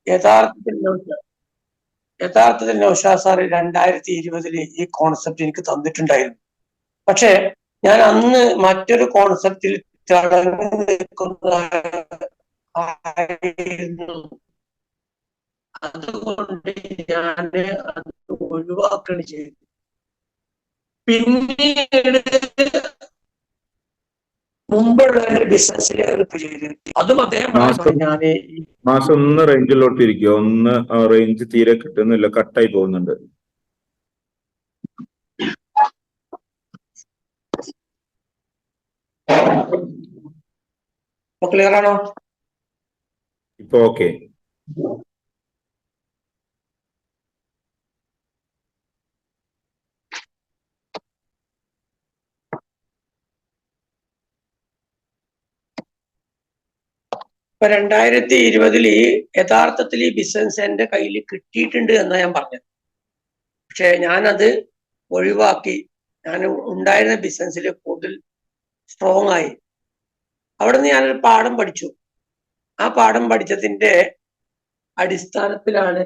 യഥാർത്ഥത്തിൽ നൗഷാദ് സാർ 2020 ഈ കോൺസെപ്റ്റ് എനിക്ക് തന്നിട്ടുണ്ടായിരുന്നു. പക്ഷെ ഞാൻ അന്ന് മറ്റൊരു കോൺസെപ്റ്റിൽ തിളങ്ങി നിൽക്കുന്നതായിരുന്നു. അതുകൊണ്ട് ഞാൻ അത് ഒഴിവാക്കുകയാണ് ചെയ്തത്. പിന്നീട് മുമ്പുള്ള ബിസിനസ്സിൽ അതും അദ്ദേഹം ഞാന് മാസം ഒന്ന് റേഞ്ചിലോട്ട് ഇരിക്കുക. ഒന്ന് റേഞ്ച് തീരെ കിട്ടുന്നില്ല, കട്ടായി പോകുന്നുണ്ട്. ക്ലിയർ ആണോ? ഇപ്പൊ ഓക്കെ. ഇപ്പൊ 2020 യഥാർത്ഥത്തിൽ ഈ ബിസിനസ് എന്റെ കയ്യിൽ കിട്ടിയിട്ടുണ്ട് എന്നാ ഞാൻ പറഞ്ഞത്. പക്ഷെ ഞാനത് ഒഴിവാക്കി. ഞാൻ ഉണ്ടായിരുന്ന ബിസിനസ്സിൽ കൂടുതൽ സ്ട്രോങ് ആയി. അവിടെ നിന്ന് ഞാനൊരു പാഠം പഠിച്ചു. ആ പാഠം പഠിച്ചതിന്റെ അടിസ്ഥാനത്തിലാണ്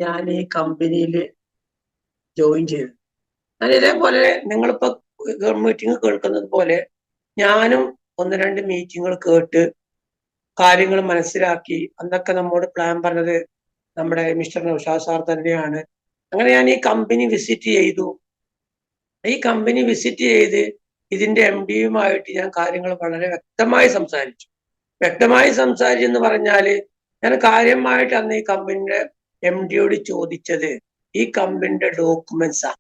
ഞാൻ ഈ കമ്പനിയിൽ ജോയിൻ ചെയ്തത്. ഞാൻ ഇതേപോലെ നിങ്ങളിപ്പോ മീറ്റിംഗ് കേൾക്കുന്നത് പോലെ ഞാനും 1-2 മീറ്റിങ്ങുകൾ കേട്ട് കാര്യങ്ങൾ മനസ്സിലാക്കി. അന്നൊക്കെ നമ്മോട് പ്ലാൻ പറഞ്ഞത് നമ്മുടെ മിസ്റ്റർ നൗഷാദ് സാർ തന്നെയാണ്. അങ്ങനെ ഞാൻ ഈ കമ്പനി വിസിറ്റ് ചെയ്തു. ഈ കമ്പനി വിസിറ്റ് ചെയ്ത് ഇതിന്റെ MD-യുമായിട്ട് ഞാൻ കാര്യങ്ങൾ വളരെ വ്യക്തമായി സംസാരിച്ചു. വ്യക്തമായി സംസാരിച്ചെന്ന് പറഞ്ഞാല് ഞാൻ കാര്യമായിട്ട് അന്ന് ഈ കമ്പനിയുടെ MD-യോട് ചോദിച്ചത് ഈ കമ്പനിയുടെ ഡോക്യുമെന്റ്സാണ്.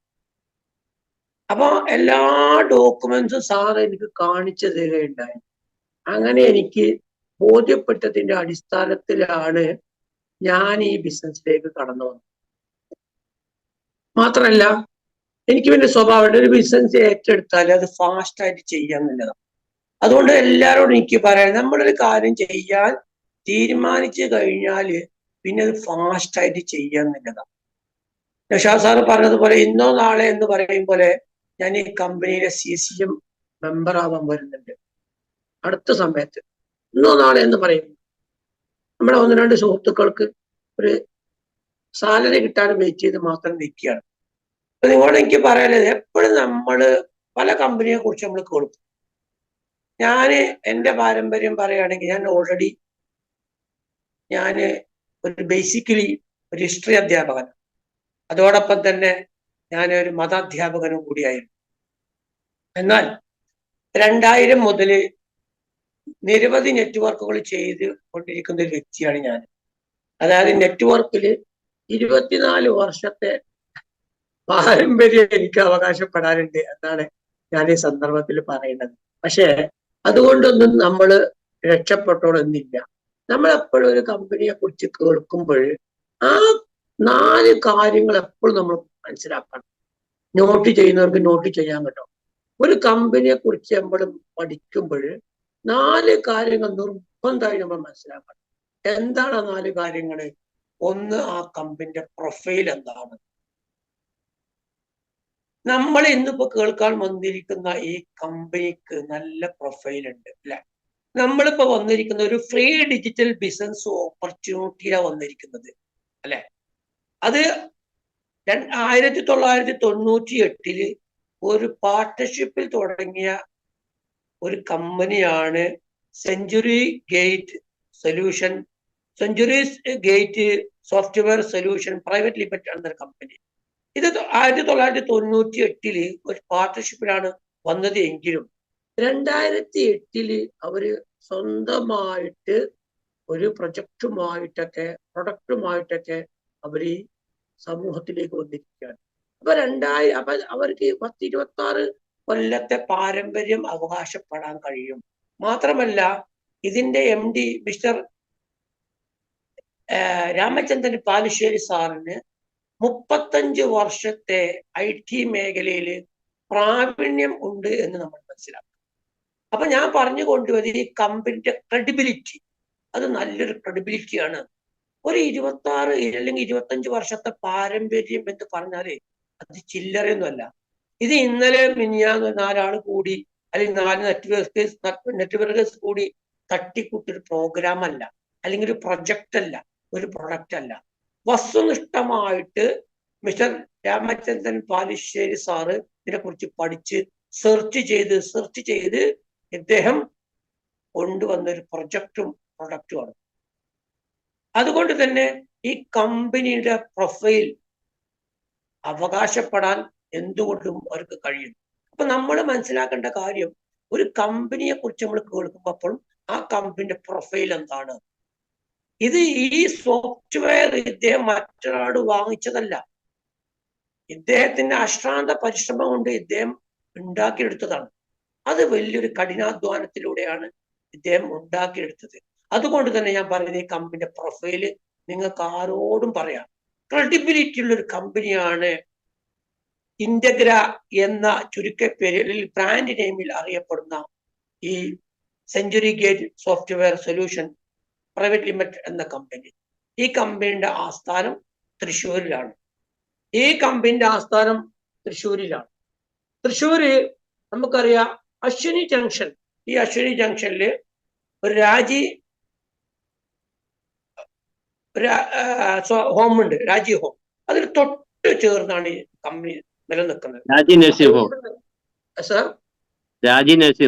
അപ്പൊ എല്ലാ ഡോക്യുമെന്റ്സും സാർ എനിക്ക് കാണിച്ചു തരികയുണ്ടായി. അങ്ങനെ എനിക്ക് ബോധ്യപ്പെട്ടതിന്റെ അടിസ്ഥാനത്തിലാണ് ഞാൻ ഈ ബിസിനസ്സിലേക്ക് കടന്നു വന്നത്. മാത്രമല്ല എനിക്ക് പിന്നെ സ്വഭാവം ഒരു ബിസിനസ് ഏറ്റെടുത്താൽ അത് ഫാസ്റ്റ് ആയിട്ട് ചെയ്യാന്നുള്ളതാണ്. അതുകൊണ്ട് എല്ലാവരോടും എനിക്ക് പറയാം, നമ്മളൊരു കാര്യം ചെയ്യാൻ തീരുമാനിച്ചു കഴിഞ്ഞാല് പിന്നെ അത് ഫാസ്റ്റ് ആയിട്ട് ചെയ്യാന്നുള്ളതാണ്. നൗഷാദ് സാറ് പറഞ്ഞതുപോലെ ഇന്നോ നാളെ എന്ന് പറയും പോലെ ഞാൻ ഈ കമ്പനിയിലെ CCM മെമ്പർ ആവാൻ വരുന്നുണ്ട് അടുത്ത സമയത്ത്. ഇന്നോ നാളെ എന്ന് പറയും. നമ്മുടെ 1-2 സുഹൃത്തുക്കൾക്ക് ഒരു സാലറി കിട്ടാൻ വെയിറ്റ് ചെയ്ത് മാത്രം നിൽക്കുകയാണ്. നിങ്ങളോട് എനിക്ക് പറയാനുള്ളത്, എപ്പോഴും നമ്മള് പല കമ്പനിയെ കുറിച്ച് നമ്മൾ കേൾക്കും. ഞാന് എൻ്റെ പാരമ്പര്യം പറയുകയാണെങ്കിൽ ഞാന് ഒരു ബേസിക്കലി ഒരു ഹിസ്റ്ററി അധ്യാപകൻ, അതോടൊപ്പം തന്നെ ഞാൻ ഒരു മതാധ്യാപകനും കൂടിയായിരുന്നു. എന്നാൽ 2000 മുതൽ നിരവധി നെറ്റ്വർക്കുകൾ ചെയ്ത് കൊണ്ടിരിക്കുന്ന ഒരു വ്യക്തിയാണ് ഞാൻ. അതായത് നെറ്റ്വർക്കിൽ 24 വർഷത്തെ പാരമ്പര്യം എനിക്ക് അവകാശപ്പെടാനുണ്ട് എന്നാണ് ഞാൻ ഈ സന്ദർഭത്തിൽ പറയുന്നത്. പക്ഷേ അതുകൊണ്ടൊന്നും നമ്മൾ രക്ഷപ്പെട്ടോളന്നില്ല. നമ്മളെപ്പോഴും ഒരു കമ്പനിയെ കുറിച്ച് കേൾക്കുമ്പോൾ ആ 4 കാര്യങ്ങൾ എപ്പോഴും നമ്മൾ മനസ്സിലാക്കണം. നോട്ട് ചെയ്യുന്നവർക്ക് നോട്ട് ചെയ്യാൻ കേട്ടോ. ഒരു കമ്പനിയെ കുറിച്ച് നമ്മൾ പഠിക്കുമ്പോൾ 4 കാര്യങ്ങൾ നിർബന്ധമായി നമ്മൾ മനസ്സിലാക്കണം. എന്താണ് ആ 4 കാര്യങ്ങൾ? ഒന്ന്, ആ കമ്പനിയുടെ പ്രൊഫൈൽ എന്താണ്. നമ്മൾ ഇന്നിപ്പോ കേൾക്കാൻ വന്നിരിക്കുന്ന ഈ കമ്പനിക്ക് നല്ല പ്രൊഫൈൽ ഉണ്ട് അല്ലെ? നമ്മളിപ്പോ വന്നിരിക്കുന്ന ഒരു ഫ്രീ ഡിജിറ്റൽ ബിസിനസ് ഓപ്പർച്യൂണിറ്റിയിലാണ് വന്നിരിക്കുന്നത് അല്ലെ? അത് 1998 ഒരു പാർട്ട്ണർഷിപ്പിൽ തുടങ്ങിയ ഒരു കമ്പനിയാണ് century gate software solution private limited എന്നൊരു കമ്പനി. ഇത് 1998 ഒരു പാർട്ട്ണർഷിപ്പിലാണ് വന്നത് എങ്കിലും 2008 അവര് സ്വന്തമായിട്ട് ഒരു പ്രൊഡക്റ്റുമായിട്ടൊക്കെ അവര് സമൂഹത്തിലേക്ക് വന്നിരിക്കുകയാണ്. അപ്പൊ അവർക്ക് 10-26 കൊല്ലത്തെ പാരമ്പര്യം അവകാശപ്പെടാൻ കഴിയും. മാത്രമല്ല ഇതിന്റെ MD മിസ്റ്റർ രാമചന്ദ്രൻ പാലുശ്ശേരി സാറിന് 35 വർഷത്തെ IT മേഖലയിൽ പ്രാവീണ്യം ഉണ്ട് എന്ന് നമ്മൾ മനസ്സിലാക്കും. അപ്പൊ ഞാൻ പറഞ്ഞു കൊണ്ടുവരുന്നത് ഈ കമ്പനിയുടെ ക്രെഡിബിലിറ്റി, അത് നല്ലൊരു ക്രെഡിബിലിറ്റിയാണ്. ഒരു 26 അല്ലെങ്കിൽ 25 വർഷത്തെ പാരമ്പര്യം എന്ന് പറഞ്ഞാല് അത് ചില്ലറയൊന്നുമല്ല. ഇത് ഇന്നലെ മിനിഞ്ഞാന്ന് 4 ആൾ കൂടി അല്ലെങ്കിൽ 4 നെറ്റ്വർക്കേഴ്സ് കൂടി തട്ടിക്കൂട്ടൊരു പ്രോഗ്രാം അല്ല, അല്ലെങ്കിൽ ഒരു പ്രൊജക്റ്റ് അല്ല, ഒരു പ്രൊഡക്റ്റ് അല്ല. വസ്തുനിഷ്ഠമായിട്ട് മിസ്റ്റർ രാമചന്ദ്രൻ പാലിശ്ശേരി സാറ് ഇതിനെക്കുറിച്ച് പഠിച്ച് സെർച്ച് ചെയ്ത് ഇദ്ദേഹം കൊണ്ടുവന്നൊരു പ്രൊഡക്റ്റുമാണ്. അതുകൊണ്ട് തന്നെ ഈ കമ്പനിയുടെ പ്രൊഫൈൽ അവകാശപ്പെടാൻ എന്തുകൊണ്ടും അവർക്ക് കഴിയും. അപ്പൊ നമ്മൾ മനസ്സിലാക്കേണ്ട കാര്യം, ഒരു കമ്പനിയെ കുറിച്ച് നമ്മൾ കേൾക്കുമ്പോൾ ആ കമ്പനിയുടെ പ്രൊഫൈൽ എന്താണ്. ഇത് ഈ സോഫ്റ്റ്വെയർ ഇദ്ദേഹം മറ്റൊരാൾ വാങ്ങിച്ചതല്ല, ഇദ്ദേഹത്തിന്റെ അശ്രാന്ത പരിശ്രമം കൊണ്ട് ഇദ്ദേഹം ഉണ്ടാക്കിയെടുത്തതാണ്. അത് വലിയൊരു കഠിനാധ്വാനത്തിലൂടെയാണ് ഇദ്ദേഹം ഉണ്ടാക്കിയെടുത്തത്. അതുകൊണ്ട് തന്നെ ഞാൻ പറയുന്നത്, ഈ കമ്പനിയുടെ പ്രൊഫൈല് നിങ്ങൾക്ക് ആരോടും പറയാം. ക്രെഡിബിലിറ്റി ഉള്ള ഒരു കമ്പനിയാണ് ഇന്റഗ്ര എന്ന ചുരുക്കപ്പേരിൽ ബ്രാൻഡ് നെയിമിൽ അറിയപ്പെടുന്ന ഈ century gate software solution private limited എന്ന കമ്പനി. ഈ കമ്പനിയുടെ ആസ്ഥാനം തൃശ്ശൂരിലാണ്. തൃശ്ശൂര് നമുക്കറിയാം, അശ്വിനി ജംഗ്ഷൻ. ഈ അശ്വിനി ജംഗ്ഷനിൽ ഒരു ഹോം ഉണ്ട്, രാജി ഹോം. അതിന് തൊട്ട് ചേർന്നാണ് ഈ കമ്പനി നിലനിൽക്കുന്നത്. രാജി നഴ്സിംഗ്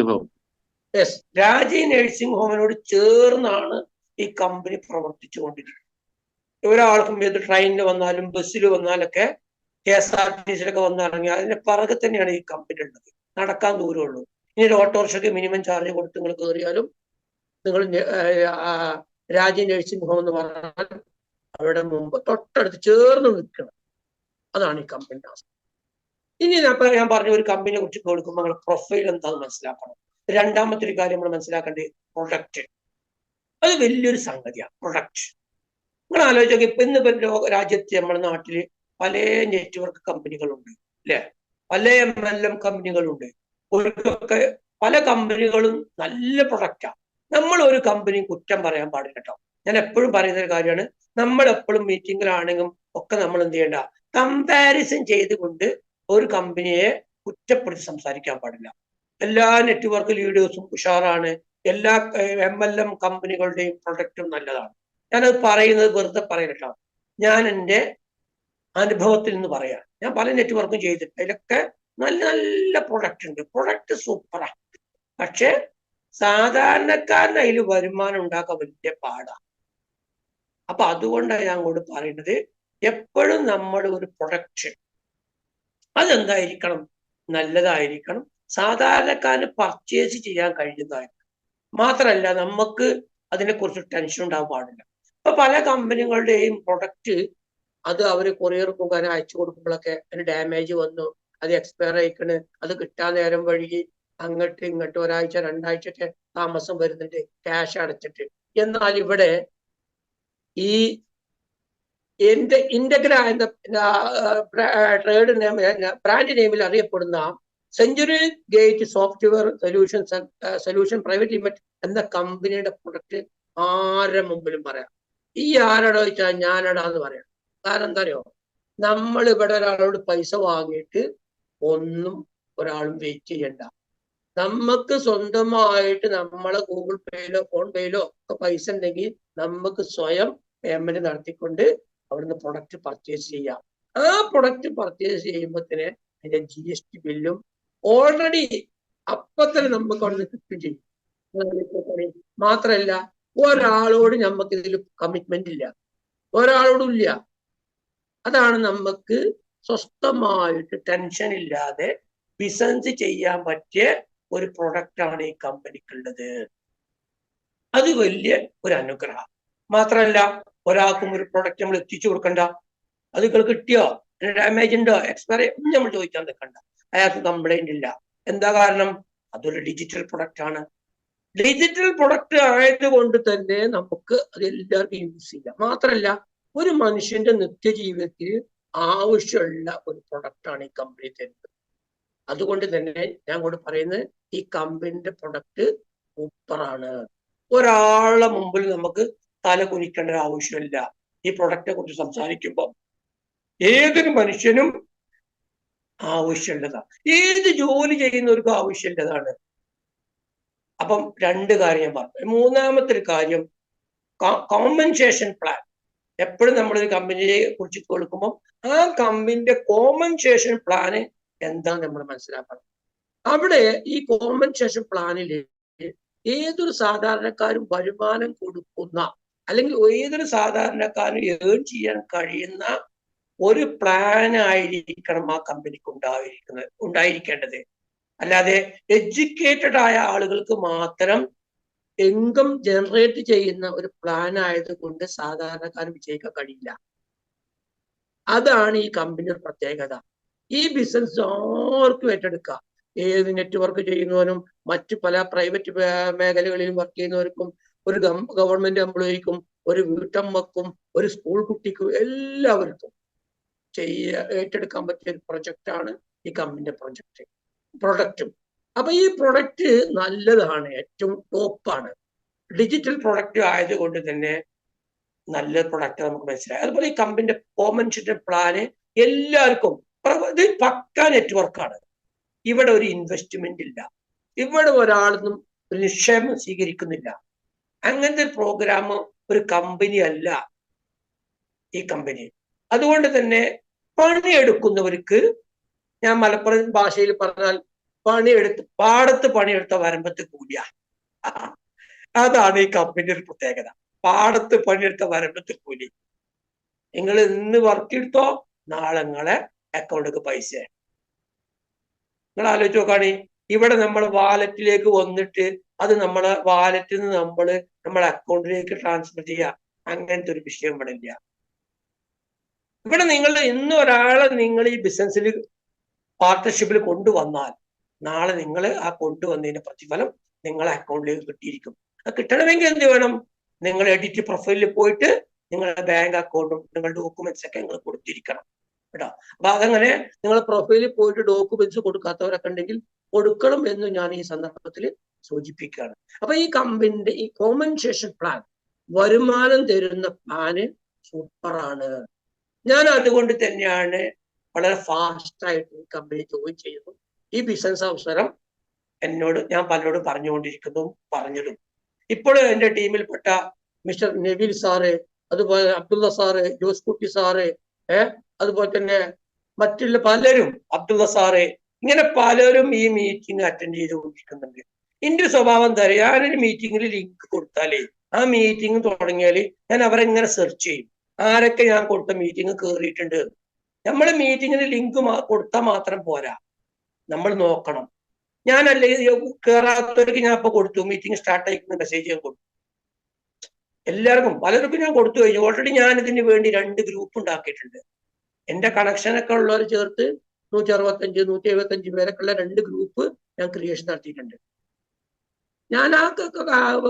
ഹോം. യെസ്, രാജി നഴ്സിംഗ് ഹോമിനോട് ചേർന്നാണ് ഈ കമ്പനി പ്രവർത്തിച്ചു കൊണ്ടിരിക്കുന്നത്. ഒരാൾക്കും ഏത് ട്രെയിനിൽ വന്നാലും ബസ്സിൽ വന്നാലൊക്കെ KSRTC വന്നിറങ്ങി അതിന്റെ പിറകെ തന്നെയാണ് ഈ കമ്പനി ഉള്ളത്. നടക്കാൻ ദൂരമുള്ളൂ. ഇനി ഒരു ഓട്ടോറിക്ഷയ്ക്ക് മിനിമം ചാർജ് കൊടുത്ത് നിങ്ങൾ കയറിയാലും നിങ്ങൾ രാജി നഴ്സിംഗ് ഹോം എന്ന് പറഞ്ഞാൽ അവിടെ മുമ്പ് തൊട്ടടുത്ത് ചേർന്ന് നിൽക്കണം. അതാണ് ഈ കമ്പനിയുടെ അവസ്ഥ. ഇനി ഞാൻ പറഞ്ഞ ഒരു കമ്പനിയെ കുറിച്ച് കേൾക്കുമ്പോൾ നിങ്ങൾ പ്രൊഫൈൽ എന്താണെന്ന് മനസ്സിലാക്കണം. രണ്ടാമത്തെ ഒരു കാര്യം നമ്മൾ മനസ്സിലാക്കേണ്ടത് പ്രൊഡക്റ്റ്. അത് വലിയൊരു സംഗതിയാണ് പ്രൊഡക്റ്റ്. നിങ്ങൾ ആലോചിച്ചോക്കെ, ഇപ്പൊ ഇന്ന് രാജ്യത്ത് നമ്മുടെ നാട്ടില് പല നെറ്റ്വർക്ക് കമ്പനികളുണ്ട്, അല്ലെ? പല MLM കമ്പനികളുണ്ട്. ഒരിക്കൊക്കെ പല കമ്പനികളും നല്ല പ്രൊഡക്റ്റാണ്. നമ്മൾ ഒരു കമ്പനി കുറ്റം പറയാൻ പാടില്ല കേട്ടോ. ഞാൻ എപ്പോഴും പറയുന്ന ഒരു കാര്യമാണ്, നമ്മൾ എപ്പോഴും മീറ്റിങ്ങിലാണെങ്കിലും ഒക്കെ നമ്മൾ എന്ത് ചെയ്യേണ്ട, കമ്പാരിസൺ ചെയ്തുകൊണ്ട് ഒരു കമ്പനിയെ കുറ്റപ്പെടുത്തി സംസാരിക്കാൻ പാടില്ല. എല്ലാ നെറ്റ്വർക്ക് ലീഡേഴ്സും ഉഷാറാണ്, എല്ലാ MLM കമ്പനികളുടെയും പ്രൊഡക്റ്റും നല്ലതാണ്. ഞാനത് പറയുന്നത് വെറുതെ പറയട്ടോ, ഞാൻ എൻ്റെ അനുഭവത്തിൽ നിന്ന് പറയാം. ഞാൻ പല നെറ്റ്വർക്കും ചെയ്തിട്ട് അതിലൊക്കെ നല്ല നല്ല പ്രൊഡക്റ്റ് ഉണ്ട്, പ്രൊഡക്റ്റ് സൂപ്പറാണ്. പക്ഷെ സാധാരണക്കാരന് അതിൽ വരുമാനം ഉണ്ടാക്കാൻ വലിയ പാടാണ്. അപ്പൊ അതുകൊണ്ടാണ് ഞാൻ അങ്ങോട്ട് പറയുന്നത്, എപ്പോഴും നമ്മൾ ഒരു പ്രൊഡക്റ്റ് അതെന്തായിരിക്കണം, നല്ലതായിരിക്കണം, സാധാരണക്കാരന് പർച്ചേസ് ചെയ്യാൻ കഴിയുന്നതായിരിക്കണം. മാത്രമല്ല നമുക്ക് അതിനെക്കുറിച്ച് ടെൻഷൻ ഉണ്ടാകാൻ പാടില്ല. ഇപ്പൊ പല കമ്പനികളുടെയും പ്രൊഡക്റ്റ് അത് അവർ കൊറിയർ മുഖേന അയച്ചു കൊടുക്കുമ്പോഴൊക്കെ അതിന് ഡാമേജ് വന്നു, അത് എക്സ്പയർ ആയിക്കണ്, അത് കിട്ടാൻ നേരം വഴുകി, അങ്ങോട്ട് ഇങ്ങോട്ട് ഒരാഴ്ച 2 ആഴ്ചയൊക്കെ താമസം വരുന്നുണ്ട് ക്യാഷ് അടച്ചിട്ട്. എന്നാൽ ഇവിടെ ഈ ഇന്റഗ്ര എന്ന ട്രേഡ് നെയിം ബ്രാൻഡ് നെയിമിൽ അറിയപ്പെടുന്ന century gate software solution private limited എന്ന കമ്പനിയുടെ പ്രൊഡക്റ്റ് ആരുടെ മുമ്പിലും പറയാം. ഈ ആരോടോ ചോദിച്ചാൽ ഞാനടാന്ന് പറയാം. കാരണം എന്താ അറിയോ, നമ്മൾ ഇവിടെ ഒരാളോട് പൈസ വാങ്ങിയിട്ട് ഒന്നും ഒരാളും വെയിറ്റ് ചെയ്യണ്ട. നമുക്ക് സ്വന്തമായിട്ട് നമ്മളെ ഗൂഗിൾ പേയിലോ ഫോൺ പേയിലോ ഒക്കെ പൈസ ഉണ്ടെങ്കിൽ നമുക്ക് സ്വയം പേയ്മെന്റ് നടത്തിക്കൊണ്ട് അവിടുന്ന് പ്രൊഡക്റ്റ് പർച്ചേസ് ചെയ്യാം. ആ പ്രൊഡക്റ്റ് പർച്ചേസ് ചെയ്യുമ്പോൾ തന്നെ അതിന്റെ GST ബില്ലും ഓൾറെഡി അപ്പൊ തന്നെ നമുക്ക് അവിടുന്ന് കിട്ടും ചെയ്യും. മാത്രല്ല ഒരാളോട് നമുക്ക് ഇതിൽ കമ്മിറ്റ്മെന്റ് ഇല്ല, ഒരാളോടും ഇല്ല. അതാണ് നമുക്ക് സ്വസ്ഥമായിട്ട് ടെൻഷൻ ഇല്ലാതെ ബിസിനസ് ചെയ്യാൻ പറ്റിയ ഒരു പ്രൊഡക്റ്റാണ് ഈ കമ്പനിക്കുള്ളത്. അത് വലിയ ഒരു അനുഗ്രഹം. മാത്രമല്ല ഒരാൾക്കും ഒരു പ്രൊഡക്റ്റ് നമ്മൾ എത്തിച്ചു കൊടുക്കണ്ട. അത് കിട്ടിയോ, ഡാമേജ് ഉണ്ടോ, എക്സ്പയറി നമ്മൾ ചോദിക്കാൻ നിൽക്കണ്ട, അയാൾക്ക് കംപ്ലൈന്റ് ഇല്ല. എന്താ കാരണം, അതൊരു ഡിജിറ്റൽ പ്രൊഡക്റ്റ് ആണ്. ഡിജിറ്റൽ പ്രൊഡക്റ്റ് ആയതുകൊണ്ട് തന്നെ നമുക്ക് അത് എല്ലാവർക്കും യൂസ് ചെയ്യാം. മാത്രമല്ല ഒരു മനുഷ്യന്റെ നിത്യജീവിതത്തിൽ ആവശ്യമുള്ള ഒരു പ്രൊഡക്റ്റാണ് ഈ കമ്പനി തരുന്നത്. അതുകൊണ്ട് തന്നെ ഞാൻ കൂടെ പറയുന്നത്, ഈ കമ്പനിയുടെ പ്രൊഡക്റ്റ് സൂപ്പറാണ്. ഒരാളുടെ മുമ്പിൽ നമുക്ക് തല കുനിക്കേണ്ട ഒരു ആവശ്യമില്ല. ഈ പ്രൊഡക്റ്റിനെ കുറിച്ച് സംസാരിക്കുമ്പോൾ ഏതൊരു മനുഷ്യനും ആവശ്യമുള്ളതാണ്, ഏത് ജോലി ചെയ്യുന്നവർക്കും ആവശ്യമുള്ളതാണ്. അപ്പം 2 കാര്യം ഞാൻ പറഞ്ഞു. മൂന്നാമത്തെ ഒരു കാര്യം, കോമ്പൻസേഷൻ പ്ലാൻ. എപ്പോഴും നമ്മളൊരു കമ്പനിയെ കുറിച്ച് കേൾക്കുമ്പോൾ ആ കമ്പനിയുടെ കോമ്പൻസേഷൻ പ്ലാന് എന്താന്ന് നമ്മൾ മനസ്സിലാക്കണം. അവിടെ ഈ കോമ്പൻസേഷൻ പ്ലാനിൽ ഏതൊരു സാധാരണക്കാരും വരുമാനം കൊടുക്കുന്ന അല്ലെങ്കിൽ ഏതൊരു സാധാരണക്കാരും ഏൺ ചെയ്യാൻ കഴിയുന്ന ഒരു പ്ലാൻ ആയിരിക്കണം ആ കമ്പനിക്ക് ഉണ്ടായിരിക്കേണ്ടത്. അല്ലാതെ എഡ്യൂക്കേറ്റഡ് ആയ ആളുകൾക്ക് മാത്രം ഇൻകം ജനറേറ്റ് ചെയ്യുന്ന ഒരു പ്ലാൻ ആയതുകൊണ്ട് സാധാരണക്കാരൻ വിജയിക്കാൻ കഴിയില്ല. അതാണ് ഈ കമ്പനിയുടെ പ്രത്യേകത. ഈ ബിസിനസ് ആർക്കും ഏറ്റെടുക്കാം. ഏത് നെറ്റ്വർക്ക് ചെയ്യുന്നവനും മറ്റു പല പ്രൈവറ്റ് മേഖലകളിലും വർക്ക് ചെയ്യുന്നവർക്കും, ഒരു ഗവൺമെന്റ് എംപ്ലോയിക്കും, ഒരു വീട്ടമ്മക്കും, ഒരു സ്കൂൾ കുട്ടിക്കും എല്ലാവർക്കും ഏറ്റെടുക്കാൻ പറ്റിയ ഒരു പ്രൊജക്റ്റാണ് ഈ കമ്പനിയുടെ പ്രൊഡക്റ്റും. അപ്പൊ ഈ പ്രൊഡക്റ്റ് നല്ലതാണ്, ഏറ്റവും ടോപ്പാണ്. ഡിജിറ്റൽ പ്രൊഡക്റ്റ് ആയതുകൊണ്ട് തന്നെ നല്ല പ്രൊഡക്റ്റ് നമുക്ക് മനസ്സിലായി. അതുപോലെ ഈ കമ്പനിയുടെ കോമ്പൻസേഷൻ പ്ലാന് എല്ലാവർക്കും ഇത് പക്ക നെറ്റ്വർക്കാണ്. ഇവിടെ ഒരു ഇൻവെസ്റ്റ്മെന്റ് ഇല്ല, ഇവിടെ ഒരാളൊന്നും ഒരു നിക്ഷേപം സ്വീകരിക്കുന്നില്ല. അങ്ങനത്തെ ഒരു പ്രോഗ്രാം ഒരു കമ്പനി അല്ല ഈ കമ്പനി. അതുകൊണ്ട് തന്നെ പണിയെടുക്കുന്നവർക്ക്, ഞാൻ മലപ്പുറം ഭാഷയിൽ പറഞ്ഞാൽ പാടത്ത് പണിയെടുത്ത വരമ്പത്ത് കൂടിയ, അതാണ് ഈ കമ്പനിയുടെ ഒരു പ്രത്യേകത. പാടത്ത് പണിയെടുത്ത വരമ്പത്ത് കൂലി. നിങ്ങൾ ഇന്ന് വർക്ക് എടുത്തോ, നാളെ നിങ്ങളെ അക്കൗണ്ടിലേക്ക് പൈസ. നിങ്ങൾ ആലോചിച്ച് നോക്കാണ്, ഇവിടെ നമ്മൾ വാലറ്റിലേക്ക് വന്നിട്ട് അത് നമ്മളെ വാലറ്റിൽ നിന്ന് നമ്മളെ അക്കൗണ്ടിലേക്ക് ട്രാൻസ്ഫർ ചെയ്യുക, അങ്ങനത്തെ ഒരു വിഷയം ഇവിടെ ഇല്ല. ഇവിടെ നിങ്ങൾ ഇന്ന് ഒരാളെ നിങ്ങൾ ഈ ബിസിനസ്സിൽ പാർട്ട്ണർഷിപ്പിൽ കൊണ്ടുവന്നാൽ നാളെ നിങ്ങൾ ആ കൊണ്ടുവന്നതിന്റെ പ്രതിഫലം നിങ്ങളെ അക്കൗണ്ടിലേക്ക് കിട്ടിയിരിക്കും. അത് കിട്ടണമെങ്കിൽ എന്ത് വേണം? നിങ്ങൾ എഡിറ്റ് പ്രൊഫൈലിൽ പോയിട്ട് നിങ്ങളുടെ ബാങ്ക് അക്കൗണ്ടും നിങ്ങളുടെ ഡോക്യുമെന്റ്സ് ഒക്കെ നിങ്ങൾ കൊടുത്തിരിക്കണം കേട്ടോ. അപ്പൊ അതങ്ങനെ നിങ്ങൾ പ്രൊഫൈലിൽ പോയിട്ട് ഡോക്യുമെന്റ്സ് കൊടുക്കാത്തവരൊക്കെ ഉണ്ടെങ്കിൽ കൊടുക്കണം എന്ന് ഞാൻ ഈ സന്ദർഭത്തിൽ സൂചിപ്പിക്കുകയാണ്. അപ്പൊ ഈ കമ്പനിയുടെ ഈ കോമ്പൻസേഷൻ പ്ലാൻ, വരുമാനം തരുന്ന പ്ലാന് സൂപ്പറാണ്. ഞാൻ അതുകൊണ്ട് തന്നെയാണ് വളരെ ഫാസ്റ്റായിട്ട് ഈ കമ്പനി ജോയിൻ ചെയ്യുന്നു. ഈ ബിസിനസ് അവസരം ഞാൻ പലരോടും പറഞ്ഞതും. ഇപ്പോൾ എൻ്റെ ടീമിൽപ്പെട്ട മിസ്റ്റർ നബീൽ സാറ്, അതുപോലെ അബ്ദുള്ള സാറ്, ജോസ് കുട്ടി സാറ്, അതുപോലെ തന്നെ മറ്റുള്ള പലരും, അബ്ദുള്ള സാറ്, ഇങ്ങനെ പലരും ഈ മീറ്റിംഗ് അറ്റൻഡ് ചെയ്തുകൊണ്ടിരിക്കുന്നുണ്ട്. എൻ്റെ സ്വഭാവം എന്താ പറയുക, ഞാനൊരു മീറ്റിങ്ങിൽ ലിങ്ക് കൊടുത്താലേ ആ മീറ്റിംഗ് തുടങ്ങിയാൽ ഞാൻ അവരെങ്ങനെ സെർച്ച് ചെയ്യും, ആരൊക്കെ ഞാൻ കൊടുത്ത മീറ്റിംഗ് കയറിയിട്ടുണ്ട്. നമ്മൾ മീറ്റിങ്ങിന് ലിങ്ക് കൊടുത്താൽ മാത്രം പോരാ, നമ്മൾ നോക്കണം. ഞാനല്ലേ കയറാത്തവർക്ക് ഞാൻ ഇപ്പൊ കൊടുത്തു, മീറ്റിംഗ് സ്റ്റാർട്ട് ആയിക്കുന്ന മെസ്സേജ് ഞാൻ കൊടുത്തു. എല്ലാവർക്കും പലർക്കും ഞാൻ കൊടുത്തു കഴിഞ്ഞു. ഓൾറെഡി ഞാൻ ഇതിന് വേണ്ടി 2 ഗ്രൂപ്പ് ഉണ്ടാക്കിയിട്ടുണ്ട്. എന്റെ കണക്ഷനൊക്കെ ഉള്ളവർ ചേർത്ത് 165, 175 പേരൊക്കെ ഉള്ള 2 ഗ്രൂപ്പ് ഞാൻ ക്രിയേഷൻ നടത്തിയിട്ടുണ്ട്. ഞാൻ ആ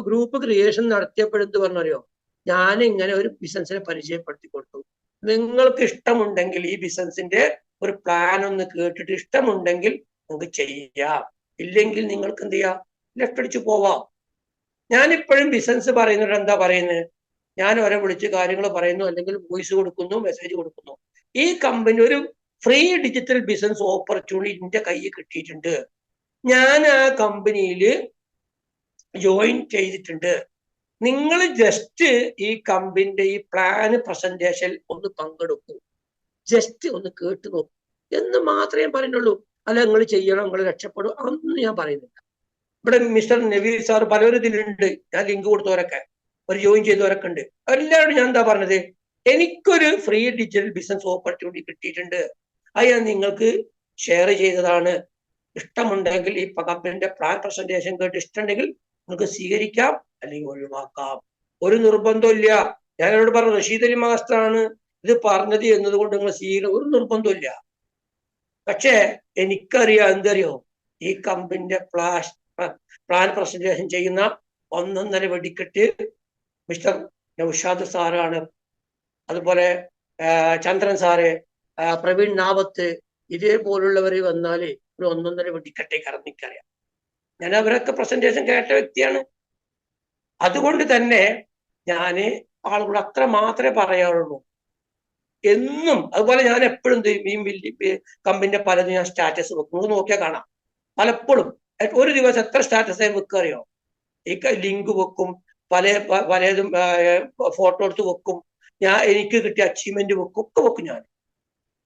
ഗ്രൂപ്പ് ക്രിയേഷൻ നടത്തിയപ്പോഴെന്ത് പറഞ്ഞറിയോ, ഞാൻ ഇങ്ങനെ ഒരു ബിസിനസിനെ പരിചയപ്പെടുത്തി കൊടുത്തു. നിങ്ങൾക്ക് ഇഷ്ടമുണ്ടെങ്കിൽ ഈ ബിസിനസിന്റെ ഒരു പ്ലാൻ ഒന്ന് കേട്ടിട്ട് ഇഷ്ടമുണ്ടെങ്കിൽ നിങ്ങൾക്ക് ചെയ്യാം, ഇല്ലെങ്കിൽ നിങ്ങൾക്ക് എന്ത് ചെയ്യാം, ലെഫ്റ്റ് അടിച്ച് പോവാം. ഞാനിപ്പോഴും ബിസിനസ് പറയുന്നത് എന്താ പറയുന്നത്, ഞാൻ അവരെ വിളിച്ച് കാര്യങ്ങൾ പറയുന്നു, അല്ലെങ്കിൽ വോയിസ് കൊടുക്കുന്നു, മെസ്സേജ് കൊടുക്കുന്നു. ഈ കമ്പനി ഒരു ഫ്രീ ഡിജിറ്റൽ ബിസിനസ് ഓപ്പർച്യൂണിറ്റി എന്റെ കയ്യിൽ കിട്ടിയിട്ടുണ്ട്. ഞാൻ ആ കമ്പനിയിൽ ജോയിൻ ചെയ്തിട്ടുണ്ട്. നിങ്ങൾ ജസ്റ്റ് ഈ കമ്പനിയുടെ ഈ പ്ലാന് പ്രസന്റേഷൻ ഒന്ന് പങ്കെടുക്കൂ, ജസ്റ്റ് ഒന്ന് കേട്ടു നോക്കൂ എന്ന് മാത്രമേ പറയുന്നുള്ളൂ. അല്ല നിങ്ങൾ ചെയ്യണം, നിങ്ങൾ രക്ഷപ്പെടും, അതൊന്നും ഞാൻ പറയുന്നില്ല. ഇവിടെ മിസ്റ്റർ നബീൽ സാർ പലരും ഇതിലുണ്ട്, ഞാൻ ലിങ്ക് കൊടുത്തവരൊക്കെ, ഒരു ജോയിൻ ചെയ്തവരൊക്കെ ഉണ്ട്. എല്ലാവരും ഞാൻ എന്താ പറഞ്ഞത്, എനിക്കൊരു ഫ്രീ ഡിജിറ്റൽ ബിസിനസ് ഓപ്പർച്യൂണിറ്റി കിട്ടിയിട്ടുണ്ട്, അത് ഞാൻ നിങ്ങൾക്ക് ഷെയർ ചെയ്തതാണ്. ഇഷ്ടമുണ്ടെങ്കിൽ ഈ കമ്പനിയുടെ പ്ലാൻ പ്രസന്റേഷൻ കേട്ട് ഇഷ്ടമുണ്ടെങ്കിൽ നിങ്ങൾക്ക് സ്വീകരിക്കാം, അല്ലെങ്കിൽ ഒഴിവാക്കാം. ഒരു നിർബന്ധമില്ല. ഞാൻ എന്നോട് പറഞ്ഞു, റഷീദ് അലി മാസ്റ്ററാണ് ഇത് പറഞ്ഞത് എന്നതുകൊണ്ട് നിങ്ങൾ സ്വീകരിക്കണം, ഒരു നിർബന്ധമില്ല. പക്ഷേ എനിക്കറിയാം, എന്തറിയോ, ഈ കമ്പനിയുടെ പ്ലാൻ പ്രസന്റേഷൻ ചെയ്യുന്ന 1.5 വെടിക്കെട്ട് മിസ്റ്റർ നൗഷാദ് സാറാണ്. അതുപോലെ ചന്ദ്രൻ സാറ്, പ്രവീൺ നാവത്ത്, ഇതേപോലുള്ളവർ വന്നാല് ഒരു 1.5 വെടിക്കെട്ടേ കറന്നിക്കറിയാം. ഞാൻ അവരൊക്കെ പ്രസന്റേഷൻ കേട്ട വ്യക്തിയാണ്. അതുകൊണ്ട് തന്നെ ഞാൻ ആളുകൾ അത്ര മാത്രമേ പറയാറുള്ളൂ എന്നും. അതുപോലെ ഞാൻ എപ്പോഴും കമ്പനിന്റെ പലതും ഞാൻ സ്റ്റാറ്റസ് വെക്കും, നോക്കിയാൽ കാണാം. പലപ്പോഴും ഒരു ദിവസം എത്ര സ്റ്റാറ്റസ് ഞാൻ വെക്കുക അറിയോ, ഈ ലിങ്ക് വെക്കും, പലതും ഫോട്ടോ എടുത്ത് വെക്കും, എനിക്ക് കിട്ടിയ അച്ചീവ്മെന്റ് ബുക്ക് ഒക്കെ വെക്കും ഞാൻ.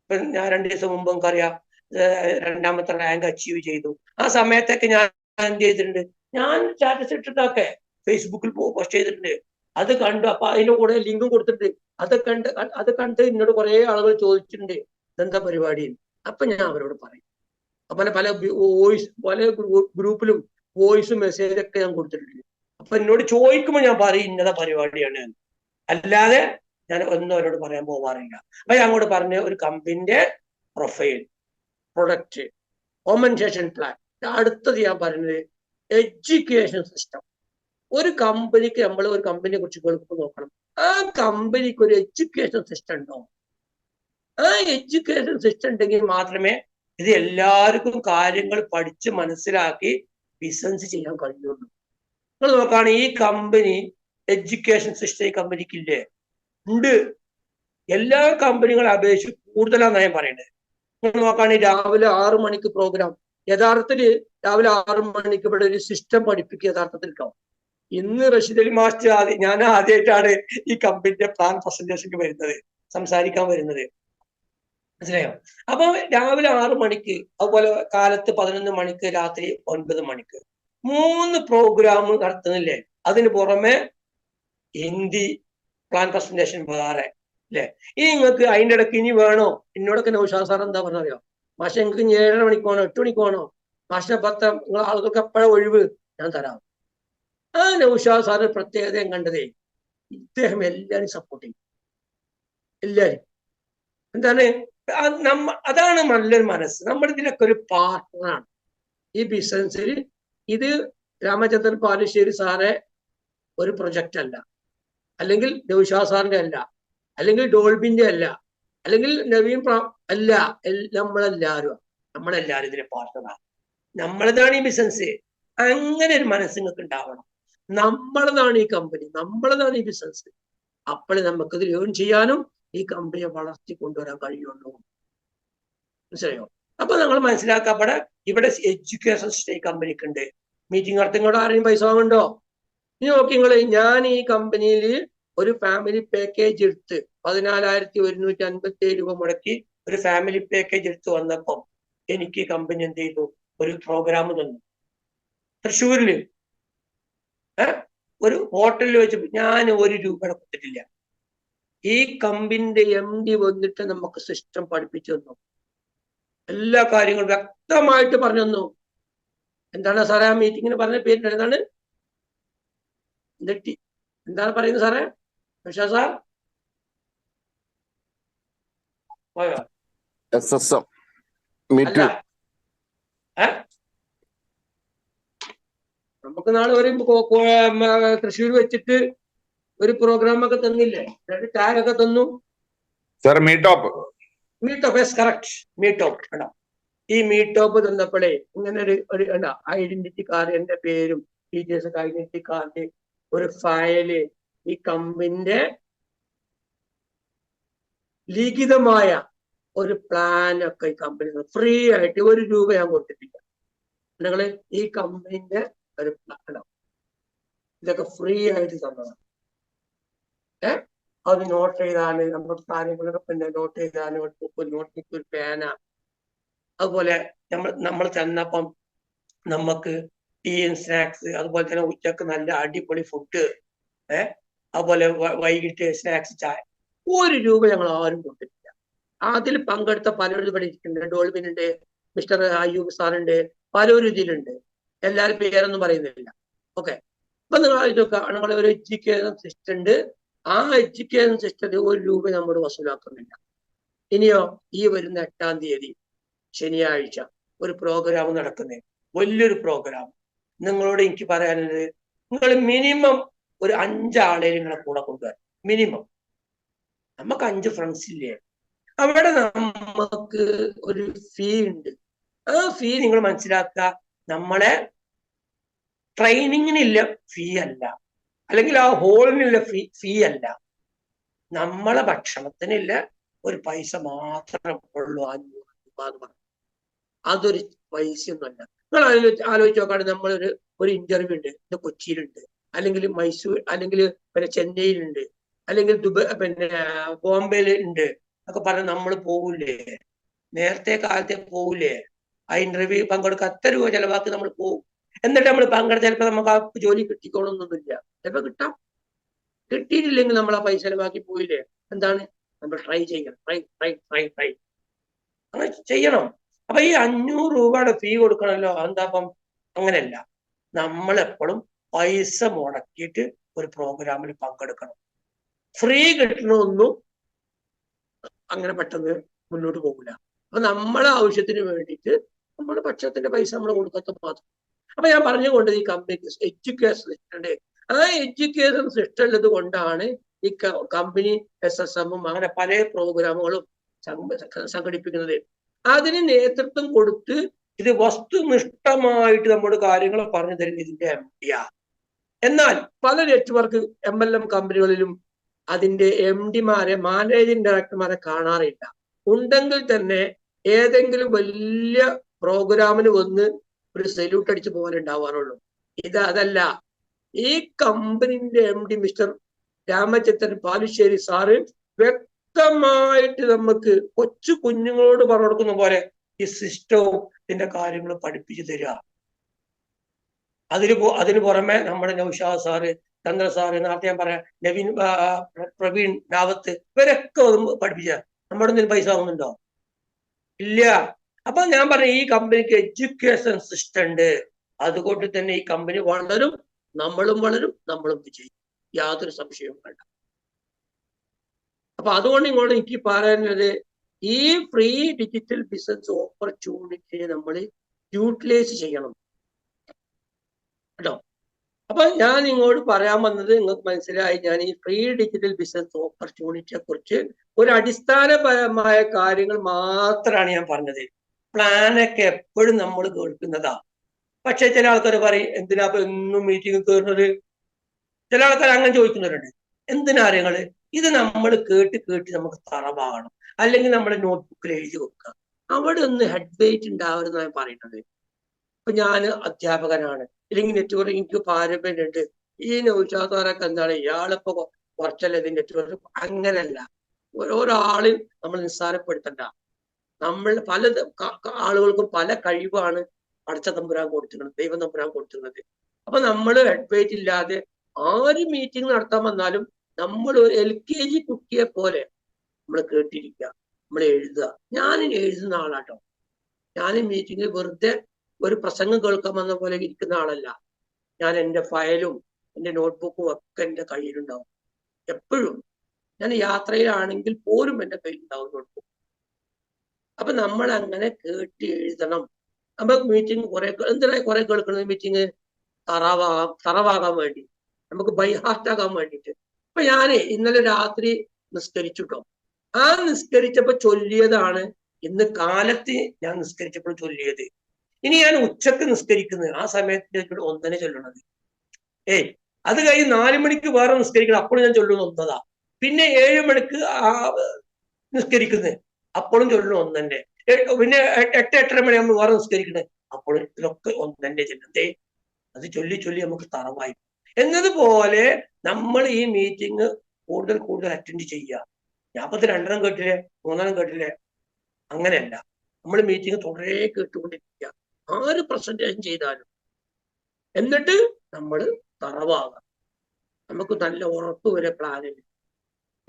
ഇപ്പൊ ഞാൻ 2 ദിവസം മുമ്പ് നമുക്കറിയാം 2ാമത്തെ റാങ്ക് അച്ചീവ് ചെയ്തു. ആ സമയത്തൊക്കെ ഞാൻ എന്ത് ചെയ്തിട്ടുണ്ട്, ഞാൻ സ്റ്റാറ്റസ് ഇട്ടിട്ടൊക്കെ ഫേസ്ബുക്കിൽ പോസ്റ്റ് ചെയ്തിട്ടുണ്ട്. അത് കണ്ടു. അപ്പൊ അതിന്റെ കൂടെ ലിങ്കും കൊടുത്തിട്ടുണ്ട്. അത് കണ്ട് എന്നോട് കുറെ ആളുകൾ ചോദിച്ചിട്ടുണ്ട് ഇതെന്താ പരിപാടി. അപ്പൊ ഞാൻ അവരോട് പറയും. പല വോയിസ് പല ഗ്രൂപ്പിലും വോയിസും മെസ്സേജൊക്കെ ഞാൻ കൊടുത്തിട്ടുണ്ട്. അപ്പൊ എന്നോട് ചോദിക്കുമ്പോൾ ഞാൻ പറയും ഇന്നത പരിപാടിയാണ്. അല്ലാതെ ഞാൻ ഒന്നും അവരോട് പറയാൻ പോകാറില്ല. അപ്പൊ ഞാൻ അങ്ങോട്ട് പറഞ്ഞ ഒരു കമ്പനിന്റെ പ്രൊഫൈൽ, പ്രൊഡക്റ്റ്, കോമ്പൻസേഷൻ പ്ലാൻ. അടുത്തത് ഞാൻ പറയുന്നത് എഡ്യൂക്കേഷൻ സിസ്റ്റം. ഒരു കമ്പനിക്ക് നമ്മൾ ഒരു കമ്പനിയെ കുറിച്ച് കേൾക്കുമ്പോൾ നോക്കണം, ആ കമ്പനിക്ക് ഒരു എഡ്യൂക്കേഷൻ സിസ്റ്റം ഉണ്ടോ? ആ എഡ്യൂക്കേഷൻ സിസ്റ്റം ഉണ്ടെങ്കിൽ മാത്രമേ ഇത് എല്ലാവർക്കും കാര്യങ്ങൾ പഠിച്ച് മനസ്സിലാക്കി ബിസിനസ് ചെയ്യാൻ കഴിയുള്ളൂ. നിങ്ങൾ നോക്കുകയാണ് ഈ കമ്പനി എഡ്യൂക്കേഷൻ സിസ്റ്റം ഈ കമ്പനിക്കില്ലേ? ഉണ്ട്. എല്ലാ കമ്പനികളെ അപേക്ഷിച്ച് കൂടുതലാണെന്ന് ഞാൻ പറയുന്നത്. നിങ്ങൾ നോക്കുകയാണെങ്കിൽ രാവിലെ 6 മണിക്ക് പ്രോഗ്രാം. യഥാർത്ഥത്തിൽ രാവിലെ 6 മണിക്ക് ഇവിടെ ഒരു സിസ്റ്റം പഠിപ്പിക്കുക യഥാർത്ഥത്തിൽ കേട്ടോ. ഇന്ന് റഷീദ് അലി മാസ്റ്റർ ഞാൻ ആദ്യമായിട്ടാണ് ഈ കമ്പനിയുടെ പ്ലാൻ പ്രസന്റേഷന് വരുന്നത്, സംസാരിക്കാൻ വരുന്നത്. മനസ്സിലായോ? അപ്പൊ രാവിലെ 6 മണിക്ക്, അതുപോലെ കാലത്ത് 11 മണിക്ക്, രാത്രി 9 മണിക്ക് 3 പ്രോഗ്രാം നടത്തുന്നില്ലേ? അതിന് പുറമെ ഹിന്ദി പ്ലാൻ പ്രസന്റേഷൻ വേറെ അല്ലെ? ഇനി നിങ്ങൾക്ക് അതിൻ്റെ ഇടയ്ക്ക് ഇനി വേണോ? എന്നോടൊക്കെ നൗഷാദ് സാർ എന്താ പറഞ്ഞറിയോ? മാഷെ നിങ്ങൾക്ക് 7:30 മണിക്ക് വേണോ, 8 മണിക്ക് വേണോ? മാഷിനെ 10 നിങ്ങൾ ആളുകൾക്ക് എപ്പോഴാണ് ഒഴിവ്, ഞാൻ തരാം. ആ നൗഷാദ് സാറിന്റെ പ്രത്യേകത കണ്ടതേ, ഇദ്ദേഹം എല്ലാവരും സപ്പോർട്ട് ചെയ്യും. എല്ലാരും എന്താണ്, അതാണ് നല്ലൊരു മനസ്സ്. നമ്മുടെ ഇതിലൊക്കെ ഒരു പാർട്ട്ണറാണ് ഈ ബിസിനസ്സിൽ. ഇത് രാമചന്ദ്രൻ പാലശ്ശേരി സാറെ ഒരു പ്രൊജക്റ്റ് അല്ല, അല്ലെങ്കിൽ നൗഷാദ് സാറിന്റെ അല്ല, അല്ലെങ്കിൽ ഡോൾബിന്റെ അല്ല, അല്ലെങ്കിൽ നവീൻ അല്ല. നമ്മളെല്ലാരും ഇതിലെ പാർട്ട്ണറാണ്. നമ്മളതാണ് ഈ ബിസിനസ്. അങ്ങനെ ഒരു മനസ്സ് നിങ്ങൾക്ക് ഉണ്ടാവണം. നമ്മളതാണ് ഈ കമ്പനി, നമ്മളതാണ് ഈ ബിസിനസ്. അപ്പോഴേ നമുക്കിത് ഏൺ ചെയ്യാനും ഈ കമ്പനിയെ വളർത്തി കൊണ്ടുവരാൻ കഴിയുള്ളൂ. മനസ്സിലായോ? അപ്പൊ നമ്മൾ മനസ്സിലാക്കപ്പെടെ ഇവിടെ എഡ്യൂക്കേഷൻ സിസ്റ്റം ഈ കമ്പനിക്ക് ഉണ്ട്. മീറ്റിംഗ് നടത്തുന്നോട് ആരെയും പൈസ വാങ്ങുന്നുണ്ടോ? ഇനി നോക്കി നിങ്ങൾ, ഞാൻ ഈ കമ്പനിയിൽ ഒരു ഫാമിലി പാക്കേജ് എടുത്ത് 14,157 രൂപ മുടക്കി ഒരു ഫാമിലി പാക്കേജ് എടുത്ത് വന്നപ്പം എനിക്ക് കമ്പനി എന്ത് ചെയ്തു? ഒരു പ്രോഗ്രാം തന്നു തൃശ്ശൂരില്. ഒരു ഹോട്ടലിൽ വെച്ച് ഞാൻ 1 രൂപ കൊടുത്തിട്ടില്ല. ഈ കമ്പനിന്റെ MD വന്നിട്ട് നമുക്ക് സിസ്റ്റം പഠിപ്പിച്ചു തന്നു. എല്ലാ കാര്യങ്ങളും വ്യക്തമായിട്ട് പറഞ്ഞു തന്നു. എന്താണ് സാറേ ആ മീറ്റിങ്ങിന് പറഞ്ഞ പേര്? എന്താണ് എന്താണ് പറയുന്നത് സാറേ? പക്ഷേ സാർ പോയോ? SSM നമുക്ക് നാളെ ഒരു തൃശ്ശൂർ വെച്ചിട്ട് ഒരു പ്രോഗ്രാം ഒക്കെ തന്നില്ലേ? ടാഗ് ഒക്കെ തന്നു. മീറ്റോപ്പ് കറക്റ്റ്. മീറ്റോപ്പ് വേണ്ട. ഈ മീറ്റോപ്പ് തന്നപ്പോഴേ ഇങ്ങനെ ഒരു ഐഡന്റിറ്റി കാർഡ്, എന്റെ പേരും ഡീറ്റെയിൽസ് ഒക്കെ, ഐഡന്റിറ്റി കാർഡ്, ഒരു ഫയല്, ഈ കമ്പനിന്റെ ലിഖിതമായ ഒരു പ്ലാൻ ഒക്കെ ഈ കമ്പനി ഫ്രീ ആയിട്ട് 1 രൂപ ഞാൻ കൊടുത്തിട്ടില്ല. നിങ്ങള് ഈ കമ്പനിന്റെ ഒരു പ്ലാൻ ഇതൊക്കെ ഫ്രീ ആയിട്ട് തന്നതാണ്. അത് നോട്ട് ചെയ്താല് നമ്മുടെ കാര്യങ്ങളൊക്കെ പിന്നെ നോട്ട് ചെയ്താല് നോട്ട്ബുക്ക്, ഒരു പേന. അതുപോലെ നമ്മൾ ചെന്നപ്പം നമുക്ക് ടീയും സ്നാക്സ്, അതുപോലെ തന്നെ ഉച്ചക്ക് നല്ല അടിപൊളി ഫുഡ്, അതുപോലെ വൈകിട്ട് സ്നാക്സ്, ചായ. 1 രൂപ ഞങ്ങൾ ആരും കൊടുത്തിട്ടില്ല. അതിൽ പങ്കെടുത്ത പലരും ഇവിടെ ഇരിക്കുന്നുണ്ട്. ഡോൾബിനുണ്ട്, മിസ്റ്റർ അയ്യൂബ് സാറുണ്ട്, പലരും ഇതിലുണ്ട്. എല്ലാവരും പേരൊന്നും പറയുന്നില്ല. ഓക്കെ. അപ്പൊ നിങ്ങൾ ഇതൊക്കെ നമ്മളെ ഒരു എഡ്യൂക്കേഷൻ സിസ്റ്റം ഉണ്ട്. ആ എഡ്യൂക്കേഷൻ സിസ്റ്റത്തിൽ 1 രൂപ നമ്മൾ വസൂലാക്കുന്നില്ല. ഇനിയോ ഈ വരുന്ന 8-ാം തീയതി ശനിയാഴ്ച ഒരു പ്രോഗ്രാം നടക്കുന്നത്, വലിയൊരു പ്രോഗ്രാം. നിങ്ങളോട് എനിക്ക് പറയാനുള്ളത്, നിങ്ങൾ മിനിമം ഒരു 5 ആളെ നിങ്ങളെ കൂടെ കൊണ്ടുവരാം. മിനിമം. നമുക്ക് 5 ഫ്രണ്ട്സ് ഇല്ലേ? അവിടെ നമുക്ക് ഒരു ഫീ ഉണ്ട്. ആ ഫീ നിങ്ങൾ മനസ്സിലാക്കുക. നമ്മളെ ട്രെയിനിങ്ങിനില്ല ഫീ അല്ല, അല്ലെങ്കിൽ ആ ഹോളിനുള്ള ഫീ അല്ല, നമ്മളെ ഭക്ഷണത്തിനില്ല ഒരു പൈസ മാത്രമേ ഉള്ളൂ. 500 രൂപ എന്ന് പറഞ്ഞു. അതൊരു പൈസയൊന്നുമല്ല. നിങ്ങൾ ആലോചിച്ച് നോക്കാണ്. നമ്മളൊരു ഇന്റർവ്യൂ ഉണ്ട്, ഇത് കൊച്ചിയിലുണ്ട്, അല്ലെങ്കിൽ മൈസൂർ, അല്ലെങ്കിൽ പിന്നെ ചെന്നൈയിലുണ്ട്, അല്ലെങ്കിൽ പിന്നെ ബോംബെയിൽ ഉണ്ട് ഒക്കെ പറഞ്ഞ് നമ്മൾ പോകൂലേ? നേരത്തെ കാലത്തെ പോകൂലേ? ആ ഇന്റർവ്യൂ പങ്കെടുക്കാൻ എത്ര രൂപ ചെലവാക്കി നമ്മൾ പോകും. എന്നിട്ട് നമ്മൾ പങ്കെടുത്ത ചിലപ്പോൾ നമുക്ക് ആ ജോലി കിട്ടിക്കോളൊന്നുമില്ല. ചിലപ്പോൾ കിട്ടാം. കിട്ടിയിട്ടില്ലെങ്കിൽ നമ്മൾ ആ പൈസ ചെലവാക്കി പോയില്ലേ? എന്താണ്? നമ്മൾ ട്രൈ ചെയ്യണം. ട്രൈ ട്രൈ ട്രൈ ട്രൈ അങ്ങനെ ചെയ്യണം. അപ്പൊ ഈ 500 രൂപയുടെ ഫീ കൊടുക്കണമല്ലോ. എന്താപ്പം? അങ്ങനെയല്ല. നമ്മളെപ്പോഴും പൈസ മുടക്കിയിട്ട് ഒരു പ്രോഗ്രാമിൽ പങ്കെടുക്കണം. ഫ്രീ കിട്ടണമൊന്നും അങ്ങനെ പെട്ടെന്ന് മുന്നോട്ട് പോകില്ല. അപ്പൊ നമ്മളെ ആവശ്യത്തിന് വേണ്ടിയിട്ട് നമ്മുടെ പക്ഷത്തിന്റെ പൈസ നമ്മൾ കൊടുക്കാത്ത മാത്രം. അപ്പൊ ഞാൻ പറഞ്ഞുകൊണ്ട് ഈ കമ്പനിക്ക് എഡ്യൂക്കേഷൻ സിസ്റ്റം ഉണ്ട്. ആ എഡ്യൂക്കേഷൻ സിസ്റ്റം ഉള്ളത് കൊണ്ടാണ് ഈ കമ്പനി SSM അങ്ങനെ പല പ്രോഗ്രാമുകളും സംഘടിപ്പിക്കുന്നത്. അതിന് നേതൃത്വം കൊടുത്ത് ഇത് വസ്തുനിഷ്ഠമായിട്ട് നമ്മുടെ കാര്യങ്ങൾ പറഞ്ഞു തരുന്നത് ഇതിന്റെ MD. എന്നാൽ പല നെറ്റ്വർക്ക് MLM കമ്പനികളിലും അതിന്റെ MDമാരെ, മാനേജിംഗ് ഡയറക്ടർമാരെ കാണാറില്ല. ഉണ്ടെങ്കിൽ തന്നെ ഏതെങ്കിലും വലിയ പ്രോഗ്രാമിന് വന്ന് ഒരു സല്യൂട്ട് അടിച്ച് പോലെ ഉണ്ടാവാറുള്ളൂ. അതല്ല. ഈ കമ്പനിന്റെ MD മിസ്റ്റർ രാമചന്ദ്രൻ പാലുശ്ശേരി സാറ് വ്യക്തമായിട്ട് നമുക്ക് കൊച്ചു കുഞ്ഞുങ്ങളോട് പറഞ്ഞു കൊടുക്കുന്ന പോലെ ഈ സിസ്റ്റവും ഇതിന്റെ കാര്യങ്ങളും പഠിപ്പിച്ചു തരിക. അതിന് പുറമെ നമ്മുടെ നൗഷാദ് സാറ്, ചന്ദ്ര സാറ്, നേരത്തെ ഞാൻ പറയാം നവീൻ, പ്രവീൺ രാവത്ത്, ഇവരൊക്കെ പഠിപ്പിച്ച നമ്മുടെ ഒന്നും പൈസ ആവുന്നുണ്ടോ? ഇല്ല. അപ്പൊ ഞാൻ പറഞ്ഞ ഈ കമ്പനിക്ക് എഡ്യൂക്കേഷൻ സിസ്റ്റം ഉണ്ട്. അതുകൊണ്ട് തന്നെ ഈ കമ്പനി വളരും, നമ്മളും വളരും, നമ്മളും വിജയിക്കും. യാതൊരു സംശയവും വേണ്ട. അപ്പൊ അതുകൊണ്ട് ഇങ്ങോട്ട് എനിക്ക് പറയാനുള്ളത്, ഈ ഫ്രീ ഡിജിറ്റൽ ബിസിനസ് ഓപ്പർച്യൂണിറ്റിയെ നമ്മൾ യൂട്ടിലൈസ് ചെയ്യണം കേട്ടോ. അപ്പൊ ഞാൻ ഇങ്ങോട്ട് പറയാൻ വന്നത് നിങ്ങൾക്ക് മനസ്സിലായി. ഞാൻ ഈ ഫ്രീ ഡിജിറ്റൽ ബിസിനസ് ഓപ്പർച്യൂണിറ്റിയെ കുറിച്ച് ഒരു അടിസ്ഥാനപരമായ കാര്യങ്ങൾ മാത്രമാണ് ഞാൻ പറഞ്ഞത്. പ്ലാനൊക്കെ എപ്പോഴും നമ്മൾ കേൾക്കുന്നതാ. പക്ഷെ ചില ആൾക്കാർ പറയും, എന്തിനാ ഇപ്പൊ എന്നും മീറ്റിംഗ് കയറുന്നത്? ചില ആൾക്കാർ അങ്ങനെ ചോദിക്കുന്നവരുണ്ട്. എന്തിനാ അറിയങ്ങള്? ഇത് നമ്മൾ കേട്ട് കേട്ട് നമുക്ക് തറവാകണം. അല്ലെങ്കിൽ നമ്മുടെ നോട്ട്ബുക്കിൽ എഴുതി വെക്കുക. അവിടെ ഒന്ന് ഹെഡ് വെയിറ്റ് ഉണ്ടാവരുതെന്നാണ് പറയുന്നത്. ഇപ്പൊ ഞാൻ അധ്യാപകനാണ്, അല്ലെങ്കിൽ നെറ്റ്വർക്ക് എനിക്ക് പാരമ്പര്യമുണ്ട്. ഈ നൗഷാദാരൊക്കെ എന്താണ്, ഇയാളിപ്പോ കുറച്ചല്ലേ ഇത് നെറ്റ്വർക്ക്? അങ്ങനല്ല. ഓരോരോ ആളെയും നമ്മൾ നിസ്സാരപ്പെടുത്തണ്ട. നമ്മൾ പല ആളുകൾക്കും പല കഴിവാണ് പടച്ച തമ്പുരാൻ കൊടുത്തിരുന്നത്, ദൈവം തമ്പുരാൻ കൊടുത്തിരുന്നത്. അപ്പൊ നമ്മൾ ഹെഡ് വെയിറ്റ് ഇല്ലാതെ ആര് മീറ്റിംഗ് നടത്താൻ വന്നാലും നമ്മൾ ഒരു LKG കുട്ടിയെ പോലെ നമ്മൾ കേട്ടിരിക്കുക, നമ്മൾ എഴുതുക. ഞാൻ എഴുതുന്ന ആളാട്ടോ. ഞാൻ മീറ്റിംഗിൽ വെറുതെ ഒരു പ്രസംഗം കേൾക്കാൻ വന്ന പോലെ ഇരിക്കുന്ന ആളല്ല. ഞാൻ എൻ്റെ ഫയലും എൻ്റെ നോട്ട്ബുക്കും ഒക്കെ എൻ്റെ കയ്യിലുണ്ടാവും എപ്പോഴും. ഞാൻ യാത്രയിലാണെങ്കിൽ പോലും എൻ്റെ കയ്യിലുണ്ടാവും നോട്ട്ബുക്ക്. അപ്പൊ നമ്മൾ അങ്ങനെ കേട്ട് എഴുതണം. അപ്പൊ മീറ്റിംഗ് എന്തിനാ കുറെ കേൾക്കുന്നത്? മീറ്റിംഗ് തറവാകാൻ വേണ്ടി, നമുക്ക് ബൈ ഹാർട്ട് ആകാൻ വേണ്ടിയിട്ട്. അപ്പൊ ഞാന് ഇന്നലെ രാത്രി നിസ്കരിച്ചുട്ടോ. ആ നിസ്കരിച്ചപ്പോ ചൊല്ലിയതാണ് ഇന്ന് കാലത്ത് ഞാൻ നിസ്കരിച്ചപ്പോൾ ചൊല്ലിയത്. ഇനി ഞാൻ ഉച്ചക്ക് നിസ്കരിക്കുന്നത് ആ സമയത്ത് ഒന്നനെ ചൊല്ലണത്. അത് കഴിഞ്ഞ് 4 മണിക്ക് വേറെ നിസ്കരിക്കുന്നത്, അപ്പോഴും ഞാൻ ചൊല്ലുന്ന ഒന്നതാ. പിന്നെ 7 മണിക്ക് നിസ്കരിക്കുന്നത്, അപ്പോഴും ചൊല്ലുന്ന ഒന്നെ. പിന്നെ 8-8:30 മണിയാകുമ്പോൾ വേറെ നിസ്കരിക്കുന്നത്, അപ്പോഴും ഇതിലൊക്കെ ഒന്നെ ചെല്ലത്തെ. അത് ചൊല്ലി ചൊല്ലി നമുക്ക് തറവായി. എന്നതുപോലെ നമ്മൾ ഈ മീറ്റിംഗ് കൂടുതൽ കൂടുതൽ അറ്റൻഡ് ചെയ്യുക. ഞാൻ 2 കേട്ടില്ലേ, 3 കേട്ടില്ലേ? അങ്ങനെയല്ല. നമ്മൾ മീറ്റിംഗ് തുടരെ കേട്ടുകൊണ്ടിരിക്കുക, ആര് പ്രസന്റേഷൻ ചെയ്താലും. എന്നിട്ട് നമ്മൾ തറവാകാം. നമുക്ക് നല്ല ഉറപ്പ് വരെ പ്ലാനില്ല.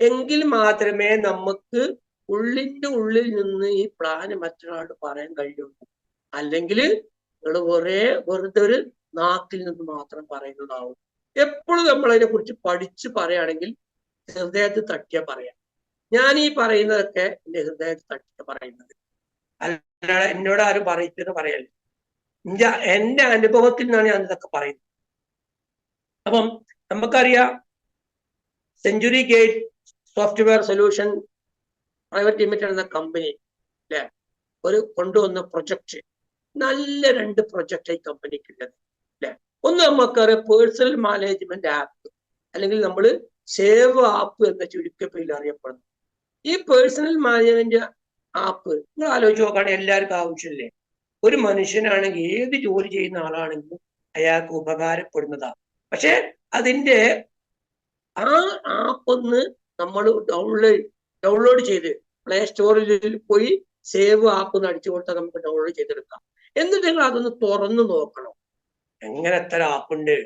എങ്കിൽ മാത്രമേ നമുക്ക് ഉള്ളിന്റെ ഉള്ളിൽ നിന്ന് ഈ പ്ലാന് മറ്റൊരാളോട് പറയാൻ കഴിയുള്ളൂ. അല്ലെങ്കിൽ നിങ്ങൾ വെറുതെ ഒരു നാക്കിൽ നിന്ന് മാത്രം പറയുന്നതാവും. എപ്പോഴും നമ്മൾ അതിനെ കുറിച്ച് പഠിച്ച് പറയുകയാണെങ്കിൽ ഹൃദയത്തിൽ തട്ടിയ പറയാം. ഞാൻ ഈ പറയുന്നതൊക്കെ എന്റെ ഹൃദയത്തിൽ തട്ടിയ പറയുന്നത്, അല്ലാതെ എന്നോട് ആരും പറയിച്ചെന്ന് പറയല്ലേ. എന്റെ അനുഭവത്തിൽ നിന്നാണ് ഞാൻ ഇതൊക്കെ പറയുന്നത്. അപ്പം നമുക്കറിയാം, century gate software solution private limited എന്ന കമ്പനി അല്ലെ കൊണ്ടുവന്ന പ്രൊജക്ട്, നല്ല 2 പ്രൊജക്ട് ഈ കമ്പനിക്ക് ഉള്ളത് അല്ലെ. ഒന്ന് നമുക്കറിയാം പേഴ്സണൽ മാനേജ്മെന്റ് ആപ്പ്, അല്ലെങ്കിൽ നമ്മൾ സേവ് ആപ്പ് എന്ന ചുരുക്കപ്പേരിൽ അറിയപ്പെടുന്നു. ഈ പേഴ്സണൽ മാനേജ്മെന്റ് ആപ്പ് നിങ്ങൾ ആലോചിച്ച് നോക്കുകയാണെങ്കിൽ എല്ലാവർക്കും ആവശ്യമില്ലേ? ഒരു മനുഷ്യനാണെങ്കിൽ ഏത് ജോലി ചെയ്യുന്ന ആളാണെങ്കിലും അയാൾക്ക് ഉപകാരപ്പെടുന്നതാണ്. പക്ഷെ അതിന്റെ ആ ആപ്പ് ഒന്ന് നമ്മൾ ഡൗൺലോഡ് ചെയ്ത് പ്ലേ സ്റ്റോറിൽ പോയി സേവ് ആപ്പ് എന്ന് അടിച്ചു കൊടുത്താൽ നമുക്ക് ഡൗൺലോഡ് ചെയ്തെടുക്കാം. എന്നിട്ട് നിങ്ങൾ അതൊന്ന് തുറന്നു നോക്കണം. എങ്ങനെ എത്ര ആപ്പുണ്ട്,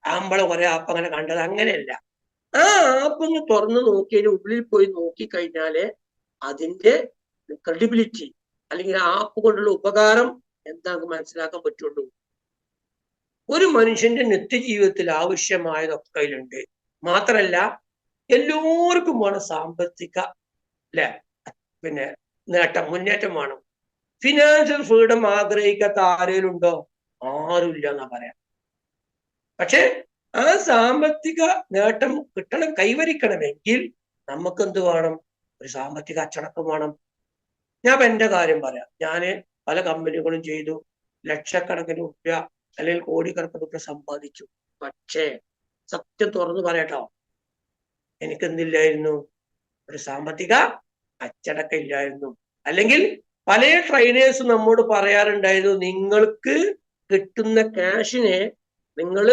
ആമ്പളെ കുറെ ആപ്പ് അങ്ങനെ കണ്ടത് അങ്ങനെയല്ല. ആ ആപ്പ് ഒന്ന് തുറന്നു നോക്കിയതിന് ഉള്ളിൽ പോയി നോക്കിക്കഴിഞ്ഞാല് അതിന്റെ ക്രെഡിബിലിറ്റി അല്ലെങ്കിൽ ആപ്പ് കൊണ്ടുള്ള ഉപകാരം എന്താണെന്ന് മനസ്സിലാക്കാൻ പറ്റുള്ളൂ. ഒരു മനുഷ്യന്റെ നിത്യജീവിതത്തിൽ ആവശ്യമായതൊക്കെ അതിലുണ്ട്. മാത്രല്ല എല്ലാവർക്കും വേണം സാമ്പത്തിക മുന്നേറ്റം വേണം. ഫിനാൻഷ്യൽ ഫ്രീഡം ആഗ്രഹിക്കാത്ത ആരെങ്കിലും ഉണ്ടോ? ആരുമില്ല എന്നാ പറയാം. പക്ഷെ ആ സാമ്പത്തിക നേട്ടം കൈവരിക്കണമെങ്കിൽ നമുക്ക് എന്ത് വേണം? ഒരു സാമ്പത്തിക അച്ചടക്കം വേണം. ഞാൻ എന്റെ കാര്യം പറയാം. ഞാന് പല കമ്പനികളും ചെയ്തു, ലക്ഷക്കണക്കിന് രൂപ അല്ലെങ്കിൽ കോടിക്കണക്കിന് രൂപ സമ്പാദിച്ചു. പക്ഷേ സത്യം തുറന്നു പറയട്ടോ, എനിക്കെന്തില്ലായിരുന്നു? ഒരു സാമ്പത്തിക അച്ചടക്കം ഇല്ലായിരുന്നു. അല്ലെങ്കിൽ പല ട്രെയിനേഴ്സ് നമ്മോട് പറയാറുണ്ടായിരുന്നു, നിങ്ങൾക്ക് കിട്ടുന്ന ക്യാഷിനെ നിങ്ങൾ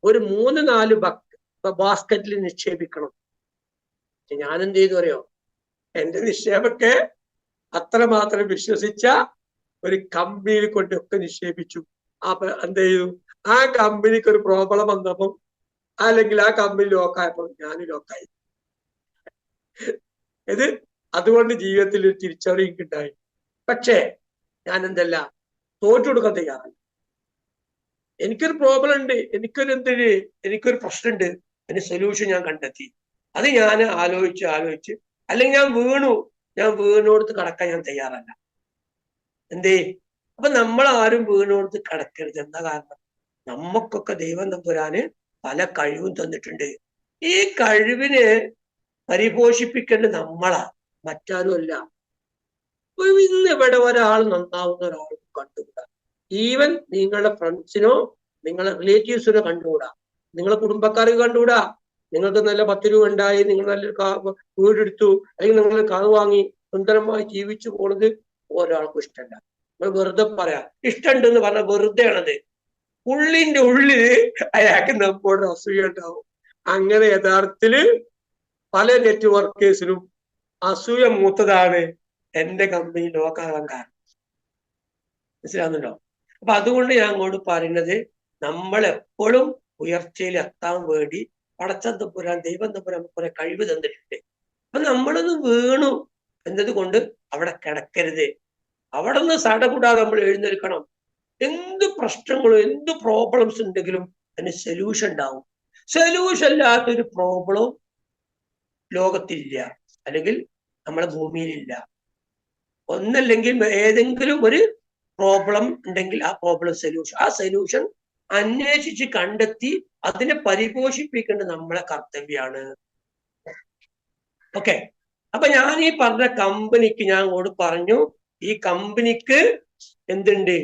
ഒരു 3-4 ബാസ്ക്കറ്റിൽ നിക്ഷേപിക്കണം. ഞാൻ എന്ത് ചെയ്തു അറിയോ? എന്റെ നിക്ഷേപമൊക്കെ അത്രമാത്രം വിശ്വസിച്ച ഒരു കമ്പനിയിൽ കൊണ്ടൊക്കെ നിക്ഷേപിച്ചു. അപ്പൊ എന്ത് ചെയ്തു? ആ കമ്പനിക്ക് ഒരു പ്രോബ്ലം വന്നപ്പം അല്ലെങ്കിൽ ആ കമ്പനി ലോക്കായപ്പോൾ ഞാൻ ലോക്കായി. ഇത് അതുകൊണ്ട് ജീവിതത്തിൽ ഒരു തിരിച്ചറിവ് ഉണ്ടായി. പക്ഷേ ഞാൻ എന്തല്ല തോറ്റു കൊടുക്കാൻ തയ്യാറല്ല. എനിക്കൊരു പ്രോബ്ലം ഉണ്ട്, എനിക്കൊരു പ്രശ്നമുണ്ട്, അതിന് സൊല്യൂഷൻ ഞാൻ കണ്ടെത്തി. അത് ഞാൻ ആലോചിച്ച് അല്ലെങ്കിൽ ഞാൻ വീണോടുത്ത് കടക്കാൻ ഞാൻ തയ്യാറല്ല. എന്തേ? അപ്പൊ നമ്മൾ ആരും വീണോടുത്ത് കടക്കരുത്. എന്താ കാരണം? നമുക്കൊക്കെ ദൈവം തമ്പുരാന് പല കഴിവും തന്നിട്ടുണ്ട്. ഈ കഴിവിനെ പരിപോഷിപ്പിക്കേണ്ടത് നമ്മളാ, മറ്റാരും അല്ല. ഇന്ന് ഇവിടെ ഒരാൾ നന്നാവുന്ന ഒരാൾ കണ്ടുകൂടാ. ഈവൻ നിങ്ങളുടെ ഫ്രണ്ട്സിനോ നിങ്ങളുടെ റിലേറ്റീവ്സിനോ കണ്ടുകൂടാ, നിങ്ങളെ കുടുംബക്കാർക്ക് കണ്ടുകൂടാ. നിങ്ങൾക്ക് നല്ല 10 രൂപ ഉണ്ടായി, നിങ്ങൾ നല്ലൊരു വീടെടുത്തു, അല്ലെങ്കിൽ നിങ്ങൾ കാർ വാങ്ങി സുന്ദരമായി ജീവിച്ചു പോണത് ഒരാൾക്കും ഇഷ്ടമല്ല. നമ്മൾ വെറുതെ പറയാ ഇഷ്ടമുണ്ട് എന്ന് പറഞ്ഞാൽ വെറുതെയാണത്. ഉള്ളിന്റെ ഉള്ളില് അയാൾക്ക് നമ്മോട് അസൂയ ഉണ്ടാവും. അങ്ങനെ യഥാർത്ഥത്തില് പല നെറ്റ്വർക്കേഴ്സിനും അസൂയ മൂത്തതാണ് എന്റെ കമ്പനി ലോക്കാകാൻ കാരണം. മനസ്സിലാവുന്നുണ്ടോ? അപ്പൊ അതുകൊണ്ട് ഞാൻ അങ്ങോട്ട് പറയുന്നത്, നമ്മൾ എപ്പോഴും ഉയർച്ചയിൽ എത്താൻ വേണ്ടി പടച്ചതമ്പുരാൻ ദൈവം തമ്പുരാൻ കുറെ കഴിവ് തന്നിട്ടുണ്ട്. അപ്പൊ നമ്മളൊന്ന് വീണു എന്നതുകൊണ്ട് അവിടെ കിടക്കരുത്. അവിടെ നിന്ന് സടകൂടാതെ നമ്മൾ എഴുന്നേൽക്കണം. എന്ത് പ്രശ്നങ്ങളും എന്ത് പ്രോബ്ലംസ് ഉണ്ടെങ്കിലും അതിന് സൊല്യൂഷൻ ഉണ്ടാവും. സൊല്യൂഷൻ ഇല്ലാത്തൊരു പ്രോബ്ലം ലോകത്തില്ല, അല്ലെങ്കിൽ നമ്മുടെ ഭൂമിയിലില്ല. ഒന്നല്ലെങ്കിൽ ഏതെങ്കിലും ഒരു പ്രോബ്ലം ഉണ്ടെങ്കിൽ ആ സൊല്യൂഷൻ അന്വേഷിച്ച് കണ്ടെത്തി അതിനെ പരിപോഷിപ്പിക്കേണ്ടത് നമ്മളെ കർത്തവ്യമാണ്. ഓക്കെ. അപ്പൊ ഞാൻ ഈ പറഞ്ഞ കമ്പനിക്ക് ഞാൻ അങ്ങോട്ട് പറഞ്ഞു, ഈ കമ്പനിക്ക് എന്തുണ്ട്?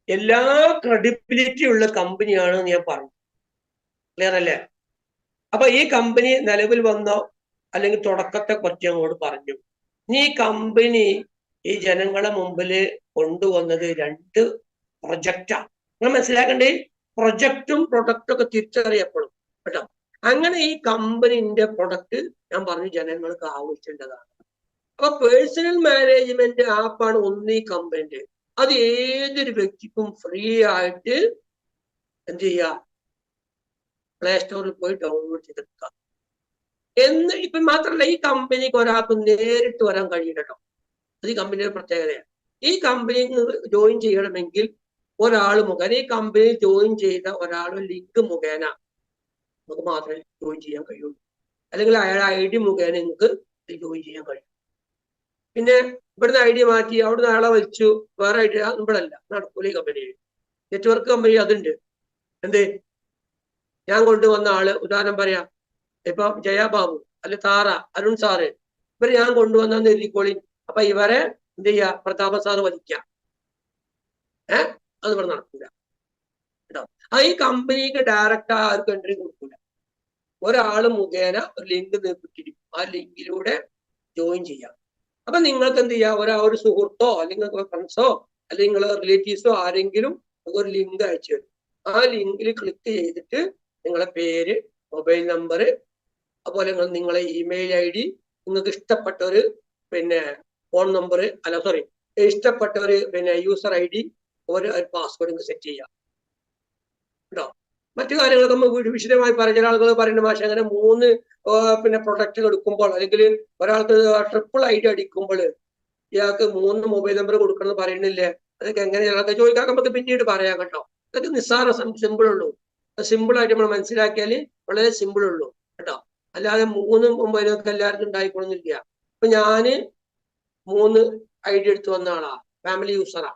എല്ലാ ക്രെഡിബിലിറ്റി ഉള്ള കമ്പനിയാണ് ഞാൻ പറഞ്ഞു. ക്ലിയർ അല്ലേ? അപ്പൊ ഈ കമ്പനി നിലവിൽ വന്നോ അല്ലെങ്കിൽ തുടക്കത്തെ കുറച്ച് അങ്ങോട്ട് പറഞ്ഞു. ഇനി ഈ കമ്പനി ഈ ജനങ്ങളെ മുമ്പില് കൊണ്ടുവന്നത് 2 പ്രൊജക്റ്റാണ്. നിങ്ങൾ മനസ്സിലാക്കണ്ടേ? പ്രൊജക്റ്റും പ്രൊഡക്റ്റും ഒക്കെ തിരിച്ചറിയപ്പെടും കേട്ടോ. അങ്ങനെ ഈ കമ്പനിന്റെ പ്രൊഡക്റ്റ് ഞാൻ പറഞ്ഞു ജനങ്ങൾക്ക് ആവശ്യമുള്ളതാണ്. അപ്പൊ പേഴ്സണൽ മാനേജ്മെന്റ് ആപ്പാണ് ഒന്ന് ഈ കമ്പനിന്റെ. അത് ഏതൊരു വ്യക്തിക്കും ഫ്രീ ആയിട്ട് എന്ത് ചെയ്യാം? പ്ലേ സ്റ്റോറിൽ പോയി ഡൗൺലോഡ് ചെയ്തെടുക്കാം. ഇപ്പൊ മാത്രമല്ല, ഈ കമ്പനിക്ക് ഒരാൾക്ക് നേരിട്ട് വരാൻ കഴിയില്ല കേട്ടോ. അത് ഈ കമ്പനിയുടെ പ്രത്യേകതയാണ്. ഈ കമ്പനിക്ക് ജോയിൻ ചെയ്യണമെങ്കിൽ ഒരാൾ മുഖേന, ഈ കമ്പനിയിൽ ജോയിൻ ചെയ്ത ഒരാൾ ലിങ്ക് മുഖേന നമുക്ക് മാത്രമേ ജോയിൻ ചെയ്യാൻ കഴിയുള്ളൂ. അല്ലെങ്കിൽ അയാളുടെ ID മുഖേന നിങ്ങൾക്ക് ജോയിൻ ചെയ്യാൻ കഴിയും. പിന്നെ ഇവിടുന്ന് ID മാറ്റി അവിടുന്ന് അയാളെ വലിച്ചു വേറെ ID ഇവിടല്ല, നടക്കൂല. ഈ കമ്പനിയിൽ നെറ്റ്വർക്ക് കമ്പനി അതുണ്ട്. എന്ത്? ഞാൻ കൊണ്ടുവന്ന ആള്, ഉദാഹരണം പറയാം, ഇപ്പൊ ജയാബാബു അല്ലെ താറ അരുൺ സാറ്, ഇവര് ഞാൻ കൊണ്ടുവന്ന എഴുതിക്കോളി. അപ്പൊ ഇവരെ എന്ത് ചെയ്യാ? പ്രതാപ സാറ് വലിക്കാം. അത് ഇവിടെ നടക്കില്ല കേട്ടോ. ഈ കമ്പനിക്ക് ഡയറക്റ്റ് ആർക്കും എൻട്രി കൊടുക്കില്ല. ഒരാള് മുഖേന ഒരു ലിങ്ക് കിട്ടിയിരിക്കും, ആ ലിങ്കിലൂടെ ജോയിൻ ചെയ്യാം. അപ്പൊ നിങ്ങൾക്ക് എന്ത് ചെയ്യാം? ഒരു സുഹൃത്തോ അല്ലെങ്കിൽ ഫ്രണ്ട്സോ അല്ലെങ്കിൽ നിങ്ങളെ റിലേറ്റീവ്സോ ആരെങ്കിലും ഒരു ലിങ്ക് അയച്ചു തരും. ആ ലിങ്കിൽ ക്ലിക്ക് ചെയ്തിട്ട് നിങ്ങളെ പേര്, മൊബൈൽ നമ്പർ, അതുപോലെ നിങ്ങളെ ഇമെയിൽ ID, നിങ്ങൾക്ക് ഇഷ്ടപ്പെട്ട ഒരു പിന്നെ ഫോൺ നമ്പർ, അല്ല സോറി, ഇഷ്ടപ്പെട്ട ഒരു പിന്നെ യൂസർ ID, ഒരു പാസ്വേഡ് സെറ്റ് ചെയ്യാം കേട്ടോ. മറ്റു കാര്യങ്ങളൊക്കെ നമ്മൾ വിശദമായി പറഞ്ഞ ആളുകൾ പറയുന്ന ഭാഷ അങ്ങനെ 3 പിന്നെ പ്രൊഡക്റ്റ് എടുക്കുമ്പോൾ, അല്ലെങ്കിൽ ഒരാൾക്ക് ട്രിപ്പിൾ ID അടിക്കുമ്പോൾ ഇയാൾക്ക് 3 മൊബൈൽ നമ്പർ കൊടുക്കണം എന്ന് പറയുന്നില്ലേ? അതൊക്കെ എങ്ങനെയാണ് ചോദിക്കാൻ നമുക്ക് പിന്നീട് പറയാം കേട്ടോ. അതൊക്കെ നിസ്സാര സിമ്പിൾ ഉള്ളൂ. സിമ്പിൾ ആയിട്ട് നമ്മൾ മനസ്സിലാക്കിയാൽ വളരെ സിമ്പിൾ ഉള്ളൂ കേട്ടോ. അല്ലാതെ 3 മൊബൈലൊക്കെ എല്ലാവർക്കും ഉണ്ടായിക്കൊള്ളുന്നില്ല. ഇപ്പൊ ഞാന് 3 ID എടുത്തു വന്ന ആളാ, ഫാമിലി യൂസറാ.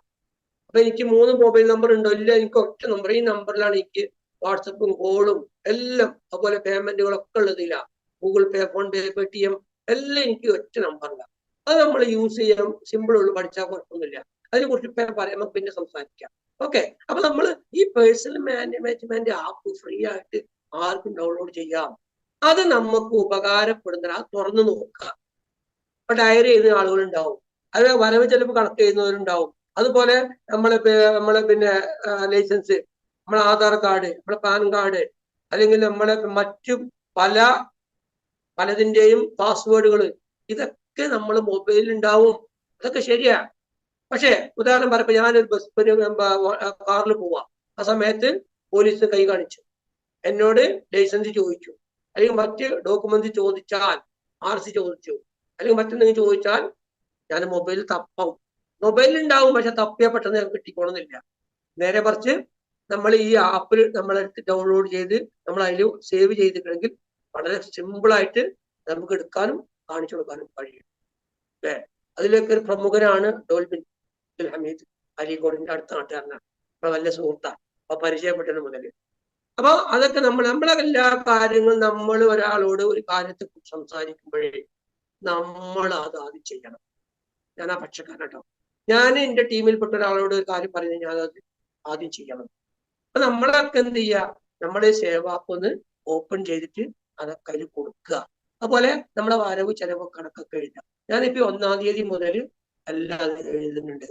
അപ്പൊ എനിക്ക് 3 മൊബൈൽ നമ്പർ ഉണ്ടോ? ഇല്ല, എനിക്ക് ഒറ്റ നമ്പർ. ഈ നമ്പറിലാണ് എനിക്ക് വാട്സപ്പും കോളും എല്ലാം, അതുപോലെ പേയ്മെന്റുകളൊക്കെ ഉള്ളതില്ല. ഗൂഗിൾ പേ, ഫോൺ പേ, Paytm എല്ലാം എനിക്ക് ഒറ്റ നമ്പറിലാണ്. അത് നമ്മൾ യൂസ് ചെയ്യാൻ സിമ്പിൾ ഉള്ളൂ, പഠിച്ചാൽ കുഴപ്പമൊന്നുമില്ല. അതിനെ കുറിച്ച് പറയാം, നമുക്ക് പിന്നെ സംസാരിക്കാം. ഓക്കെ. അപ്പൊ നമ്മൾ ഈ പേഴ്സണൽ മാനേജ്മെന്റ് ആപ്പ് ഫ്രീ ആയിട്ട് ആർക്കും ഡൗൺലോഡ് ചെയ്യാം. അത് നമുക്ക് ഉപകാരപ്പെടുന്ന അത് തുറന്നു നോക്കുക. ഇപ്പൊ ഡയറി ചെയ്യുന്ന ആളുകളുണ്ടാവും, അത് വരവ് ചിലപ്പോൾ കണക്ട് ചെയ്യുന്നവരുണ്ടാവും. അതുപോലെ നമ്മളെ പിന്നെ ലൈസൻസ്, നമ്മളെ ആധാർ കാർഡ്, നമ്മളെ പാൻ കാർഡ്, അല്ലെങ്കിൽ നമ്മളെ മറ്റു പലതിന്റെയും പാസ്വേഡുകൾ, ഇതൊക്കെ നമ്മൾ മൊബൈലിൽ ഉണ്ടാവും. അതൊക്കെ ശരിയാ. പക്ഷെ ഉദാഹരണം പറയുമ്പോ ഞാനൊരു കാറിൽ പോവാ, ആ സമയത്ത് പോലീസ് കൈ കാണിച്ചു, എന്നോട് ലൈസൻസ് ചോദിച്ചു, അല്ലെങ്കിൽ മറ്റ് ഡോക്യുമെന്റ് ചോദിച്ചാൽ, RC ചോദിച്ചു, അല്ലെങ്കിൽ മറ്റെന്തെങ്കിലും ചോദിച്ചാൽ ഞാൻ മൊബൈൽ തപ്പാവും. മൊബൈലിൽ ഉണ്ടാവും, പക്ഷെ തപ്പിയാൽ പെട്ടെന്ന് ഞാൻ കിട്ടിക്കോണമെന്നില്ല. നേരെ മറിച്ച് നമ്മൾ ഈ ആപ്പിൽ നമ്മളെടുത്ത് ഡൗൺലോഡ് ചെയ്ത് നമ്മൾ അതിൽ സേവ് ചെയ്തിട്ടുണ്ടെങ്കിൽ വളരെ സിമ്പിളായിട്ട് നമുക്ക് എടുക്കാനും കാണിച്ചു കൊടുക്കാനും കഴിയും. അല്ലേ? അതിലേക്ക് ഒരു പ്രമുഖനാണ് ഡോൾബിൻ അബ്ദുൽ ഹമീദ്, അരീക്കോടിന്റെ അടുത്ത നാട്ടുകാരനാണ്, നമ്മളെ വലിയ സുഹൃത്താണ്. അപ്പൊ പരിചയപ്പെട്ടത് മുതൽ. അപ്പൊ അതൊക്കെ നമ്മളെ എല്ലാ കാര്യങ്ങളും നമ്മൾ ഒരാളോട് ഒരു കാര്യത്തെ കുറിച്ച് സംസാരിക്കുമ്പോഴേ നമ്മൾ അത് ആദ്യം ചെയ്യണം. ഞാൻ ആ പക്ഷക്കാരൻ കേട്ടോ. ഞാൻ എന്റെ ടീമിൽപ്പെട്ട ഒരാളോട് ഒരു കാര്യം പറയുന്നത് ഞാൻ അത് ആദ്യം ചെയ്യണം. അപ്പൊ നമ്മളൊക്കെ എന്ത് ചെയ്യുക, നമ്മള് സേവാപ്പ് ഒന്ന് ഓപ്പൺ ചെയ്തിട്ട് അതൊക്കെ അതിൽ കൊടുക്കുക. അതുപോലെ നമ്മുടെ വരവ് ചെലവ് കണക്കൊക്കെ എഴുതാം. ഞാനിപ്പോ 1-ാം തീയതി മുതൽ എല്ലാം എഴുതുന്നുണ്ട്.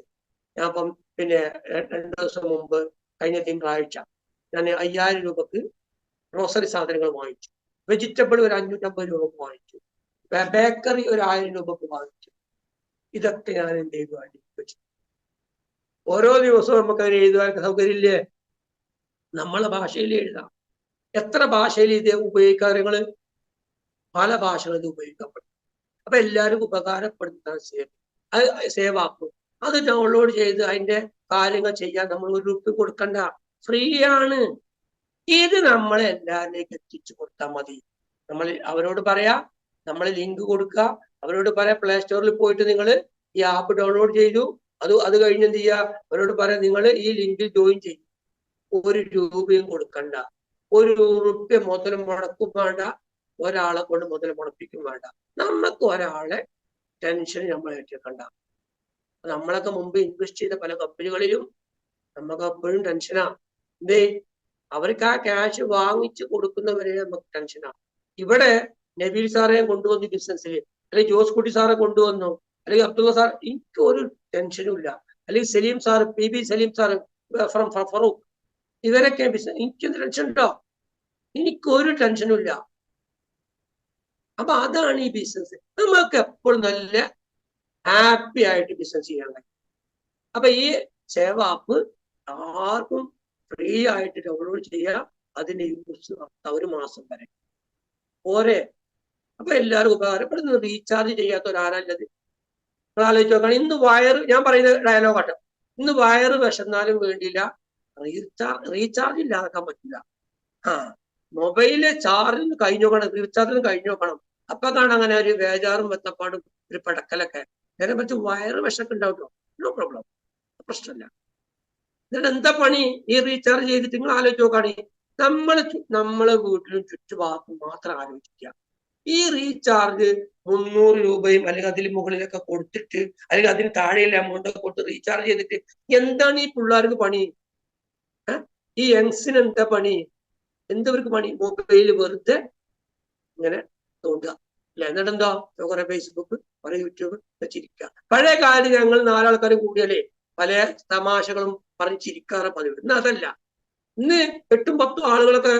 ഞാൻ അപ്പം പിന്നെ 2 ദിവസം മുമ്പ്, കഴിഞ്ഞ തിങ്കളാഴ്ച ഞാൻ 5000 രൂപക്ക് ഗ്രോസറി സാധനങ്ങൾ വാങ്ങിച്ചു. വെജിറ്റബിൾ ഒരു 550 രൂപക്ക് വാങ്ങിച്ചു. ബേക്കറി ഒരു 1000 രൂപക്ക് വാങ്ങിച്ചു. ഇതൊക്കെ ഞാൻ എന്ത് ചെയ്തു വെച്ചു. ഓരോ ദിവസവും നമുക്ക് അതിന് എഴുതുവാൻ സൗകര്യമില്ലേ? നമ്മളെ ഭാഷയിൽ എഴുതാം. എത്ര ഭാഷയിൽ ഇത് ഉപയോഗിക്കാറ്? പല ഭാഷകളിൽ ഇത് ഉപയോഗിക്കപ്പെടും. അപ്പൊ എല്ലാവരും ഉപകാരപ്പെടുന്ന സേവാപ്പ്. അത് ഡൗൺലോഡ് ചെയ്ത് അതിന്റെ കാര്യങ്ങൾ ചെയ്യാൻ നമ്മൾ ഒരു രൂപ കൊടുക്കണ്ട, ഫ്രീ ആണ്. ഇത് നമ്മൾ എല്ലാവരിലേക്ക് എത്തിച്ചു കൊടുത്താൽ മതി. നമ്മൾ അവരോട് പറയാ, നമ്മൾ ലിങ്ക് കൊടുക്കുക, അവരോട് പറയാം പ്ലേ സ്റ്റോറിൽ പോയിട്ട് നിങ്ങൾ ഈ ആപ്പ് ഡൗൺലോഡ് ചെയ്തു, അത് കഴിഞ്ഞ് എന്ത് ചെയ്യുക, അവരോട് പറയാം നിങ്ങൾ ഈ ലിങ്കിൽ ജോയിൻ ചെയ്യും. 1 രൂപയും കൊടുക്കണ്ട, 1 രൂപ മുതൽ മുടക്കും വേണ്ട, ഒരാളെ കൊണ്ട് മുതൽ മുടപ്പിക്കും വേണ്ട. നമുക്ക് ഒരാളെ ടെൻഷൻ നമ്മൾ ഏറ്റെടുക്കണ്ട. നമ്മളൊക്കെ മുമ്പ് ഇൻവെസ്റ്റ് ചെയ്ത പല കമ്പനികളിലും നമുക്ക് എപ്പോഴും ടെൻഷനാ. എന്തേ? അവർക്ക് ആ ക്യാഷ് വാങ്ങിച്ചു കൊടുക്കുന്നവരെ നമുക്ക് ടെൻഷനാ. ഇവിടെ നബീൽ സാറെ കൊണ്ടുവന്നു ബിസിനസ്സിൽ, അല്ലെങ്കിൽ ജോസ് കുട്ടി സാറെ കൊണ്ടുവന്നു, അല്ലെങ്കിൽ അബ്ദുള്ള സാർ, എനിക്ക് ഒരു ടെൻഷനും ഇല്ല. അല്ലെങ്കിൽ Salim sir, PB Salim sir from Farook, ഇവരൊക്കെ ബിസിനസ്, എനിക്കൊരു ടെൻഷൻ ഉണ്ടോ? എനിക്കൊരു ടെൻഷനും ഇല്ല. അപ്പൊ അതാണ് ഈ ബിസിനസ്. നമുക്ക് എപ്പോഴും നല്ല ഹാപ്പി ആയിട്ട് ബിസിനസ് ചെയ്യാൻ കഴിയും. അപ്പൊ ഈ സേവ ആപ്പ് ആർക്കും ഫ്രീ ആയിട്ട് ഡൗൺലോഡ് ചെയ്യാം. അതിനെ യൂസ് നടത്താം 1 മാസം വരെ പോരെ. അപ്പൊ എല്ലാവരും ഉപകാരപ്പെടുന്നത്. റീചാർജ് ചെയ്യാത്തവരാരല്ലത്? നിങ്ങൾ ആലോചിച്ച് നോക്കണം. ഇന്ന് ഞാൻ പറയുന്ന ഡയലോഗ് ആട്ടോ, ഇന്ന് വയറ് വിശന്നാലും വേണ്ടിയില്ല റീചാർജ് ഇല്ലാതാക്കാൻ പറ്റില്ല. മൊബൈലിലെ ചാർജിന് കഴിഞ്ഞു നോക്കണം, റീചാർജിന് കഴിഞ്ഞു നോക്കണം. അപ്പൊ കാണാൻ അങ്ങനെ ഒരു ബേജാറും വെത്തപ്പാടും ഒരു പടക്കലൊക്കെ. നേരെ പറ്റി വയറ് വിശക്ക് ഉണ്ടാവട്ടോ, നോ പ്രോബ്ലം, പ്രശ്നമില്ല. എന്നിട്ട് എന്താ പണി? ഈ റീചാർജ് ചെയ്തിട്ട് നിങ്ങൾ ആലോചിച്ച് നോക്കുകയാണെങ്കിൽ നമ്മളെ വീട്ടിലും ചുറ്റുഭാഗത്തും മാത്രം ആലോചിക്കുക. ഈ റീചാർജ് 300 രൂപയും അല്ലെങ്കിൽ അതിന് മുകളിലൊക്കെ കൊടുത്തിട്ട്, അല്ലെങ്കിൽ അതിന് താഴെയുള്ള എമൗണ്ട് ഒക്കെ കൊടുത്ത് റീചാർജ് ചെയ്തിട്ട് എന്താണ് ഈ പിള്ളേർക്ക് പണി? ഈ യങ്സിന് എന്താ പണി? എന്തവർക്ക് പണി? മൊബൈൽ വെറുതെ ഇങ്ങനെ തോണ്ടുക അല്ലെ? എന്നിട്ട് എന്താ, കുറെ ഫേസ്ബുക്ക്, കുറെ യൂട്യൂബ് വെച്ചിരിക്കുക. പഴയ കാലത്ത് ഞങ്ങൾ 4 ആൾക്കാർ കൂടിയല്ലേ പല തമാശകളും പറഞ്ഞ് ചിരിക്കാറ് പതിവ്. ഇന്ന് അതല്ല. ഇന്ന് 8-10 ആളുകളൊക്കെ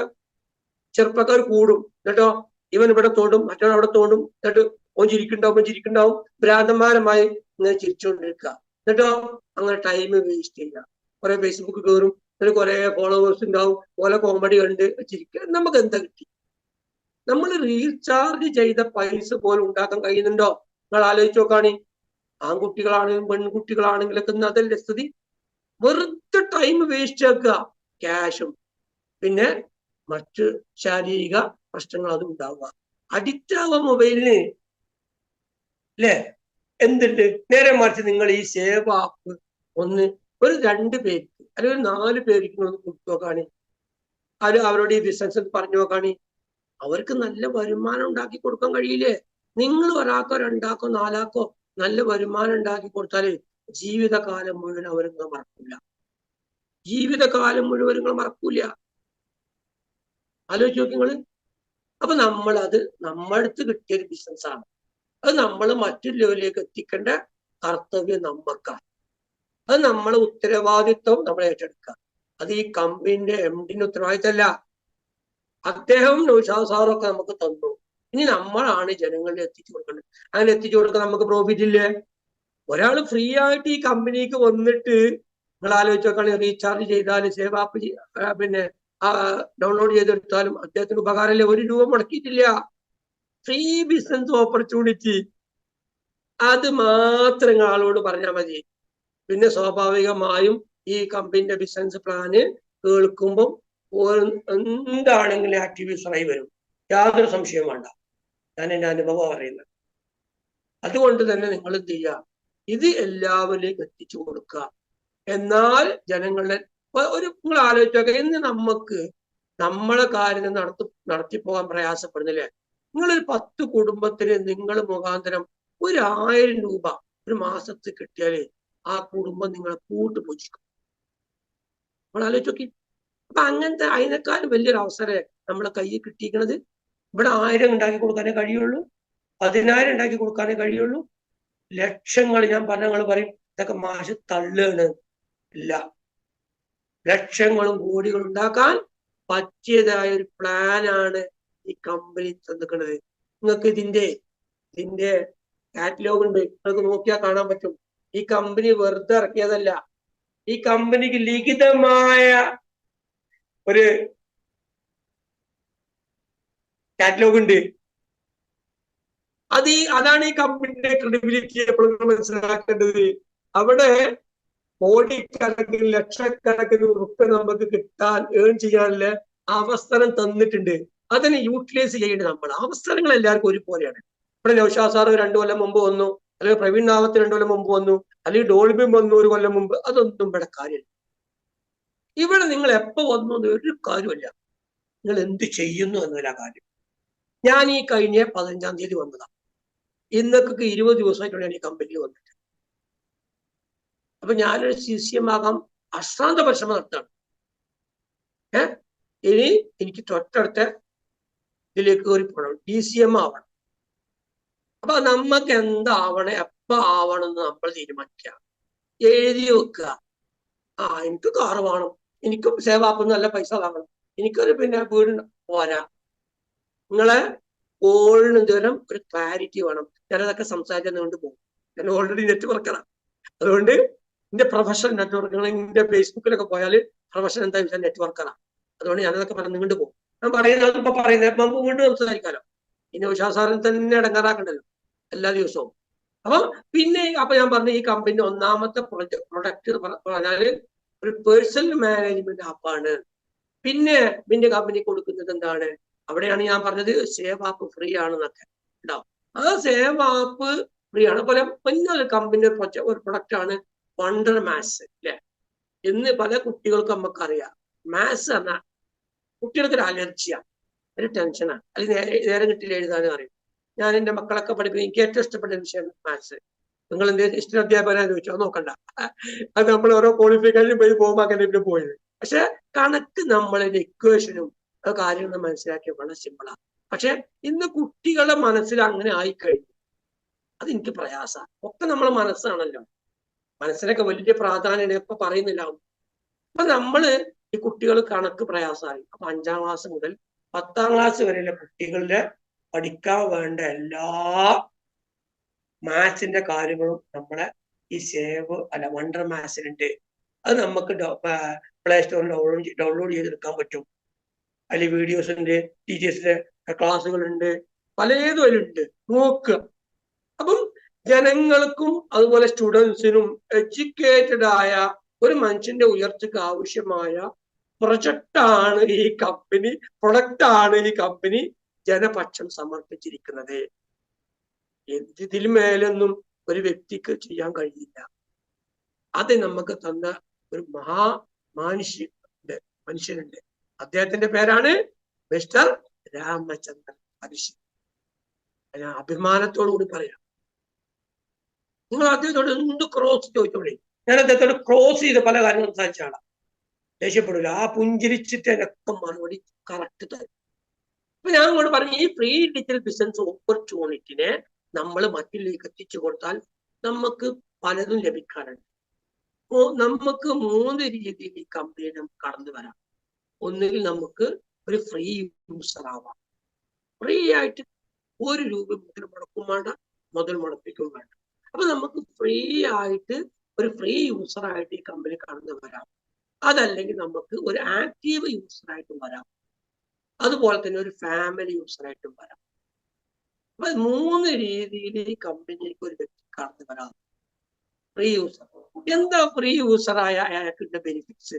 ചെറുപ്പക്കാർ കൂടും. എന്നിട്ടോ ഇവൻ ഇവിടെ തോണ്ടും, മറ്റവൻ അവിടെ തോണ്ടും, എന്നിട്ട് ഓൻ ചിരിക്കുണ്ടാവും, ഭ്രാന്തന്മാരമായി ഇങ്ങനെ ചിരിച്ചുകൊണ്ടിരിക്കുക. എന്നിട്ടോ അങ്ങനെ ടൈം വേസ്റ്റ് ചെയ്യുക. കുറെ ഫേസ്ബുക്ക് കയറും, എന്നിട്ട് കുറെ ഫോളോവേഴ്സ് ഉണ്ടാവും, ഓരോ കോമഡി കണ്ട് ചിരിക്കുക. നമുക്ക് എന്താ കിട്ടി? നമ്മൾ റീചാർജ് ചെയ്ത പൈസ പോലും ഉണ്ടാക്കാൻ കഴിയുന്നുണ്ടോ? നിങ്ങൾ ആലോചിച്ച് നോക്കാണി. ആൺകുട്ടികളാണെങ്കിലും പെൺകുട്ടികളാണെങ്കിലൊക്കെ അതല്ലേ സ്ഥിതി. വെറുതെ ടൈം വേസ്റ്റ് ആക്കുക, ക്യാഷും പിന്നെ മറ്റ് ശാരീരിക പ്രശ്നങ്ങൾ അതും ഉണ്ടാവുക. അഡിക്റ്റ് ആവുക മൊബൈലിന് അല്ലേ? എന്തുണ്ട്? നേരെ മറിച്ച് നിങ്ങൾ ഈ സേവ് ആപ്പ് ഒന്ന് ഒരു 2 പേർക്ക് അല്ലെങ്കിൽ 4 പേർക്ക് ഒന്ന് കൊടുത്തു നോക്കാണ്. അവരോട് ഈ ബിസിനസ് പറഞ്ഞു നോക്കാണ്. അവർക്ക് നല്ല വരുമാനം ഉണ്ടാക്കി കൊടുക്കാൻ കഴിയില്ലേ? നിങ്ങൾ ഒരാൾക്കോ 2ആക്കോ 4ആക്കോ നല്ല വരുമാനം ഉണ്ടാക്കി കൊടുത്താല് ജീവിതകാലം മുഴുവൻ അവരിങ്ങൾ മറക്കൂല. ജീവിതകാലം മുഴുവൻ നിങ്ങൾ മറക്കൂല. ആലോചിച്ച് നോക്കി നിങ്ങള്. അപ്പൊ നമ്മളത് നമ്മളടുത്ത് കിട്ടിയൊരു ബിസിനസ്സാണ്. അത് നമ്മൾ മറ്റുള്ളവരിലേക്ക് എത്തിക്കേണ്ട കർത്തവ്യം നമുക്കാണ്. അത് നമ്മളെ ഉത്തരവാദിത്വം നമ്മൾ ഏറ്റെടുക്കുക. അത് ഈ കമ്പനിന്റെ MD ഉത്തരവാദിത്തമല്ല. അദ്ദേഹം നൗഷാദ് സാറൊക്കെ നമുക്ക് തന്നു. ഇനി നമ്മളാണ് ജനങ്ങളിൽ എത്തിച്ചു കൊടുക്കേണ്ടത്. അങ്ങനെ എത്തിച്ചു കൊടുക്കാൻ നമുക്ക് പ്രോഫിറ്റ് ഇല്ലേ? ഒരാൾ ഫ്രീ ആയിട്ട് ഈ കമ്പനിക്ക് വന്നിട്ട് നിങ്ങൾ ആലോചിച്ച് നോക്കുകയാണെങ്കിൽ റീചാർജ് ചെയ്താലും സേവ് ആപ്പ് പിന്നെ ഡൗൺലോഡ് ചെയ്തെടുത്താലും അദ്ദേഹത്തിന് ഉപകാരമില്ല. 1 രൂപ മുടക്കിയിട്ടില്ല. Free business opportunity. അത് മാത്രം നിങ്ങൾ ആളോട് പറഞ്ഞാൽ മതി. പിന്നെ സ്വാഭാവികമായും ഈ കമ്പനിന്റെ ബിസിനസ് പ്ലാന് കേൾക്കുമ്പോൾ എന്താണെങ്കിലും ആക്ടിവിസ്റ്റായി വരും. യാതൊരു സംശയവും വേണ്ട. ഞാൻ എൻ്റെ അനുഭവം പറയുന്നത്. അതുകൊണ്ട് തന്നെ നിങ്ങൾ എന്ത് ചെയ്യുക? ഇത് എല്ലാവരിലേക്ക് എത്തിച്ചു കൊടുക്കുക. എന്നാൽ ജനങ്ങളുടെ നിങ്ങൾ ആലോചിച്ചൊക്കെ ഇന്ന് നമുക്ക് നമ്മളെ കാര്യം നടത്തിപ്പോകാൻ പ്രയാസപ്പെടുന്നില്ലേ? നിങ്ങളൊരു 10 കുടുംബത്തിന് നിങ്ങൾ മുഖാന്തരം 1000 രൂപ ഒരു മാസത്തിൽ കിട്ടിയാല് ആ കുടുംബം നിങ്ങളെ പൂജിക്കും. നിങ്ങൾ ആലോചിച്ച് നോക്കി. അപ്പൊ അങ്ങനത്തെ അതിനേക്കാളും വലിയൊരു അവസരം നമ്മളെ കയ്യിൽ കിട്ടിയിരിക്കുന്നത്. ഇവിടെ 1000 ഉണ്ടാക്കി കൊടുക്കാനേ കഴിയുള്ളൂ, 10000 ഉണ്ടാക്കി കൊടുക്കാനേ കഴിയുള്ളൂ. ലക്ഷങ്ങൾ ഞാൻ പറഞ്ഞ പറയും ഇതൊക്കെ മാഷ് തള്ളുകയാണ്. ഇല്ല, ലക്ഷങ്ങളും കോടികളും ഉണ്ടാക്കാൻ പറ്റിയതായ ഒരു പ്ലാനാണ് ഈ കമ്പനി തന്നിക്കുന്നത്. നിങ്ങൾക്ക് ഇതിന്റെ കാറ്റലോഗ് ഉണ്ട്, നിങ്ങൾക്ക് നോക്കിയാൽ കാണാൻ പറ്റും. ഈ കമ്പനി വെറുതെ ഇറക്കിയതല്ല. ഈ കമ്പനിക്ക് ലിഖിതമായ ഒരു കാറ്റലോഗ് ഉണ്ട്. അതാണ് ഈ കമ്പനിയുടെ ക്രെഡിബിലിറ്റി എപ്പോഴും മനസ്സിലാക്കേണ്ടത്. അവിടെ കോടിക്കണക്കിന് ലക്ഷക്കണക്കിന് റുപ്യ നമുക്ക് കിട്ടാൻ ഏൺ ചെയ്യാനുള്ള അവസരം തന്നിട്ടുണ്ട്. അതിനെ യൂട്ടിലൈസ് ചെയ്യേണ്ടത് നമ്മൾ. അവസരങ്ങൾ എല്ലാവർക്കും ഒരുപോലെയാണ്. ഇവിടെ നൗഷാദ് സാർ 2 കൊല്ലം മുമ്പ് വന്നു, അല്ലെങ്കിൽ പ്രവീൺ നാമത്ത് 2 കൊല്ലം മുമ്പ് വന്നു, അല്ലെങ്കിൽ ഡോൾബിം വന്നു 1 കൊല്ലം മുമ്പ്. അതൊന്നും ഇവിടെ കാര്യമില്ല. ഇവിടെ നിങ്ങൾ എപ്പോ വന്നു ഒരു കാര്യമില്ല, നിങ്ങൾ എന്ത് ചെയ്യുന്നു എന്നല്ല കാര്യം. ഞാൻ ഈ കഴിഞ്ഞ 15-ാം തീയതി വന്നതാണ്. ഇന്നൊക്കെ 20 ദിവസമായിട്ടുള്ള ഈ കമ്പനിയിൽ വന്നിട്ട്. അപ്പൊ ഞാനൊരു CCM ആകാൻ അശ്രാന്ത പരിശ്രമം നടത്താണ്. ഇനി എനിക്ക് തൊട്ടടുത്ത ഇതിലേക്ക് കയറിപ്പോണം, DCM ആവണം. അപ്പൊ നമുക്ക് എന്താവണം, എപ്പോ ആവണം എന്ന് നമ്മൾ തീരുമാനിക്കുക, എഴുതി വെക്കുക. എനിക്ക് കാറ് വേണം, എനിക്കും സേവാക്കുന്ന നല്ല പൈസ വാങ്ങണം, എനിക്കൊരു പിന്നെ വീട് പോരാ. നിങ്ങളെ ഓളിന് ദൂരം ഒരു ക്ലാരിറ്റി വേണം. ഞാനതൊക്കെ സംസാരിക്കാൻ കൊണ്ട് പോകും. ഞാൻ ഓൾറെഡി നെറ്റ്വർക്കറാണ്. അതുകൊണ്ട് എന്റെ പ്രൊഫഷണൽ നെറ്റ്വർക്കുകൾ എന്റെ ഫേസ്ബുക്കിലൊക്കെ പോയാൽ പ്രൊഫഷണൽ എന്താ വെച്ചാൽ നെറ്റ്വർക്കറാണ്. അതുകൊണ്ട് ഞാനതൊക്കെ പറഞ്ഞു കൊണ്ട് പോകും. ഞാൻ പറയുന്നത് ഇപ്പൊ പറയുന്നത് നമുക്ക് വീണ്ടും സംസാരിക്കാലോ. പിന്നെ ഉഷാസാറിന് തന്നെ ഇടങ്ങാറാക്കണ്ടല്ലോ എല്ലാ ദിവസവും. അപ്പൊ ഞാൻ പറഞ്ഞു ഈ കമ്പനി ഒന്നാമത്തെ പ്രൊഡക്റ്റ് പറഞ്ഞാല് ഒരു പേഴ്സണൽ മാനേജ്മെന്റ് ആപ്പാണ്. പിന്നെ കമ്പനി കൊടുക്കുന്നത് എന്താണ്? അവിടെയാണ് ഞാൻ പറഞ്ഞത് സേവ് ആപ്പ് ഫ്രീ ആണെന്നൊക്കെ ഉണ്ടാവും. ആ സേവ് ആപ്പ് ഫ്രീ ആണ്. അതുപോലെ വലിയൊരു കമ്പനിയുടെ ഒരു പ്രൊഡക്റ്റ് ആണ് വണ്ടർ മാത്സ് അല്ലെ? ഇന്ന് പല കുട്ടികൾക്കും നമുക്കറിയാം, മാത്സ് പറഞ്ഞാൽ കുട്ടികൾക്ക് ഒരു അലർജിയാണ്, ഒരു ടെൻഷനാണ്, അല്ലെങ്കിൽ നേരം കിട്ടില്ല എഴുതാനും അറിയും. ഞാൻ എൻ്റെ മക്കളൊക്കെ പഠിപ്പിക്കും, എനിക്ക് ഏറ്റവും ഇഷ്ടപ്പെട്ട വിഷയം മാത്സ്. നിങ്ങൾ എന്ത് ഇഷ്ട അധ്യാപകനാന്ന് ചോദിച്ചോ, നോക്കണ്ട. അത് നമ്മൾ ഓരോ ക്വാളിഫിക്കേഷൻ പോയി പോകുമ്പോൾ അങ്ങനെ പോയത്. പക്ഷെ കണക്ക് നമ്മളുടെ ഇക്വേഷനും കാര്യങ്ങൾ മനസ്സിലാക്കിയ വളരെ സിമ്പിളാണ്. പക്ഷെ ഇന്ന് കുട്ടികളുടെ മനസ്സിൽ അങ്ങനെ ആയിക്കഴിഞ്ഞു. അതെനിക്ക് പ്രയാസമാണ്. ഒക്കെ നമ്മളെ മനസ്സാണല്ലോ, മനസ്സിനൊക്കെ വലിയ പ്രാധാന്യം ഇപ്പൊ പറയുന്നില്ല. അപ്പൊ നമ്മള് ഈ കുട്ടികൾ കണക്ക് പ്രയാസമായി. അപ്പൊ 5-ാം ക്ലാസ് മുതൽ 10-ാം ക്ലാസ് വരെയുള്ള കുട്ടികളുടെ പഠിക്കാൻ വേണ്ട എല്ലാ മാത്സിന്റെ കാര്യങ്ങളും നമ്മളെ ഈ വണ്ടർ മാത്സിലുണ്ട്. അത് നമുക്ക് പ്ലേ സ്റ്റോറിൽ ഡൗൺലോഡ് ചെയ്തെടുക്കാൻ പറ്റും. അതിൽ വീഡിയോസ് ഉണ്ട്, ടീച്ചേഴ്സിന്റെ ക്ലാസ്സുകളുണ്ട്, പലതും അതിലുണ്ട്, നോക്കുക. അപ്പം ജനങ്ങൾക്കും അതുപോലെ സ്റ്റുഡൻസിനും എഡ്യൂക്കേറ്റഡ് ആയ ഒരു മനുഷ്യന്റെ ഉയർച്ചയ്ക്ക് ആവശ്യമായ പ്രൊജക്റ്റാണ് ഈ കമ്പനി, പ്രൊഡക്റ്റാണ് ഈ കമ്പനി ജനപക്ഷം സമർപ്പിച്ചിരിക്കുന്നത്. ഇതിൽ മേലൊന്നും ഒരു വ്യക്തിക്ക് ചെയ്യാൻ കഴിയില്ല. അത് നമുക്ക് തന്ന ഒരു മനുഷ്യനുണ്ട്. അദ്ദേഹത്തിന്റെ പേരാണ് മിസ്റ്റർ രാമചന്ദ്രൻ പരശി. ഞാൻ അഭിമാനത്തോടു കൂടി പറയാം. നിങ്ങൾ അദ്ദേഹത്തോട് എന്ത് ക്രോസ് ചോദിച്ചോളേ. ഞാൻ അദ്ദേഹത്തോട് ക്രോസ് ചെയ്ത് പല കാര്യങ്ങളും സംസാരിച്ച ആളാണ്. ദേഷ്യപ്പെടില്ല. ആ പുഞ്ചിരിച്ചിട്ട് എന്നൊക്കെ മറുപടി കറക്റ്റ് തരും. അപ്പൊ ഞാൻ അങ്ങോട്ട് പറഞ്ഞു, ഈ ഫ്രീ ഡിജിറ്റൽ ബിസിനസ് ഓപ്പർച്യൂണിറ്റിനെ നമ്മൾ മറ്റിലേക്ക് എത്തിച്ചു കൊടുത്താൽ നമുക്ക് പലതും ലഭിക്കാനുണ്ട്. നമുക്ക് 3 രീതിയിൽ ഈ കമ്പനി നമുക്ക് കടന്നു വരാം. ഒന്നുകിൽ നമുക്ക് ഒരു ഫ്രീ യൂസർ ആവാം. ഫ്രീ ആയിട്ട് 1 രൂപ മുതൽ മുടക്കും വേണ്ട, മുതൽ മുടപ്പിക്കും വേണ്ട. അപ്പൊ നമുക്ക് ഫ്രീ ആയിട്ട് ഒരു ഫ്രീ യൂസർ ആയിട്ട് ഈ കമ്പനി കടന്നു വരാം. അതല്ലെങ്കിൽ നമുക്ക് ഒരു ആക്റ്റീവ് യൂസർ ആയിട്ടും വരാം. അതുപോലെ തന്നെ ഒരു ഫാമിലി യൂസർ ആയിട്ടും വരാം. അപ്പൊ 3 രീതിയിൽ ഈ കമ്പനിക്ക് ഒരു വ്യക്തി കടന്നു വരാം. ഫ്രീ യൂസർ എന്താ? ഫ്രീ യൂസർ ആയ അയാൾക്കിന്റെ ബെനിഫിറ്റ്സ്.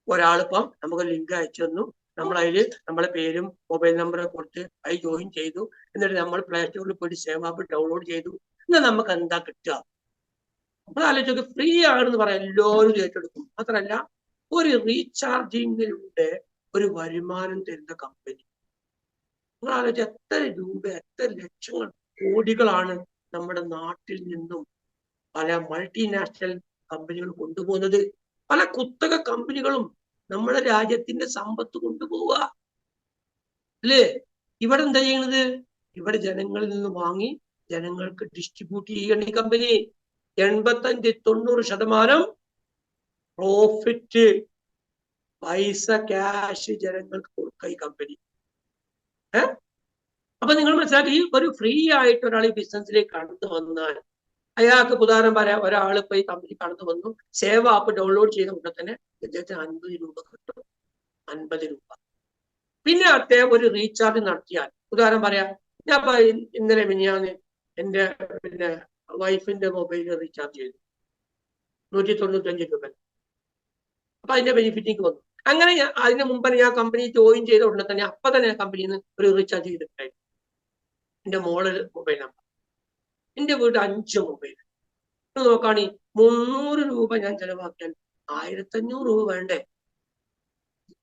ഒരാളിപ്പം നമുക്ക് ലിങ്ക് അയച്ചു തന്നു, നമ്മളതിൽ നമ്മളെ പേരും മൊബൈൽ നമ്പറും കൊടുത്ത് അതിൽ ജോയിൻ ചെയ്തു. എന്നിട്ട് നമ്മൾ പ്ലേ സ്റ്റോറിൽ പോയിട്ട് സേവ് ആപ്പ് ഡൗൺലോഡ് ചെയ്തു. എന്നാൽ നമുക്ക് എന്താ കിട്ടുക? നമ്മൾ ആലോചിച്ചൊക്കെ ഫ്രീ ആണെന്ന് പറയാം, എല്ലാവരും ഏറ്റെടുക്കും. മാത്രമല്ല ഒരു റീചാർജിങ്ങിലൂടെ ഒരു വരുമാനം തരുന്ന കമ്പനി. നിങ്ങൾ ആലോചിച്ച് എത്ര രൂപ, എത്ര ലക്ഷങ്ങൾ, കോടികളാണ് നമ്മുടെ നാട്ടിൽ നിന്നും പല മൾട്ടിനാഷണൽ കമ്പനികൾ കൊണ്ടുപോകുന്നത്. പല കുത്തക കമ്പനികളും നമ്മുടെ രാജ്യത്തിന്റെ സമ്പത്ത് കൊണ്ടുപോവുക അല്ലേ? ഇവിടെ എന്താ ചെയ്യണത്? ഇവിടെ ജനങ്ങളിൽ നിന്ന് വാങ്ങി ജനങ്ങൾക്ക് ഡിസ്ട്രിബ്യൂട്ട് ചെയ്യണം ഈ കമ്പനി. 85-90% പ്രോഫിറ്റ്, പൈസ, ക്യാഷ് ജനങ്ങൾക്ക് കൊടുക്കുക ഈ കമ്പനി. അപ്പൊ നിങ്ങൾ മനസ്സിലാക്കി, ഒരു ഫ്രീ ആയിട്ട് ഒരാൾ ഈ ബിസിനസ്സിലേക്ക് കടന്നു വന്നാൽ അയാൾക്ക് ഉദാഹരണം പറയാം. ഒരാൾ ഇപ്പൊ ഈ കമ്പനി കടന്നു വന്നു, സേവ് ആപ്പ് ഡൗൺലോഡ് ചെയ്ത ഉടനെ തന്നെ അദ്ദേഹത്തിന് 50 രൂപ കിട്ടും. 50 രൂപ. പിന്നെ അദ്ദേഹം ഒരു റീചാർജ് നടത്തിയാൽ, ഉദാഹരണം പറയാം, ഞാൻ ഇന്നലെ മിനിഞ്ഞാന്ന് എന്റെ വൈഫിന്റെ മൊബൈൽ റീചാർജ് ചെയ്തു 195 രൂപ. അപ്പൊ അതിന്റെ ബെനിഫിറ്റ് എനിക്ക് വന്നു. അങ്ങനെ അതിന് മുമ്പ് ഞാൻ കമ്പനി ജോയിൻ ചെയ്ത ഉടനെ തന്നെ അപ്പൊ തന്നെ കമ്പനിയിൽ നിന്ന് ഒരു റീചാർജ് ചെയ്തിട്ടുണ്ടായിരുന്നു. എന്റെ മോള് മൊബൈൽ നമ്പർ, എന്റെ വീട് 5 മൊബൈൽ. നോക്കാണി 300 രൂപ ഞാൻ ചെലവാക്കിയാൽ 1500 രൂപ വേണ്ടേ?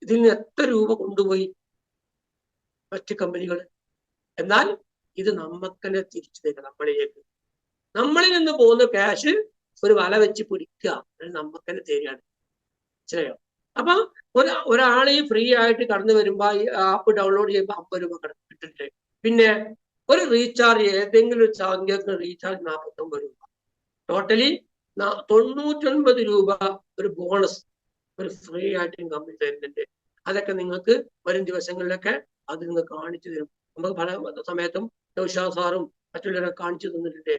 ഇതിൽ നിന്ന് എത്ര രൂപ കൊണ്ടുപോയി മറ്റ് കമ്പനികൾ? എന്നാൽ ഇത് നമുക്ക് തന്നെ തിരിച്ചു തരും നമ്മളിലേക്ക്. നമ്മളിൽ നിന്ന് പോകുന്ന ക്യാഷ് ഒരു വല വെച്ച് പിടിക്കുക, നമുക്ക് തന്നെ തരികയാണ്. മനസ്സിലായോ? അപ്പൊ ഒരാളെ ഫ്രീ ആയിട്ട് കടന്നു വരുമ്പോ ഈ ആപ്പ് ഡൗൺലോഡ് ചെയ്യുമ്പോൾ 50 രൂപ കിട്ടിട്ട്, പിന്നെ ഒരു റീചാർജ് ഏതെങ്കിലും ഒരു സാങ്കേതിക റീചാർജ് 49 രൂപ, ടോട്ടലി 99 രൂപ ഒരു ബോണസ് ഒരു ഫ്രീ ആയിട്ട് കമ്പനി തരുന്നുണ്ട്. അതൊക്കെ നിങ്ങൾക്ക് വരും ദിവസങ്ങളിലൊക്കെ അത് നിങ്ങൾ കാണിച്ചു തരും. നമുക്ക് പല സമയത്തും നൗഷാദ് സാറും മറ്റുള്ളവരൊക്കെ കാണിച്ചു തന്നിട്ടുണ്ട്.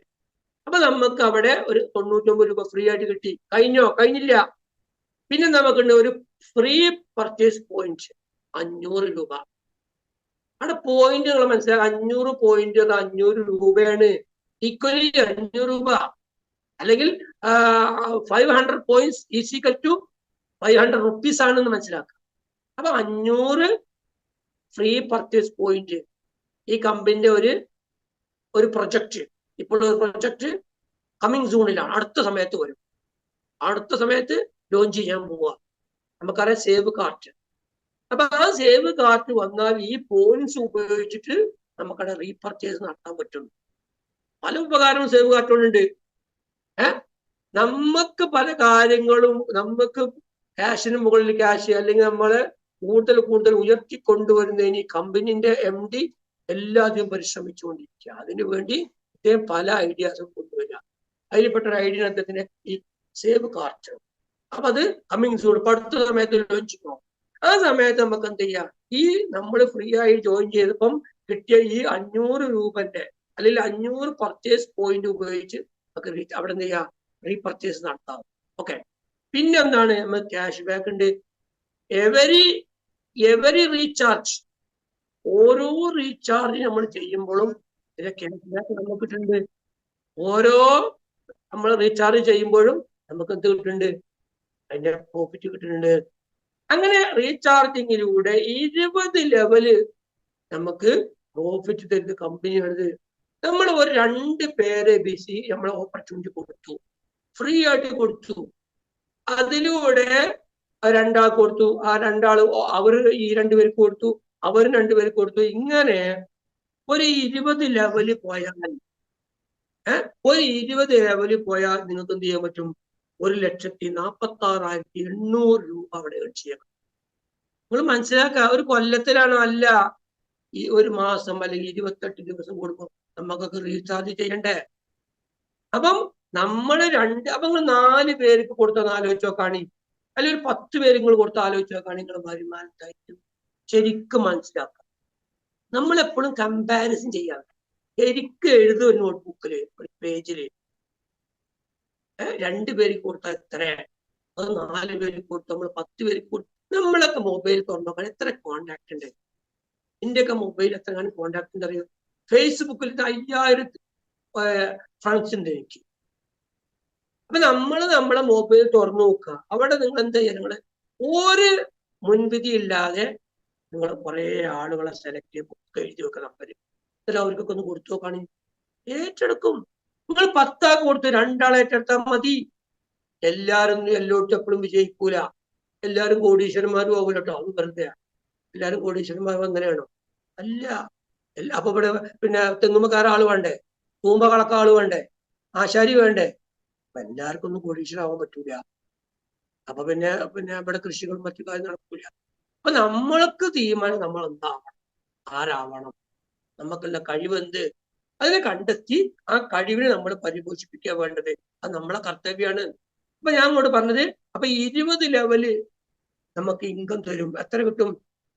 അപ്പൊ നമുക്ക് അവിടെ ഒരു 99 രൂപ ഫ്രീ ആയിട്ട് കിട്ടി. കഴിഞ്ഞില്ല. പിന്നെ നമുക്കുണ്ട് ഒരു ഫ്രീ പർച്ചേസ് പോയിന്റ് 500 രൂപ. അവിടെ പോയിന്റ് നിങ്ങൾ മനസ്സിലാക്കുക, 500 പോയിന്റ് 500 രൂപയാണ്. ഈക്വലി 500 രൂപ അല്ലെങ്കിൽ 500 points is equal to 500 rupees ആണെന്ന് മനസ്സിലാക്കുക. അപ്പൊ 500 ഫ്രീ പർച്ചേസ് പോയിന്റ് ഈ കമ്പനിന്റെ ഒരു പ്രൊജക്ട്. ഇപ്പോൾ ഒരു പ്രൊജക്ട് കമ്മിങ് സൂണിലാണ്, അടുത്ത സമയത്ത് വരും. അടുത്ത സമയത്ത് ലോഞ്ച് ചെയ്യാൻ പോവുക. നമുക്കറിയാം സേവ് കാർട്ട്. അപ്പൊ ആ സേവ് കാർട്ട് വന്നാൽ ഈ പോയിന്റ്സ് ഉപയോഗിച്ചിട്ട് നമുക്കവിടെ റീപർച്ചേസ് നടത്താൻ പറ്റും. പല ഉപകാരവും സേവ് കാർട്ടുകളുണ്ട്. നമുക്ക് പല കാര്യങ്ങളും, നമുക്ക് ക്യാഷിന് മുകളിൽ ക്യാഷ്, അല്ലെങ്കിൽ നമ്മളെ കൂടുതൽ ഉയർത്തിക്കൊണ്ടുവരുന്നതിന് ഈ കമ്പനിന്റെ MD എല്ലാത്തിനും പരിശ്രമിച്ചുകൊണ്ടിരിക്കുക. അതിനു വേണ്ടി ഇദ്ദേഹം പല ഐഡിയാസും കൊണ്ടുവരിക. അതിൽപ്പെട്ട ഒരു ഐഡിയ അദ്ദേഹത്തിന് ഈ സേവ് കാർട്ട്. അപ്പൊ അത് കമ്മിങ് സൂൺ, അടുത്ത സമയത്ത് ലോഞ്ച് പോകും. ആ സമയത്ത് നമുക്ക് എന്ത് ചെയ്യാം, ഈ നമ്മൾ ഫ്രീ ആയി ജോയിൻ ചെയ്തപ്പം കിട്ടിയ ഈ 500 രൂപന്റെ അല്ലെങ്കിൽ 500 പർച്ചേസ് പോയിന്റ് ഉപയോഗിച്ച് നമുക്ക് അവിടെ എന്ത് ചെയ്യാം, റീപർച്ചേസ് നടത്താം. ഓക്കെ. പിന്നെ എന്താണ്, നമ്മൾ ക്യാഷ് ബാക്ക് ഉണ്ട്. എവരി റീചാർജ്, ഓരോ റീചാർജ് നമ്മൾ ചെയ്യുമ്പോഴും ഇതിന്റെ ക്യാഷ് ബാക്ക് നമുക്ക് കിട്ടുന്നുണ്ട്. ഓരോ നമ്മൾ റീചാർജ് ചെയ്യുമ്പോഴും നമുക്ക് എന്ത് കിട്ടുന്നുണ്ട്, അതിന്റെ പ്രോഫിറ്റ് കിട്ടുന്നുണ്ട്. അങ്ങനെ റീചാർജിങ്ങിലൂടെ 20 ലെവല് നമുക്ക് പ്രോഫിറ്റ് തരുന്ന കമ്പനിയാണിത്. നമ്മൾ ഒരു 2 പേരെ നമ്മൾ ഓപ്പർച്യൂണിറ്റി കൊടുത്തു, ഫ്രീ ആയിട്ട് കൊടുത്തു. അതിലൂടെ 2 ആൾക്ക് കൊടുത്തു, ആ 2 ആള് അവർ ഈ 2 പേർക്ക് കൊടുത്തു, അവർ 2 പേർക്ക് കൊടുത്തു. ഇങ്ങനെ ഒരു 20 ലെവല് പോയാൽ ഒരു 20 ലെവലിൽ പോയാൽ നിങ്ങൾക്ക് എന്ത് ചെയ്യാൻ പറ്റും, 1,46,800 രൂപ അവിടെ ചെയ്യാം. നിങ്ങൾ മനസ്സിലാക്കുക, ഒരു കൊല്ലത്തിലാണോ, അല്ല, ഈ ഒരു മാസം അല്ലെങ്കിൽ 28 ദിവസം കൂടുമ്പോൾ നമുക്കൊക്കെ റീചാർജ് ചെയ്യണ്ടേ. അപ്പം നമ്മള് അപ്പൊ നിങ്ങൾ 4 പേർക്ക് കൊടുത്താൽ ആലോചിച്ച് നോക്കാണി, അല്ലെങ്കിൽ ഒരു 10 പേര് നിങ്ങൾ കൊടുത്ത് ആലോചിച്ച് നോക്കാണി, നിങ്ങൾ വരുമാനത്തായിട്ട് ശരിക്കും മനസ്സിലാക്കാം. നമ്മളെപ്പോഴും കമ്പാരിസൺ ചെയ്യാം. ശരിക്കും എഴുതും ഒരു നോട്ട്ബുക്കില്, ഒരു പേജില് 2 പേർക്ക് കൊടുത്താൽ എത്ര, അത് 4 പേർക്ക് കൊടുത്തു, നമ്മൾ 10 പേർക്ക് കൊടുത്തു. നമ്മളൊക്കെ മൊബൈൽ തുറന്നോക്കാൻ എത്ര കോണ്ടാക്ട് ഉണ്ട്. ഇന്ത്യയൊക്കെ മൊബൈൽ എത്ര കോണ്ടാക്ട് ഉണ്ട് അറിയോ? ഫേസ്ബുക്കിൽ 5000 ഫ്രണ്ട്സ് ഉണ്ട് എനിക്ക്. അപ്പൊ നമ്മളെ മൊബൈൽ തുറന്നു നോക്കുക, അവിടെ നിങ്ങൾ എന്താ ചെയ്യുക, നിങ്ങൾ ഒരു മുൻവിധി ഇല്ലാതെ നിങ്ങൾ കുറെ ആളുകളെ സെലക്ട് ചെയ്ത് ബുക്ക് എഴുതി വെക്കുക നമ്പര്. എന്നിട്ട് അവർക്കൊക്കെ ഒന്ന് കൊടുത്തു നോക്കുകയാണെങ്കിൽ ഏറ്റെടുക്കും. നിങ്ങൾ 10 ആൾക്ക് കൊടുത്ത് 2 ആളെ ഏറ്റെടുത്താൽ മതി. എല്ലാവരും എല്ലായിടത്തും എപ്പോഴും വിജയിക്കൂല, എല്ലാവരും കോടീശ്വരന്മാരും ആകൂല കേട്ടോ, അത് വെറുതെ. എല്ലാവരും കോടീശ്വരന്മാരും അങ്ങനെയാണോ? അല്ല. അപ്പൊ ഇവിടെ പിന്നെ തെങ്ങുമ്പക്കാര ആള് വേണ്ടേ, തൂമ്പ കളക്ക ആള് വേണ്ടേ, ആശാരി വേണ്ടേ? അപ്പൊ എല്ലാവർക്കും ഒന്നും കോടീശ്വരാവാൻ പറ്റൂല. അപ്പൊ പിന്നെ ഇവിടെ കൃഷികളും മറ്റു കാര്യം നടക്കൂല. അപ്പൊ നമ്മൾക്ക് തീരുമാനം നമ്മൾ എന്താവണം, ആരാവണം, നമുക്കുള്ള കഴിവെന്ത്, അതിനെ കണ്ടെത്തി ആ കഴിവിനെ നമ്മൾ പരിപോഷിപ്പിക്കുക വേണ്ടത്. അത് നമ്മളെ കർത്തവ്യമാണ്. അപ്പൊ ഞാൻ അങ്ങോട്ട് പറഞ്ഞത്, അപ്പൊ 20 ലെവല് നമുക്ക് ഇൻകം തരും. എത്ര കിട്ടും?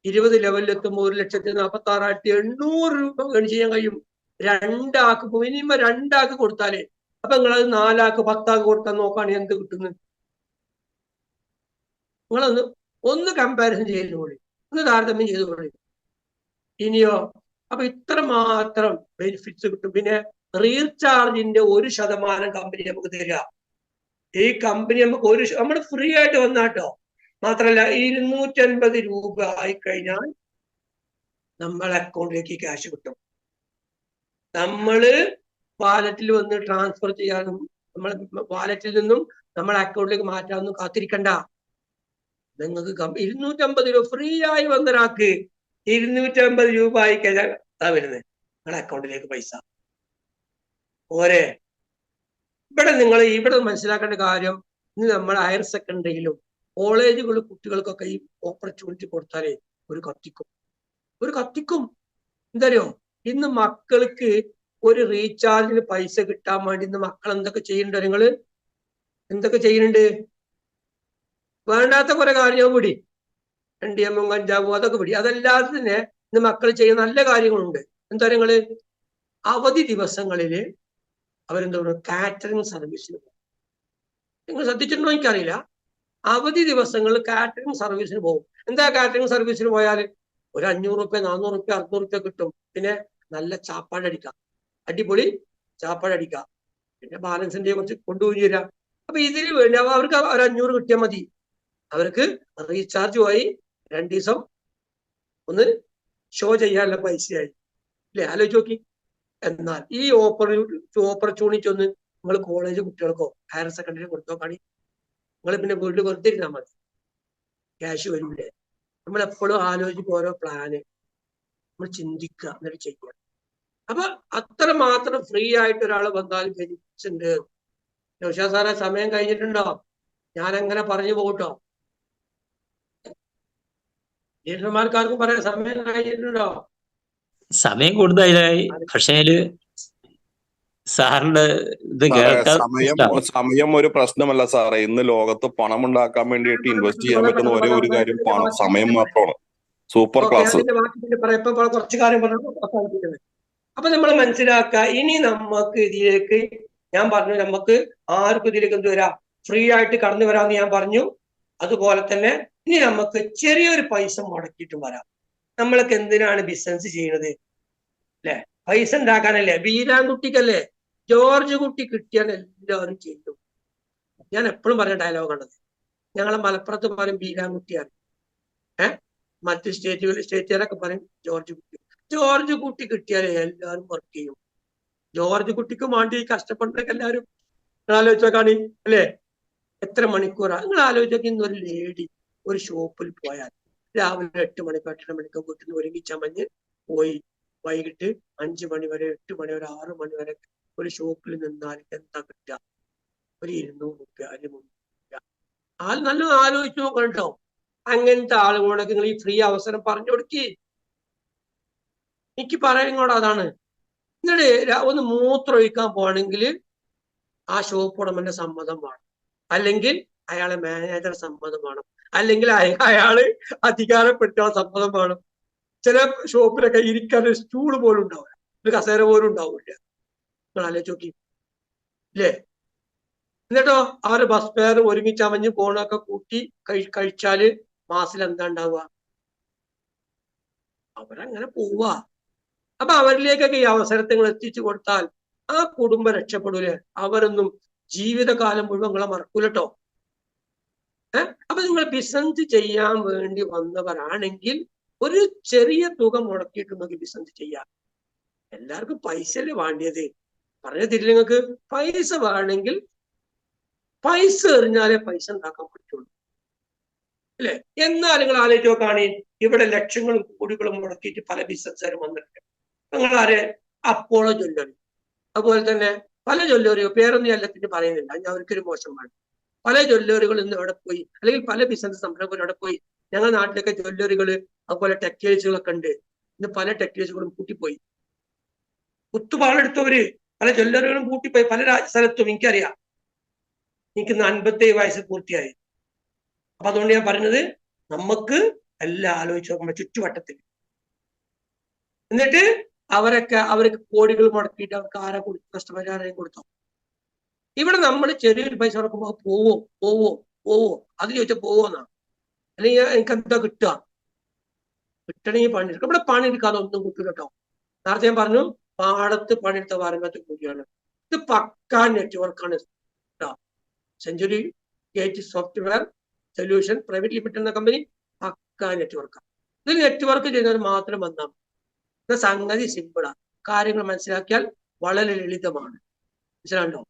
20 ലെവലിൽ എത്തുമ്പോൾ 1,46,800 രൂപ ഏൺ ചെയ്യാൻ കഴിയും. 2 ആൾക്ക് മിനിമം 2 ആൾക്ക് കൊടുത്താലേ. അപ്പൊ നിങ്ങളത് 4 ആൾക്ക് 10 ആൾക്ക് കൊടുത്താൽ നോക്കുകയാണെങ്കിൽ എന്ത് കിട്ടുന്നത്? നിങ്ങളൊന്ന് കമ്പാരിസൺ ചെയ്തോളി, ഒന്ന് താരതമ്യം ചെയ്തോളി. ഇനിയോ, അപ്പൊ ഇത്ര മാത്രം ബെനിഫിറ്റ്സ് കിട്ടും. പിന്നെ റീചാർജിന്റെ 1% കമ്പനി നമുക്ക് തരിക. ഈ കമ്പനി നമുക്ക് നമ്മൾ ഫ്രീ ആയിട്ട് വന്നാട്ടോ. മാത്രല്ല 250 രൂപ ആയിക്കഴിഞ്ഞാൽ നമ്മളെ അക്കൗണ്ടിലേക്ക് ക്യാഷ് കിട്ടും. നമ്മള് വാലറ്റിൽ വന്ന് ട്രാൻസ്ഫർ ചെയ്യാനും നമ്മൾ വാലറ്റിൽ നിന്നും നമ്മളെ അക്കൗണ്ടിലേക്ക് മാറ്റാനൊന്നും കാത്തിരിക്കണ്ട. നിങ്ങൾക്ക് 250 രൂപ ഫ്രീ ആയി വന്ന ഒരാൾക്ക് 250 രൂപ ആയി കഴിഞ്ഞാൽ വരുന്നത് നിങ്ങളുടെ അക്കൗണ്ടിലേക്ക് പൈസ പോരെ. ഇവിടെ മനസ്സിലാക്കേണ്ട കാര്യം, ഇന്ന് നമ്മൾ ഹയർ സെക്കൻഡറിയിലും കോളേജുകളിൽ കുട്ടികൾക്കൊക്കെ ഈ ഓപ്പർച്യൂണിറ്റി കൊടുത്താലേ ഒരു കത്തിക്കും. എന്തറിയോ, ഇന്ന് മക്കൾക്ക് ഒരു റീചാർജിന് പൈസ കിട്ടാൻ വേണ്ടി ഇന്ന് മക്കൾ എന്തൊക്കെ ചെയ്യുന്നുണ്ട്, നിങ്ങള് എന്തൊക്കെ ചെയ്യുന്നുണ്ട്? വേണ്ടാത്ത കുറെ കാര്യം കൂടി, എംഡിഎമ്മും കഞ്ചാവും അതൊക്കെ പിടി. അതല്ലാതെ തന്നെ ഇന്ന് മക്കൾ ചെയ്യുന്ന നല്ല കാര്യങ്ങളുണ്ട്. എന്താ നിങ്ങള് അവധി ദിവസങ്ങളില് അവരെന്താ പറയുക, കാറ്ററിംഗ് സർവീസിന് പോകും. നിങ്ങൾ ശ്രദ്ധിച്ചിട്ടുണ്ടോ എനിക്കറിയില്ല. അവധി ദിവസങ്ങളിൽ കാറ്ററിംഗ് സർവീസിന് പോകും. എന്താ കാറ്ററിംഗ് സർവീസിന് പോയാൽ ഒരു 500 രൂപ 400 രൂപ 600 രൂപ കിട്ടും. പിന്നെ നല്ല ചാപ്പാടടിക്കാം, അടിപൊളി ചാപ്പാടടിക്കാം. പിന്നെ ബാലൻസിന്റെ കുറച്ച് കൊണ്ടുപോയി തരാം. അപ്പൊ ഇതിന് വേണ്ടി അവർക്ക് ഒരു 500 കിട്ടിയാൽ മതി. അവർക്ക് റീചാർജ് പോയി 2 ദിവസം ഒന്ന് ഷോ ചെയ്യാനുള്ള പൈസയായി അല്ലെ? ആലോചിച്ച് നോക്കി. എന്നാൽ ഈ ഓപ്പർച്യൂണിറ്റി ഒന്ന് നിങ്ങൾ കോളേജ് കുട്ടികൾക്കോ ഹയർ സെക്കൻഡറി കൊടുത്തോക്കാണി, നിങ്ങൾ പിന്നെ വീട്ടിൽ വെറുതെ ഇരുന്നാൽ മതി, ക്യാഷ് വരില്ലേ. നമ്മളെപ്പോഴും ആലോചിക്കും ഓരോ പ്ലാന്, നമ്മൾ ചിന്തിക്കുക, എന്നിട്ട് ചെയ്യുക. അപ്പൊ അത്ര മാത്രം ഫ്രീ ആയിട്ട് ഒരാൾ വന്നാലും ബെനിഫിറ്റ്സ് ഉണ്ട്. നൗഷാദ് സാറെ സമയം കഴിഞ്ഞിട്ടുണ്ടോ? ഞാൻ അങ്ങനെ പറഞ്ഞു പോകട്ടോ. ലീഡർമാർക്കാർക്കും പറയാം, സമയം കഴിഞ്ഞിട്ടുണ്ടോ? സമയം കൂടുതലായി. പക്ഷേ സാറിന്റെ ഇത് കേൾക്കാൻ സമയം ഒരു പ്രശ്നമല്ല സാറേ. ഇന്ന് ലോകത്ത് പണം ഉണ്ടാക്കാൻ വേണ്ടിയിട്ട് ഇൻവെസ്റ്റ് ചെയ്യാൻ പറ്റുന്ന ഒരേ ഒരു കാര്യം സമയം മാത്രമാണ്. Super okay, class. അതിന്റെ ബാക്കി പിന്നെ പറയാം. ഇപ്പൊ കുറച്ച് കാര്യം പറഞ്ഞു അവസാനിപ്പിക്കുന്നത്. അപ്പൊ നമ്മൾ മനസ്സിലാക്കുക, ഇനി നമുക്ക് ഇതിലേക്ക് ഞാൻ പറഞ്ഞു, നമുക്ക് ആർക്കും ഇതിലേക്ക് എന്ത് വരാം, ഫ്രീ ആയിട്ട് കടന്നു വരാമെന്ന് ഞാൻ പറഞ്ഞു. അതുപോലെ തന്നെ ഇനി നമുക്ക് ചെറിയൊരു പൈസ മുടക്കിയിട്ടും വരാം. നമ്മളൊക്കെ എന്തിനാണ് ബിസിനസ് ചെയ്യുന്നത് അല്ലെ? പൈസ ഉണ്ടാക്കാനല്ലേ? ബീരാൻകുട്ടിക്കല്ലേ? ജോർജ് കുട്ടി കിട്ടിയാൽ എല്ലാവരും ചെയ്യും. ഞാൻ എപ്പോഴും പറഞ്ഞ ഡയലോഗാണത്. ഞങ്ങളെ മലപ്പുറത്ത് പറയും ബീരാൻകുട്ടിയാണ്, മറ്റ് സ്റ്റേറ്റുകാരൊക്കെ പറയും ജോർജ് കുട്ടി കിട്ടിയാലേ എല്ലാവരും വർക്ക് ചെയ്യും. ജോർജ് കുട്ടിക്ക് വേണ്ടി കഷ്ടപ്പെടുന്നൊക്കെ എല്ലാവരും ആലോചിച്ചാൽ കാണി അല്ലേ? എത്ര മണിക്കൂറാ നിങ്ങൾ ആലോചിച്ചൊക്കെ. ഇന്നൊരു ലേഡി ഒരു ഷോപ്പിൽ പോയാൽ രാവിലെ 8 മണിക്കോ 8:30 മണിക്കോ വീട്ടിൽ നിന്ന് ഒരുങ്ങി ചമഞ്ഞ് പോയി വൈകിട്ട് 5 മണി വരെ 8 മണി വരെ 6 മണി വരെ ഒരു ഷോപ്പിൽ നിന്നാൽ എന്താ കിട്ടുക? ഒരു 200 രൂപ, ഒരു 300 രൂപ. നല്ല ആലോചിച്ച് നോക്കണം കേട്ടോ. അങ്ങനത്തെ ആളുകളോടൊക്കെ നിങ്ങൾ ഈ ഫ്രീ അവസരം പറഞ്ഞു കൊടുക്കി. എനിക്ക് പറയുന്നോട് അതാണ്. എന്നിട്ട് ഒന്ന് മൂത്രം ഒഴിക്കാൻ പോകണമെങ്കിൽ ആ ഷോപ്പ് ഉടമന്റെ സമ്മതം വേണം, അല്ലെങ്കിൽ അയാളെ മാനേജർ സമ്മതം വേണം, അല്ലെങ്കിൽ അയാള് അധികാരപ്പെട്ട സമ്മതം വേണം. ചില ഷോപ്പിലൊക്കെ ഇരിക്കാൻ ഒരു സ്റ്റൂള് പോലും ഉണ്ടാവില്ല, ഒരു കസേര പോലും ഉണ്ടാവില്ല. നിങ്ങൾ ആലോചിച്ച് നോക്കി ഇല്ലേ? എന്നിട്ടോ അവരുടെ ബസ് ഫെയർ ഒരുമിച്ചമഞ്ഞ് പോണൊക്കെ കൂട്ടി കഴിച്ചാല് മാസത്തിൽ എന്താ ഉണ്ടാവുക? അവരങ്ങനെ പോവുക. അപ്പൊ അവരിലേക്കൊക്കെ ഈ അവസരത്തെ നിങ്ങൾ എത്തിച്ചു കൊടുത്താൽ ആ കുടുംബം രക്ഷപ്പെടൂലേ? അവരൊന്നും ജീവിതകാലം മുഴുവൻ നിങ്ങളെ മറക്കൂലട്ടോ. അപ്പൊ നിങ്ങൾ ബിസിനസ് ചെയ്യാൻ വേണ്ടി വന്നവരാണെങ്കിൽ ഒരു ചെറിയ തുക മുടക്കിയിട്ട് നിങ്ങൾക്ക് ബിസിനസ് ചെയ്യാം. എല്ലാവർക്കും പൈസയല്ലേ വേണ്ടിയത്? പറഞ്ഞു തരില്ല നിങ്ങൾക്ക്? പൈസ വേണമെങ്കിൽ പൈസ എറിഞ്ഞാലേ പൈസ ഉണ്ടാക്കാൻ പറ്റുള്ളൂ അല്ലെ? എന്നാൽ നിങ്ങൾ ആലോചിച്ച് നോക്കുകയാണെ, ഇവിടെ ലക്ഷങ്ങളും കോടികളും മുടക്കിയിട്ട് പല ബിസിനസ്സുകാരും വന്നിട്ടുണ്ട്. നിങ്ങളാരെ? അപ്പോളോ ജ്വല്ലറി, അതുപോലെ തന്നെ പല ജ്വല്ലറിയോ, പേരൊന്നും എല്ലാത്തിനും പറയുന്നില്ല, ഞാൻ അവർക്കൊരു മോശമാണ്. പല ജ്വല്ലറികൾ ഇന്ന് അവിടെ പോയി, അല്ലെങ്കിൽ പല ബിസിനസ് സംരംഭങ്ങൾ അവിടെ പോയി. ഞങ്ങളുടെ നാട്ടിലൊക്കെ ജ്വല്ലറികള് അതുപോലെ ടെക്സ്റ്റൈൽസുകളൊക്കെ ഉണ്ട്. ഇന്ന് പല ടെക്സ്റ്റൈൽസുകളും പൂട്ടിപ്പോയി. കുത്തുപാളെടുത്തവര് പല ജ്വല്ലറികളും പൂട്ടിപ്പോയി പല സ്ഥലത്തും. എനിക്കറിയാം, എനിക്ക് 57 വയസ്സ് പൂർത്തിയായി. അപ്പൊ അതുകൊണ്ട് ഞാൻ പറഞ്ഞത്, നമുക്ക് എല്ലാം ആലോചിച്ച് നോക്കുമ്പോൾ ചുറ്റുവട്ടത്തിൽ. എന്നിട്ട് അവർക്ക് കോടികൾ മുടക്കിയിട്ട് അവർക്ക് ആരാ കൊടുത്തു? നഷ്ടപരിഹാരം കൊടുത്തോ? ഇവിടെ നമ്മൾ ചെറിയൊരു പൈസ മുടക്കുമ്പോൾ പോവോ അത് ചോദിച്ചാൽ പോവോന്നാണ്. അല്ലെങ്കിൽ എനിക്ക് എന്താ കിട്ടുക? കിട്ടണമെങ്കിൽ പണിയെടുക്കും. ഇവിടെ പണിയെടുക്കാതെ ഒന്നും കിട്ടൂല കേട്ടോ. നേരത്തെ ഞാൻ പറഞ്ഞു, പാടത്ത് പണിയെടുത്ത വാരമ്പത്ത് കൂടിയാണ്. ഇത് പക്കാ നെറ്റ്വർക്കാണ്. Century gate software solution private limited എന്ന കമ്പനി പക്കാ നെറ്റ്വർക്കാണ്. ഇത് നെറ്റ്വർക്ക് ചെയ്യുന്നവർ മാത്രം വന്നാൽ ഇത് സംഗതി സിമ്പിളാണ്. കാര്യങ്ങൾ മനസ്സിലാക്കിയാൽ വളരെ ലളിതമാണ്. മനസ്സിലാണ്ടോ?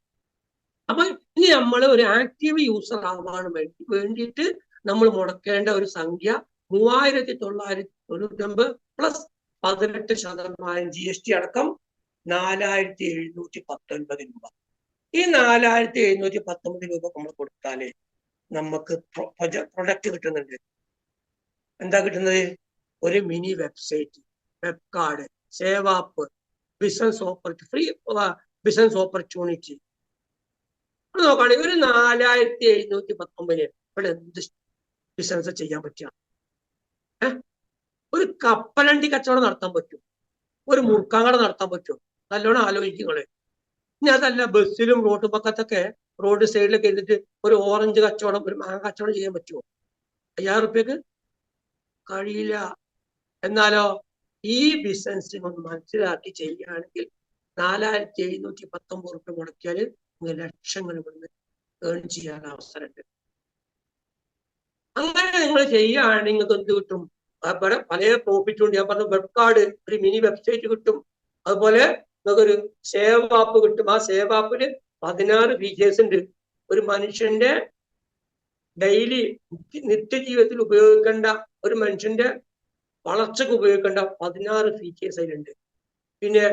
അപ്പൊ ഇനി നമ്മൾ ഒരു ആക്റ്റീവ് യൂസർ ആവാൻ വേണ്ടിയിട്ട് നമ്മൾ മുടക്കേണ്ട ഒരു സംഖ്യ 3999 പ്ലസ് 18% GST അടക്കം 4719 രൂപ. ഈ 4719 രൂപ നമ്മൾ കൊടുത്താലേ നമുക്ക് പ്രൊഡക്റ്റ് കിട്ടുന്നുണ്ട്. എന്താ കിട്ടുന്നത്? ഒരു മിനി വെബ്സൈറ്റ്, വെബ് കാർഡ്, സേവാപ്പ്, business opportunity, free business opportunity. നോക്കുകയാണെങ്കിൽ ഒരു 4719 ഇവിടെ എന്ത് ബിസിനസ് ചെയ്യാൻ പറ്റുക? ഒരു കപ്പലണ്ടി കച്ചവടം നടത്താൻ പറ്റും, ഒരു മുറുക്കാങ്കട നടത്താൻ പറ്റും. നല്ലോണം ആലോചിക്കുങ്ങള്. ഇനി അതല്ല, ബസ്സിലും റോഡ് പക്കത്തൊക്കെ റോഡ് സൈഡിലൊക്കെ ഇരുന്നിട്ട് ഒരു ഓറഞ്ച് കച്ചവടം, ഒരു മാങ്ങ കച്ചവടം ചെയ്യാൻ പറ്റുമോ? 5000 റുപ്യക്ക് കഴിയില്ല. എന്നാലോ ഈ ബിസിനസ് ഒന്ന് മനസ്സിലാക്കി ചെയ്യുകയാണെങ്കിൽ 4719 റുപ്യ മുടക്കിയാൽ ലക്ഷങ്ങൾ ഇവിടുന്ന് ഏൺ ചെയ്യാൻ അവസരമുണ്ട്. അങ്ങനെ നിങ്ങൾ ചെയ്യുകയാണെങ്കിൽ നിങ്ങൾക്ക് എന്ത് കിട്ടും? പല പ്രോഫിറ്റ് ഉണ്ട്. ഞാൻ പറഞ്ഞു, വെബ് കാർഡ്, ഒരു മിനി വെബ്സൈറ്റ് കിട്ടും. അതുപോലെ നിങ്ങൾക്കൊരു സേവ് ആപ്പ് കിട്ടും. ആ സേവ് ആപ്പിന് 16 ഫീച്ചേഴ്സ് ഉണ്ട്. ഒരു മനുഷ്യന്റെ ഡെയിലി നിത്യജീവിതത്തിൽ ഉപയോഗിക്കേണ്ട, ഒരു മനുഷ്യന്റെ വളർച്ചക്ക് ഉപയോഗിക്കേണ്ട 16 ഫീച്ചേഴ്സ് അതിലുണ്ട്. പിന്നെ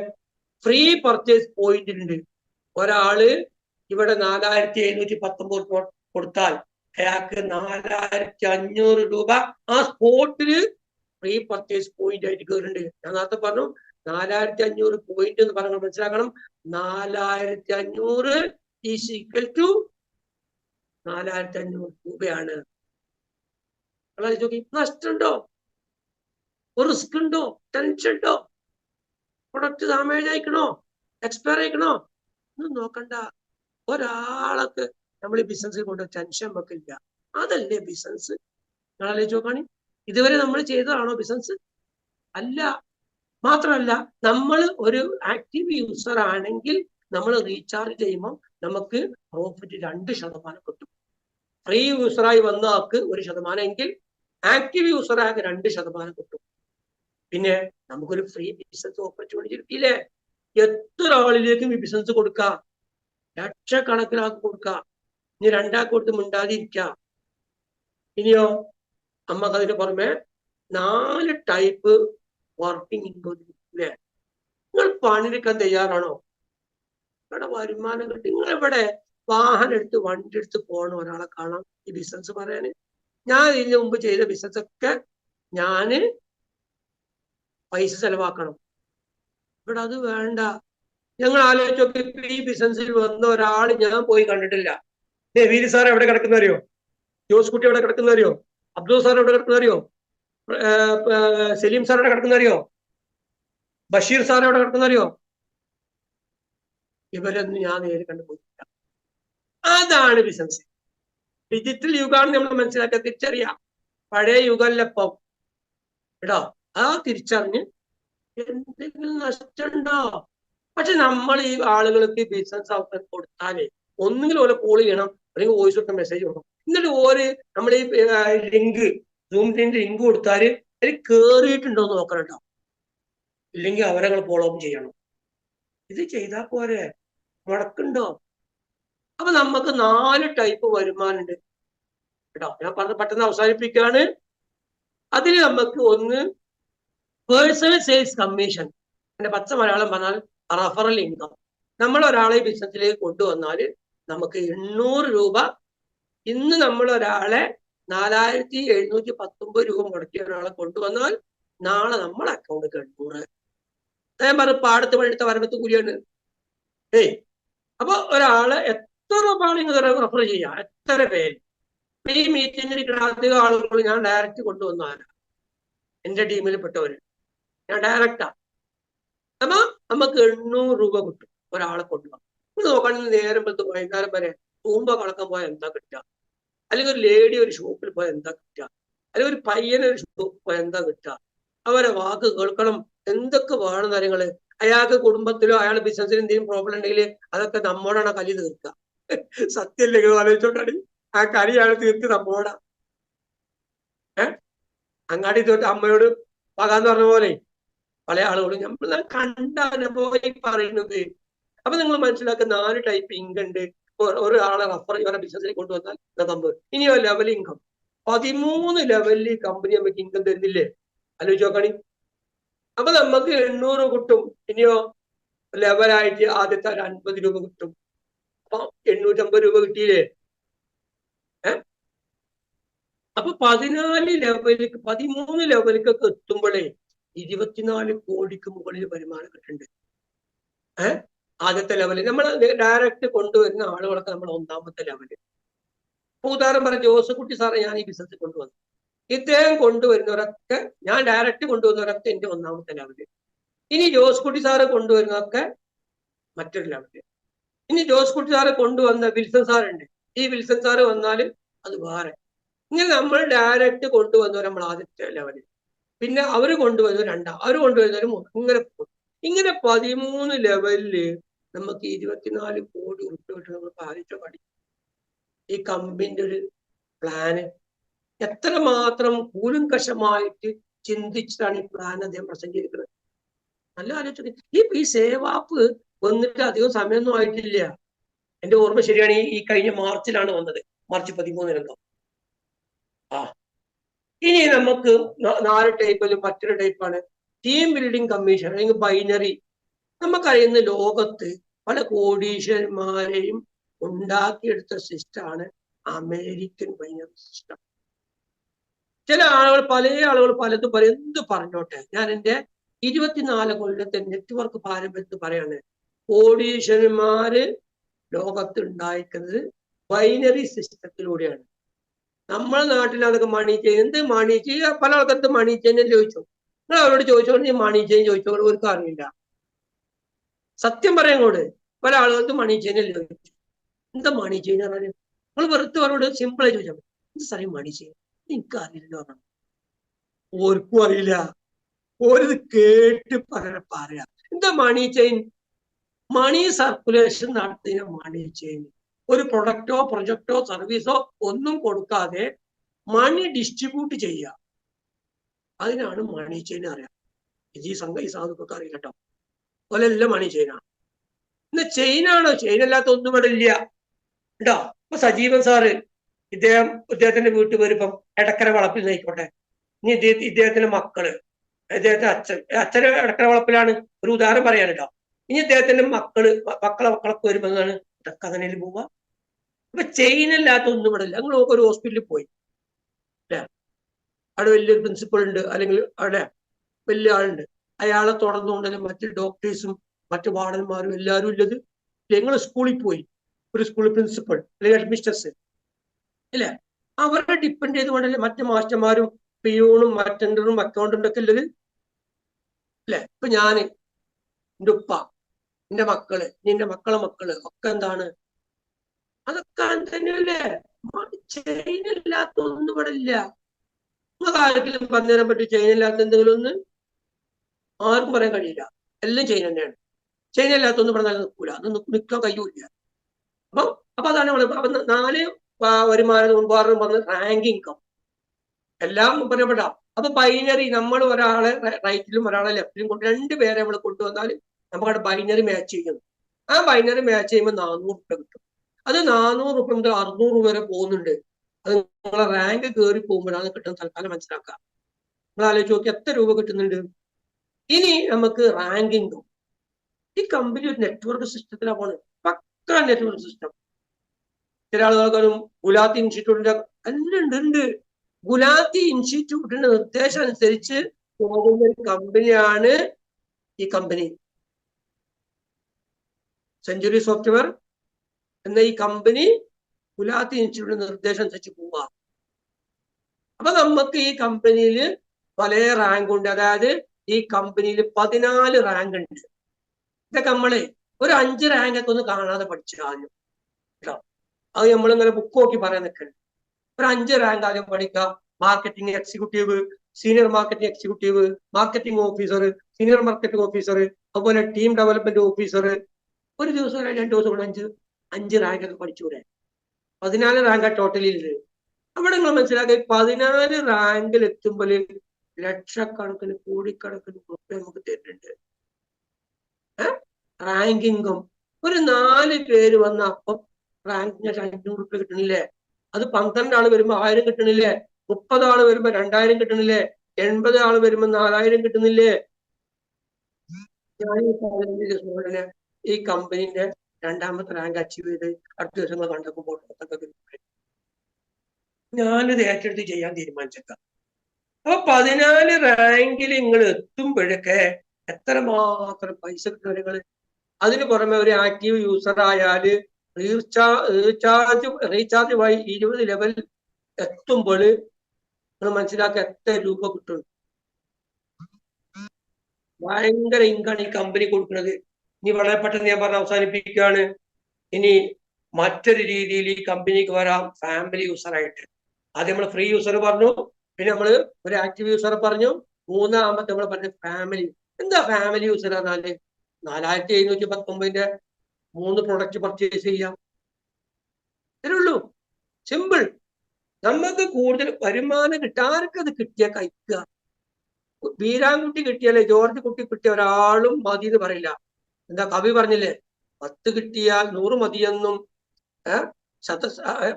ഫ്രീ പർച്ചേസ് പോയിന്റ്. ഒരാള് ഇവിടെ 4719 കൊടുത്താൽ അയാൾക്ക് 4500 രൂപ ആ സ്പോട്ടില് ഫ്രീ പർച്ചേസ് പോയിന്റ് ആയിട്ട് കയറുന്നുണ്ട്. ഞാൻ നേരത്തെ പറഞ്ഞു 4500 പോയിന്റ് എന്ന് പറഞ്ഞാൽ മനസ്സിലാക്കണം. 4500 ഈസ് ഈക്വൽ ടു 4500 രൂപയാണ്. നഷ്ടമുണ്ടോ? ഒരു റിസ്ക് ഉണ്ടോ? ടെൻഷൻ ഉണ്ടോ? പ്രൊഡക്റ്റ് ഡാമേജ് അയക്കണോ? എക്സ്പയർ അയക്കണോ? ഒന്നും നോക്കണ്ട. ഒരാൾക്ക് നമ്മൾ ഈ ബിസിനസ്സിൽ കൊണ്ട് ടെൻഷൻ വെക്കില്ല. അതല്ലേ ബിസിനസ്? നിങ്ങൾ ആലോചിച്ച് നോക്കാണി. ഇതുവരെ നമ്മൾ ചെയ്തതാണോ ബിസിനസ്? അല്ല. മാത്രമല്ല, നമ്മൾ ഒരു ആക്റ്റീവ് യൂസർ ആണെങ്കിൽ നമ്മൾ റീചാർജ് ചെയ്യുമ്പോൾ നമുക്ക് പ്രോഫിറ്റ് 2% കിട്ടും. ഫ്രീ യൂസറായി വന്ന ആൾക്ക് 1% എങ്കിൽ ആക്റ്റീവ് യൂസറായ 2% കിട്ടും. പിന്നെ നമുക്കൊരു ഫ്രീ ബിസിനസ് ഓപ്പർച്യൂണിറ്റി കിട്ടിയില്ലേ? എത്ര ആളിലേക്കും ഈ ബിസിനസ് കൊടുക്കാം, ലക്ഷക്കണക്കിനാൾക്ക് കൊടുക്കാം. ഇനി 2 ആൾക്ക് കൊടുത്ത് മിണ്ടാതിരിക്കാം. ഇനിയോ നമുക്ക് അതിന് പുറമെ 4 ടൈപ്പ് വർക്കിംഗ് ഇൻകം ഇല്ലേ? നിങ്ങൾ പണിയെടുക്കാൻ തയ്യാറാണോ? ഇവിടെ വരുമാനം കിട്ടി. നിങ്ങളിവിടെ വാഹനം എടുത്ത് വണ്ടി എടുത്ത് പോകണം ഒരാളെ കാണാം ഈ ബിസിനസ് പറയാന്. ഞാൻ ഇതിന് മുമ്പ് ചെയ്ത ബിസിനസ് ഒക്കെ ഞാന് പൈസ ചെലവാക്കണം. ഇവിടെ അത് വേണ്ട. ഞങ്ങൾ ആലോചിച്ചൊക്കെ ഈ ബിസിനസ്സിൽ വന്ന ഒരാൾ ഞാൻ പോയി കണ്ടിട്ടില്ല. നവീൽ സാർ എവിടെ കിടക്കുന്നറിയോ? ജോസ് കുട്ടി എവിടെ കിടക്കുന്നറിയോ? അബ്ദുൾ സാർ എവിടെ കിടക്കുന്നറിയോ? സലീം സാർ എവിടെ കിടക്കുന്നറിയോ? ബഷീർ സാർ എവിടെ കിടക്കുന്നറിയോ? ഇവരൊന്നും ഞാൻ നേരിൽ കണ്ടുപോയില്ല. അതാണ് ബിസിനസ്. ഡിജിറ്റൽ യുഗമാണ് നമ്മൾ മനസ്സിലാക്കുക, തിരിച്ചറിയാം. പഴയ യുഗമല്ലപ്പം കേട്ടോ. ആ തിരിച്ചറിഞ്ഞ് എന്തെങ്കിലും നഷ്ടമുണ്ടോ? പക്ഷെ നമ്മൾ ഈ ആളുകൾക്ക് ബിസിനസ് അവസരം കൊടുത്താലേ ഒന്നുകിലും ഓരോ കോൾ ചെയ്യണം, അല്ലെങ്കിൽ വോയിസ് ഒക്കെ മെസ്സേജ് കൊടുക്കണം. എന്നിട്ട് ഓര് നമ്മൾ ഈ ലിങ്ക് സൂമിന്റെ ലിങ്ക് കൊടുത്താല് അതിൽ കേറിയിട്ടുണ്ടോ എന്ന് നോക്കണം കേട്ടോ. ഇല്ലെങ്കിൽ അവരെ ഫോളോ അപ്പ് ചെയ്യണം. ഇത് ചെയ്താൽ പോരെ? മുടക്കുണ്ടോ? അപ്പൊ നമുക്ക് 4 ടൈപ്പ് വരുമാനമുണ്ട് കേട്ടോ. ഞാൻ പറഞ്ഞ പെട്ടെന്ന് അവസാനിപ്പിക്കുകയാണ്. അതിൽ നമുക്ക് ഒന്ന് പേഴ്സണൽ സെയിൽസ് കമ്മീഷൻ. എന്റെ പച്ച മലയാളം പറഞ്ഞാൽ റഫറൽ ഇൻകം. നമ്മൾ ഒരാളെ ബിസിനസ്സിലേക്ക് കൊണ്ടുവന്നാൽ നമുക്ക് 800 രൂപ. ഇന്ന് നമ്മൾ ഒരാളെ 4719 രൂപ മുടക്കിയ ഒരാളെ കൊണ്ടുവന്നാൽ നാളെ നമ്മളെ അക്കൗണ്ട് 800. ഞാൻ പറഞ്ഞ പാടത്ത് പണിയെടുത്ത വരമ്പത്ത് കൂലിയാണ്. അപ്പൊ ഒരാളെ എത്ര പാളിങ്ങൾ റെഫർ ചെയ്യാം, എത്ര പേര്. ഈ മീറ്റിംഗിൽ അധികം ആളുകൾ ഞാൻ ഡയറക്റ്റ് കൊണ്ടുവന്നാണ്, എന്റെ ടീമിൽ പെട്ടവര്. ഞാൻ ഡയറക്റ്റാ. അപ്പൊ നമുക്ക് 800 രൂപ കിട്ടും ഒരാളെ കൊണ്ടുപോകാം. ഇത് നോക്കുകയാണെങ്കിൽ നേരം പത്ത് വൈകുന്നേരം വരെ തൂമ്പ കളക്കം പോയാൽ എന്താ കിട്ടുക? അല്ലെങ്കിൽ ഒരു ലേഡി ഒരു ഷോപ്പിൽ പോയാൽ എന്താ കിട്ടുക? അല്ലെങ്കിൽ ഒരു പയ്യനെ ഒരു ഷോപ്പിൽ പോയാൽ എന്താ കിട്ടുക? അവരെ വാക്ക് കേൾക്കണം. എന്തൊക്കെ വേണം കാര്യങ്ങള്. അയാൾക്ക് കുടുംബത്തിലോ അയാൾ ബിസിനസ്സിൽ എന്തെങ്കിലും പ്രോബ്ലം ഉണ്ടെങ്കിൽ അതൊക്കെ നമ്മോടാണ് കലി തീർക്കുക. സത്യല്ലേ? ആലോചിച്ചോണ്ടാണ് ആ കലി അയാൾ തീർത്ത് നമ്മോടാ. അങ്ങാടി തോട്ട് അമ്മയോട് പകാന്ന് പറഞ്ഞ പോലെ പല ആളുകളും നമ്മൾ കണ്ട അനുഭവം പറയുന്നത്. അപ്പൊ നിങ്ങൾ മനസ്സിലാക്കുക 4 ടൈപ്പ് ഇൻകം ഉണ്ട്. ഒരാളെ റഫർ ഇവരെ ബിസിനസ്സിൽ കൊണ്ടുവന്നാൽ നമ്പർ. ഇനിയോ ലെവൽ ഇൻകം. 13 ലെവലിൽ കമ്പനി നമുക്ക് ഇൻകം തരുന്നില്ലേ? ആലോചിച്ച് നോക്കണി. അപ്പൊ നമുക്ക് 800 കിട്ടും. ഇനിയോ ലെവലായിട്ട് ആദ്യത്തെ 50 രൂപ കിട്ടും. അപ്പൊ 850 രൂപ കിട്ടിയില്ലേ? അപ്പൊ 13 ലെവലിലേക്കൊക്കെ എത്തുമ്പോഴേ 24 കോടിക്ക് മുകളിൽ വരുമാനം കിട്ടുന്നുണ്ട്. ആദ്യത്തെ ലെവല് നമ്മൾ ഡയറക്റ്റ് കൊണ്ടുവരുന്ന ആളുകളൊക്കെ നമ്മൾ 1ാമത്തെ ലെവല്. ഉദാഹരണം പറഞ്ഞ ജോസക്കുട്ടി സാറെ ഞാൻ ഈ ബിസിനസ് കൊണ്ടുവന്നു. ഇദ്ദേഹം കൊണ്ടുവരുന്നവരൊക്കെ, ഞാൻ ഡയറക്റ്റ് കൊണ്ടുവന്നവരൊക്കെ എന്റെ 1ാമത്തെ ലെവല്. ഇനി ജോസ്കുട്ടി സാറ് കൊണ്ടുവരുന്നതൊക്കെ മറ്റൊരു ലെവല്. ഇനി ജോസ്കുട്ടി സാറ് കൊണ്ടുവന്ന വിൽസൺ സാറുണ്ട്. ഈ വിൽസൺ സാറ് വന്നാൽ അത് വേറെ. ഇങ്ങനെ നമ്മൾ ഡയറക്റ്റ് കൊണ്ടുവന്നവർ നമ്മൾ ആദ്യത്തെ ലെവല്. പിന്നെ അവര് കൊണ്ടുവന്നവർ 2, അവര് കൊണ്ടുവരുന്നവർ 3. ഇങ്ങനെ 13 ലെവലില് നമുക്ക് 24 കോടി ഉറുപ്പിക കിട്ടണം. നമ്മൾ പാലിച്ച പടി. ഈ കമ്പനിന്റെ ഒരു പ്ലാന് എത്രമാത്രം കൂലങ്കഷമായിട്ട് ചിന്തിച്ചിട്ടാണ് ഈ പ്ലാൻ അദ്ദേഹം പ്രസന്റ് ചെയ്തിരിക്കുന്നത്. നല്ല ആലോചിച്ചത്. ഈ സേവാപ്പ് വന്നിട്ട് അധികം സമയമൊന്നും ആയിട്ടില്ല. എന്റെ ഓർമ്മ ശരിയാണ്, ഈ കഴിഞ്ഞ മാർച്ചിലാണ് വന്നത്. മാർച്ച് 13 ഇനി നമുക്ക് 4 ടൈപ്പിലും മറ്റൊരു ടൈപ്പാണ് ടീം ബിൽഡിംഗ് കമ്മീഷൻ, അല്ലെങ്കിൽ ബൈനറി. നമുക്കറിയുന്ന ലോകത്ത് പല കോടീശ്വരന്മാരെയും ഉണ്ടാക്കിയെടുത്ത സിസ്റ്റമാണ് അമേരിക്കൻ ബൈനറി സിസ്റ്റം. ചില ആളുകൾ, പല ആളുകൾ പലതും എന്ത് പറഞ്ഞോട്ടെ, ഞാൻ എന്റെ 24 കൊല്ലത്തെ നെറ്റ്വർക്ക് പാരമ്പര്യത്തിൽ പറയാണ്, കോടീശ്വരന്മാര് ലോകത്ത് ഉണ്ടായിരിക്കുന്നത് ബൈനറി സിസ്റ്റത്തിലൂടെയാണ്. നമ്മളെ നാട്ടിൽ അതൊക്കെ മണി ചെയിൻ, എന്ത് മണി ചെയിൻ, പല ആൾക്കാർക്ക് മണി ചെയിൻ ചോദിച്ചു. നിങ്ങൾ അവരോട് ചോദിച്ചോണ്ട് ഈ മണി ചെയിൻ ചോദിച്ചോണ്ട് അവർക്ക് അറിയില്ല. സത്യം പറയാങ്ങോട് പല ആളുകൾക്ക് മണി ചെയിൻ അല്ലേ ചോദിച്ചു. എന്താ മണി ചെയിൻ പറഞ്ഞാൽ നിങ്ങൾ വെറുതെ അവരോട് സിമ്പിളായി ചോദിച്ചാൽ എന്ത് സ്ഥലം മണി ചെയിൻ എനിക്ക് അറിയില്ലല്ലോ പറഞ്ഞു. ഓർക്കും അറിയില്ല. ഓരത് കേട്ട് പറയാ എന്താ മണി ചെയിൻ? മണി സർക്കുലേഷൻ നടത്തുന്ന മണി ചെയിൻ. ഒരു പ്രൊഡക്റ്റോ പ്രൊജക്റ്റോ സർവീസോ ഒന്നും കൊടുക്കാതെ മണി ഡിസ്ട്രിബ്യൂട്ട് ചെയ്യുക, അതിനാണ് മണി ചെയിൻ അറിയാം. ഈ സാധുക്കൾക്ക് അറിയില്ല കേട്ടോ. അതുപോലെല്ലാം മണി ചെയിനാണ്. ഇന്ന് ചെയിനാണോ? ചെയിനല്ലാത്ത ഒന്നും ഇവിടെ ഇല്ല കേട്ടോ. ഇപ്പൊ സജീവൻ സാറ് ഇദ്ദേഹത്തിന്റെ വീട്ടിൽ വരുമ്പം എടക്കര വളപ്പിൽ നിൽക്കോട്ടെ, ഇനി ഇദ്ദേഹത്തിന്റെ മക്കള്, ഇദ്ദേഹത്തിന്റെ അച്ഛന് എടക്കര വളപ്പിലാണ്, ഒരു ഉദാഹരണം പറയാൻ കേട്ടോ. ഇനി ഇദ്ദേഹത്തിന്റെ മക്കളൊക്കെ വരുമ്പോ എന്താണ് ഇതൊക്കെ അങ്ങനെ പോവാ. അപ്പൊ ചെയിനല്ലാത്ത ഒന്നും ഇവിടെ ഇല്ല. നിങ്ങൾ ഒരു ഹോസ്പിറ്റലിൽ പോയി അല്ലെ, അവിടെ വലിയൊരു പ്രിൻസിപ്പൾ ഉണ്ട്, അല്ലെങ്കിൽ അവിടെ വലിയ ആളുണ്ട്, അയാളെ തുടർന്നുകൊണ്ട് മറ്റ് ഡോക്ടേഴ്സും മറ്റു വാർഡന്മാരും എല്ലാവരും ഇല്ലത്. നിങ്ങൾ സ്കൂളിൽ പോയി, ഒരു സ്കൂളിൽ പ്രിൻസിപ്പൾ അല്ലെങ്കിൽ ഹെഡ്മിസ്റ്റർസ് ഇല്ലേ, അവരെ ഡിപ്പെൻഡ് ചെയ്തുകൊണ്ടല്ലേ മറ്റു മാസ്റ്റർമാരും പിയൂണും അറ്റൻഡറും അക്കൗണ്ടന്റും ഒക്കെ ഉള്ളത് അല്ലെ. ഇപ്പൊ ഞാന്, എൻ്റെ ഉപ്പ, എൻ്റെ മക്കള്, നിന്റെ മക്കളെ മക്കള് ഒക്കെ എന്താണ്, അതൊക്കെ തന്നെയല്ലേ. ചെയിനില്ലാത്ത ഒന്നും ഇവിടെ ഇല്ല. നമുക്ക് ആർക്കെങ്കിലും പറഞ്ഞു തരാൻ പറ്റും ചെയിനില്ലാത്ത എന്തെങ്കിലും ഒന്ന്? ആർക്കും പറയാൻ കഴിയില്ല. എല്ലാം ചെയിൻ തന്നെയാണ്. ചെയിനില്ലാത്തൊന്നും ഇവിടെ നല്ല നിൽക്കൂല, അത് നിൽക്കാൻ കഴിയൂല. അപ്പൊ അതാണ് അപ്പൊ 4 വരുമാനം മുൻപാറും പറഞ്ഞ റാങ്ക് ഇൻകം എല്ലാം പറയപ്പെടാ. അപ്പൊ ബൈനറി നമ്മൾ ഒരാളെ റൈറ്റിലും ഒരാളെ ലെഫ്റ്റിലും കൊണ്ട് 2 പേരെ നമ്മൾ കൊണ്ടുവന്നാൽ നമുക്കവിടെ ബൈനറി മാച്ച് ചെയ്യുന്നു. ആ ബൈനറി മാച്ച് ചെയ്യുമ്പോൾ 400 രൂപ കിട്ടും. അത് 400 രൂപ മുതൽ 600 വരെ പോകുന്നുണ്ട്. അത് നിങ്ങളെ റാങ്ക് കയറി പോകുമ്പോഴാണ് കിട്ടുന്ന. തൽക്കാലം മനസ്സിലാക്കുക. നിങ്ങൾ ആലോചിച്ച് നോക്കി എത്ര രൂപ കിട്ടുന്നുണ്ട്. ഇനി നമുക്ക് റാങ്ക് ഇൻകം. ഈ കമ്പനി ഒരു നെറ്റ്വർക്ക് സിസ്റ്റത്തിലാണ് പോണത്, പക്ക നെറ്റ്വർക്ക് സിസ്റ്റം. ചില ആളുകൾക്കും ഗുലാത്തി ഇൻസ്റ്റിറ്റ്യൂട്ടിന്റെ എല്ലാം ഉണ്ട്. ഗുലാത്തി ഇൻസ്റ്റിറ്റ്യൂട്ടിന്റെ നിർദ്ദേശം അനുസരിച്ച് പോകുന്ന ഒരു കമ്പനിയാണ് ഈ കമ്പനി. സെഞ്ചുറി സോഫ്റ്റ്വെയർ എന്ന ഈ കമ്പനി ഗുലാത്തി ഇൻസ്റ്റിറ്റ്യൂട്ടിന്റെ നിർദ്ദേശം അനുസരിച്ച് പോവുക. അപ്പൊ നമുക്ക് ഈ കമ്പനിയിൽ പല റാങ്ക് ഉണ്ട്. അതായത് ഈ കമ്പനിയിൽ 14 റാങ്ക് ഉണ്ട്. ഇതൊക്കെ നമ്മള് ഒരു 5 റാങ്ക് ഒക്കെ ഒന്ന് കാണാതെ പഠിച്ചു ആദ്യം കേട്ടോ. അത് നമ്മളിങ്ങനെ ബുക്ക് നോക്കി പറയാൻ നിൽക്കണം. ഒരു 5 റാങ്ക് ആദ്യം പഠിക്കുക. Marketing executive, senior marketing executive, marketing officer, senior marketing officer, അതുപോലെ ടീം ഡെവലപ്മെന്റ് ഓഫീസർ. ഒരു ദിവസം 2 ദിവസം കൂടെ 5 റാങ്ക് ഒക്കെ പഠിച്ചുകൂടെ? 14 റാങ്ക് ടോട്ടലിൽ. അവിടെ നിങ്ങൾ മനസ്സിലാക്കി 14 റാങ്കിൽ എത്തുമ്പോൾ ലക്ഷക്കണക്കിന് കോടിക്കണക്കിന് രൂപ നമുക്ക് തരുന്നുണ്ട്. Rank income. ഒരു 4 പേര് വന്ന അപ്പം റാങ്കിന് 500 രൂപ കിട്ടണില്ലേ? അത് 12 ആള് വരുമ്പോ 1000 കിട്ടണില്ലേ? 30 ആള് വരുമ്പോ 2000 കിട്ടണില്ലേ? 80 ആള് വരുമ്പോ 4000 കിട്ടുന്നില്ലേ? ഞാൻ ഈ കമ്പനിന്റെ 2ാമത്തെ റാങ്ക് അച്ചീവ് ചെയ്ത് അടുത്ത ദിവസങ്ങൾ കണ്ടപ്പോൾ ഞാനിത് ഏറ്റെടുത്ത് ചെയ്യാൻ തീരുമാനിച്ചേക്കാം. അപ്പൊ 14 റാങ്കിൽ നിങ്ങൾ എത്തുമ്പോഴൊക്കെ എത്രമാത്രം പൈസ കിട്ടും നിങ്ങൾ. അതിന് പുറമെ ഒരു ആക്റ്റീവ് യൂസർ ആയാല് റീചാർജ് വഴി 20 ലെവൽ എത്തുമ്പോൾ നിങ്ങൾ മനസ്സിലാക്കുക എത്ര രൂപ കിട്ടും. ഭയങ്കര ഇൻകാണ് ഈ കമ്പനി കൊടുക്കുന്നത്. ഇനി വളരെ പെട്ടെന്ന് ഞാൻ പറഞ്ഞ് അവസാനിപ്പിക്കുകയാണ്. ഇനി മറ്റൊരു രീതിയിൽ ഈ കമ്പനിക്ക് വരാം ഫാമിലി യൂസർ ആയിട്ട്. ആദ്യം നമ്മൾ ഫ്രീ യൂസർ പറഞ്ഞു, പിന്നെ നമ്മൾ ഒരു ആക്റ്റീവ് യൂസർ പറഞ്ഞു, 3ാമത്തെ നമ്മൾ പറഞ്ഞ ഫാമിലി. എന്താ ഫാമിലി യൂസർ പറഞ്ഞാല് 4719 3 പ്രൊഡക്റ്റ് പർച്ചേസ് ചെയ്യാം. ഇത്രേ ഉള്ളൂ, സിമ്പിൾ. നമുക്ക് കൂടുതൽ വരുമാനം കിട്ടാർക്കത് കിട്ടിയ കഴിക്കുക. വീരാൻകുട്ടി കിട്ടിയാലേ ജോർജ് കുട്ടി കിട്ടിയ ഒരാളും മതി എന്ന് പറയില്ല. എന്താ കവി പറഞ്ഞില്ലേ, 10 കിട്ടിയാൽ 100 മതിയെന്നും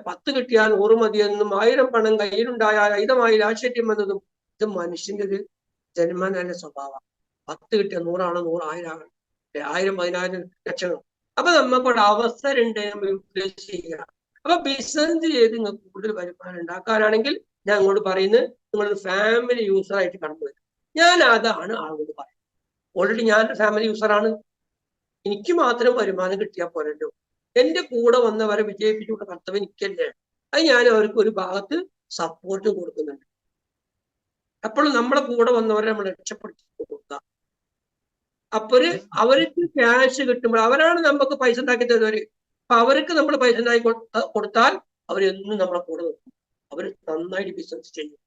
10 കിട്ടിയാൽ 100 മതിയെന്നും 1000 പണം കയ്യിലുണ്ടായാൽ അയിതമായി രാഷ്ട്രീയം എന്നതും ഇത് മനുഷ്യന്റെ ഒരു ജന്മന സ്വഭാവം. 10 കിട്ടിയ 100 100 1000 ആകണം, 1000 10,000 ലക്ഷങ്ങൾ. അപ്പൊ നമുക്കൊരു അവസരം ഉണ്ട് നമ്മൾ യൂട്ടിലൈസ് ചെയ്യുക. അപ്പൊ ബിസിനസ് ചെയ്ത് നിങ്ങൾക്ക് കൂടുതൽ വരുമാനം ഉണ്ടാക്കാനാണെങ്കിൽ ഞാൻ അങ്ങോട്ട് പറയുന്നത് നിങ്ങളൊരു ഫാമിലി യൂസർ ആയിട്ട് കടന്നു വരും. ഞാൻ അതാണ് ആളോട് പറയുന്നത്. ഓൾറെഡി ഞാൻ ഫാമിലി യൂസറാണ്. എനിക്ക് മാത്രം വരുമാനം കിട്ടിയാൽ പോരല്ലോ. എന്റെ കൂടെ വന്നവരെ വിജയിപ്പിച്ചുകൊണ്ട് കർത്തവ്യം എനിക്കല്ലേ. അത് ഞാൻ അവർക്ക് ഒരു ഭാഗത്ത് സപ്പോർട്ട് കൊടുക്കുന്നുണ്ട്. എപ്പോഴും നമ്മളെ കൂടെ വന്നവരെ നമ്മൾ രക്ഷപ്പെടുത്തി കൊടുക്കുക. അപ്പൊ അവർക്ക് ക്യാഷ് കിട്ടുമ്പോൾ അവരാണ് നമുക്ക് പൈസ ഉണ്ടാക്കി തരുന്നവര്. അപ്പൊ അവർക്ക് നമ്മൾ പൈസ ഉണ്ടാക്കി കൊടുത്താൽ അവരെന്നും നമ്മളെ കൂടെ നിൽക്കും. അവർ നന്നായിട്ട് ബിസിനസ് ചെയ്യും.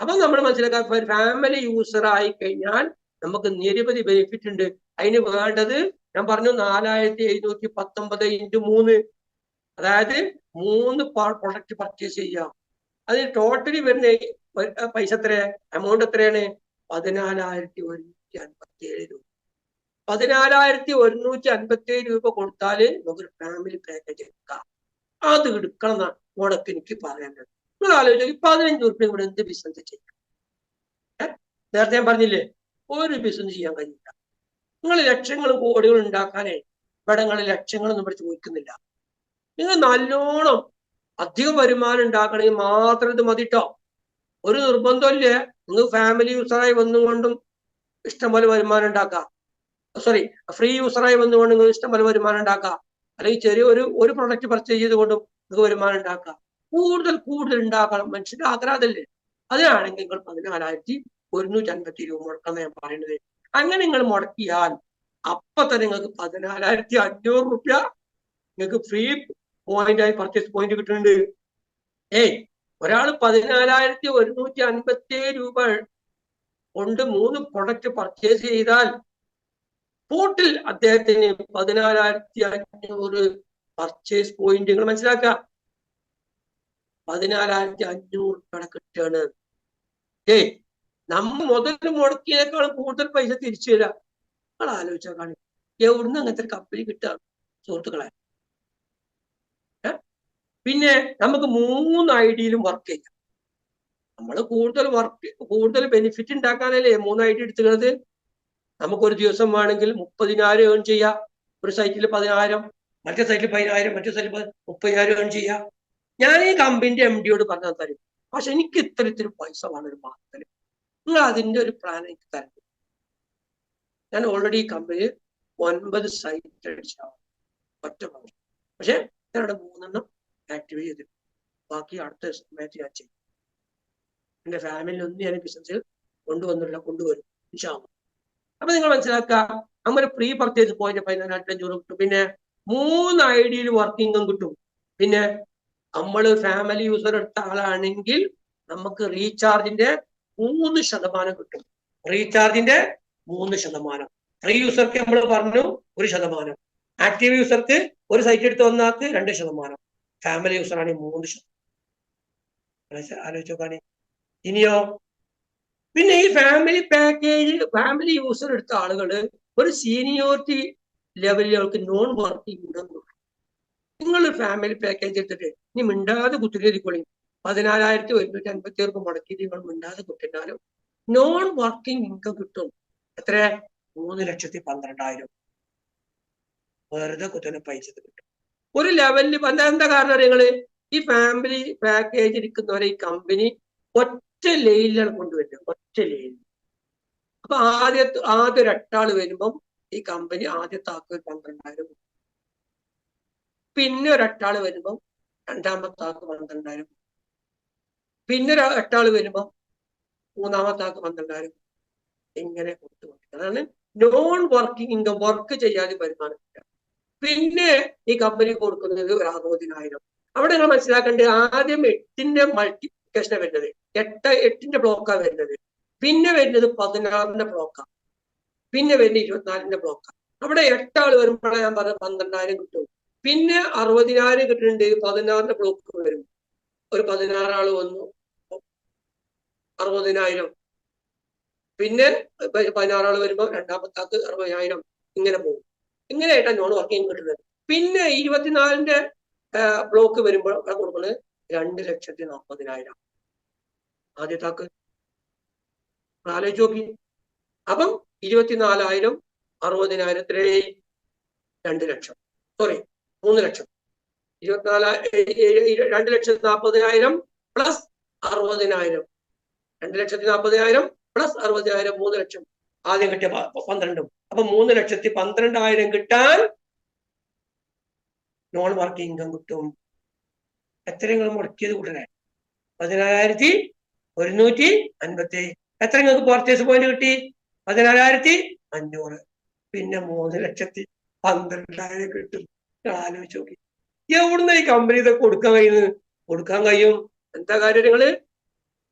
അപ്പൊ നമ്മൾ മനസ്സിലാക്കാൻ ഫാമിലി യൂസർ ആയി കഴിഞ്ഞാൽ നമുക്ക് നിരവധി ബെനിഫിറ്റ് ഉണ്ട്. അതിന് വേണ്ടത് ഞാൻ പറഞ്ഞു 4719 × 3, അതായത് 3 പ്രൊഡക്റ്റ് പർച്ചേസ് ചെയ്യാം. അതിന് ടോട്ടലി വരുന്ന പൈസ എമൗണ്ട് എത്രയാണ്? 14,157 രൂപ. 14,157 രൂപ കൊടുത്താല് നമുക്കൊരു ഫാമിലി പാക്കേജ് എടുക്കാം. അത് എടുക്കണം എന്നാണ് മോടൊക്കെ എനിക്ക് പറയാനുള്ളത്. നിങ്ങൾ ആലോചിച്ചു 15 രൂപ കൂടെ എന്ത് ബിസിനസ് ചെയ്യാം? നേരത്തെ ഞാൻ പറഞ്ഞില്ലേ, ഒരു ബിസിനസ് ചെയ്യാൻ കഴിയില്ല. നിങ്ങൾ ലക്ഷങ്ങളും കോടികളും ഉണ്ടാക്കാനേ ഇവിടെ നിങ്ങൾ ലക്ഷങ്ങളൊന്നും ഇവിടെ ചോദിക്കുന്നില്ല. നിങ്ങൾ നല്ലോണം അധികം വരുമാനം ഉണ്ടാക്കണമെങ്കിൽ മാത്രം ഇത് മതിട്ടോ. ഒരു നിർബന്ധമില്ല. നിങ്ങൾ ഫാമിലി യൂസറായി വന്നുകൊണ്ടും ഇഷ്ടംപോലെ വരുമാനം ഉണ്ടാക്കാം. ഫ്രീ യൂസറായി വന്നുകൊണ്ട് നിങ്ങൾ ഇഷ്ടംപോലെ വരുമാനം ഉണ്ടാക്കാം. അല്ലെങ്കിൽ ചെറിയ ഒരു പ്രൊഡക്റ്റ് പർച്ചേസ് ചെയ്തുകൊണ്ടും നിങ്ങൾക്ക് വരുമാനം ഉണ്ടാക്കാം. കൂടുതൽ ഉണ്ടാക്കണം. മനുഷ്യന്റെ ആഗ്രഹം അതല്ലേ. അതിനാണെങ്കിൽ നിങ്ങൾ 14,157 രൂപ മുടക്കാന്ന് ഞാൻ പറയുന്നത്. അങ്ങനെ നിങ്ങൾ മുടക്കിയാൽ അപ്പൊ തന്നെ നിങ്ങൾക്ക് 14,500 രൂപ നിങ്ങൾക്ക് ഫ്രീ പോയിന്റായി പർച്ചേസ് പോയിന്റ് കിട്ടുന്നുണ്ട്. ഒരാൾ 14,157 രൂപ കൊണ്ട് 3 പ്രൊഡക്റ്റ് പർച്ചേസ് ചെയ്താൽ ടോട്ടൽ അദ്ദേഹത്തിന് 14,500 പർച്ചേസ് പോയിന്റ്. നിങ്ങൾ മനസ്സിലാക്കുക, 14,500 രൂപ കിട്ടുകയാണ്. നമ്മ മുതൽ മുടക്കിയേക്കാളും കൂടുതൽ പൈസ തിരിച്ചു തരാം. നിങ്ങൾ ആലോചിച്ചാൽ കാണും എവിടുന്ന് അങ്ങനത്തെ കമ്പനി കിട്ടുക സുഹൃത്തുക്കളെ. പിന്നെ നമുക്ക് 3 ഐഡിയയിലും വർക്ക് ചെയ്യാം. നമ്മൾ കൂടുതൽ ബെനിഫിറ്റ് ഉണ്ടാക്കാനല്ലേ 3 ഐഡി എടുത്തുള്ളത്. നമുക്കൊരു ദിവസം വേണമെങ്കിൽ 30,000 ഏൺ ചെയ്യാം. ഒരു സൈറ്റിൽ 10,000, മറ്റേ സൈറ്റിൽ 10,000, മറ്റേ സൈറ്റിൽ 30,000 ഏൺ ചെയ്യാം. ഞാൻ ഈ കമ്പനിന്റെ MD യോട് പറഞ്ഞാൽ തരും. പക്ഷെ എനിക്ക് ഇത്തരത്തിൽ പൈസ വേണം ഒരു മാസത്തിൽ. നിങ്ങൾ അതിന്റെ ഒരു പ്ലാൻ എനിക്ക് തരണം. ഞാൻ ഓൾറെഡി ഈ കമ്പനിയിൽ 9 സൈറ്റ് അടിച്ചാവും ഒറ്റ പ്രാവശ്യം. പക്ഷെ ഞാനവിടെ 3 ആക്ടിവേറ്റ് ചെയ്തു. ബാക്കി അടുത്ത സമയത്ത് ഞാൻ ചെയ്യും. എന്റെ ഫാമിലി ഒന്നും ഞാൻ ബിസിനസ്സിൽ കൊണ്ടുവരും ഇൻഷാ അല്ലാഹ്. അപ്പൊ നിങ്ങൾ മനസ്സിലാക്കുക, നമ്മൾ പ്രീ പർച്ചേസ് പോയിന്റ് 14,500 കിട്ടും. പിന്നെ 3 ഐഡിയയിൽ വർക്കിംഗും കിട്ടും. പിന്നെ നമ്മൾ ഫാമിലി യൂസർ എടുത്ത ആളാണെങ്കിൽ നമുക്ക് റീചാർജിന്റെ 3% കിട്ടും. റീചാർജിന്റെ 3%. ഫ്രീ യൂസർക്ക് നമ്മൾ പറഞ്ഞു 1%. ആക്റ്റീവ് യൂസർക്ക് ഒരു സൈറ്റ് എടുത്ത് വന്നാക്ക് 2%. ഫാമിലി യൂസർ ആണെങ്കിൽ 3%. ആലോചിച്ച് നോക്കാണെ. ഇനിയോ പിന്നെ ഈ ഫാമിലി പാക്കേജ് ഫാമിലി യൂസർ എടുത്ത ആളുകള് ഒരു സീനിയോറിറ്റി ലെവലുകൾക്ക് നോൺ വർക്കിംഗ് ഉണ്ടെന്ന്. നിങ്ങൾ ഫാമിലി പാക്കേജ് എടുത്തിട്ട് ഇനി മിണ്ടാതെ കുത്തിരിക്കോളി. 14,157 മുടക്കിയിട്ട് നിങ്ങൾ മിണ്ടാതെ കുത്തിട്ടാലും നോൺ വർക്കിംഗ് ഇൻകം കിട്ടും. എത്ര? 3,12,000. വെറുതെ കുത്തുന്ന പൈസ കിട്ടും. ഒരു ലെവലിൽ എന്താ കാരണം നിങ്ങള് ഈ ഫാമിലി പാക്കേജ് ഇരിക്കുന്നവരെ ഈ കമ്പനി ഒറ്റ ലൈനിലാണ് കൊണ്ടുവരുന്നത്. ഒറ്റ ലൈൻ. അപ്പൊ ആദ്യം 8 ആള് വരുമ്പം ഈ കമ്പനി ആദ്യത്തെ ആൾക്ക് 12,000. പിന്നെ ഒരു 8 ആള് വരുമ്പം രണ്ടാമത്തെ ആൾക്ക് 12,000. പിന്നെ ഒരു 8 ആള് വരുമ്പം മൂന്നാമത്തെ ആൾക്ക് 12,000. ഇങ്ങനെ കൊടുത്തുകൊണ്ടിരിക്കുക. അതാണ് നോൺ വർക്കിംഗ് ഇൻകം. വർക്ക് ചെയ്യാതെ വരുമാനം. പിന്നെ ഈ കമ്പനി കൊടുക്കുന്നത് ഒരു 60,000. അവിടെ നിങ്ങൾ മനസ്സിലാക്കേണ്ടത് ആദ്യം 8ന്റെ മൾട്ടിപ്ലിക്കേഷനാണ് വരുന്നത്. 8ന്റെ ബ്ലോക്കാണ് വരുന്നത്. പിന്നെ വരുന്നത് 16ന്റെ ബ്ലോക്കാണ്. പിന്നെ വരുന്നത് 24ന്റെ ബ്ലോക്കാണ്. അവിടെ 8 ആള് വരുമ്പോഴാണ് ഞാൻ പറഞ്ഞത് 12,000 കിട്ടും. പിന്നെ 60,000 കിട്ടുന്നുണ്ട് 16ന്റെ ബ്ലോക്ക് വരും. ഒരു 16 ആള് വന്നു 60,000. പിന്നെ 16 ആള് വരുമ്പോൾ രണ്ടാമത്തെ ആൾക്ക് 60,000. ഇങ്ങനെ പോകും. ഇങ്ങനെയായിട്ടാണ് നോൺ വർക്കിംഗ് കിട്ടുന്നത്. പിന്നെ 24ന്റെ ബ്ലോക്ക് വരുമ്പോൾ കൊടുക്കുന്നത് 2,40,000 ആദ്യത്തെ ആൾക്ക്. ആലോചിച്ച് നോക്കി. അപ്പം 24,000 60,000 3 ലക്ഷം. 3 ലക്ഷം. 2,40,000 പ്ലസ് 60,000. 2,40,000 പ്ലസ് 60,000 3 ലക്ഷം. ആദ്യം കിട്ടിയ 12. അപ്പൊ 3,12,000 കിട്ടാൻ നോൺ വർക്കിംഗ് ഇൻകം കിട്ടും. എത്ര നിങ്ങൾ മുടക്കിയത് കൂട്ടണേ? 14,500. 157. എത്ര നിങ്ങൾക്ക് പർച്ചേസ് പോയിന്റ് കിട്ടി? 14,500. പിന്നെ 3,12,000 കിട്ടും. ആലോചിച്ച് നോക്കി, എവിടുന്ന ഈ കമ്പനി ഇതൊക്കെ കൊടുക്കാൻ കഴിയുന്നത്? കൊടുക്കാൻ കഴിയും. എന്താ കാര്യം? നിങ്ങള്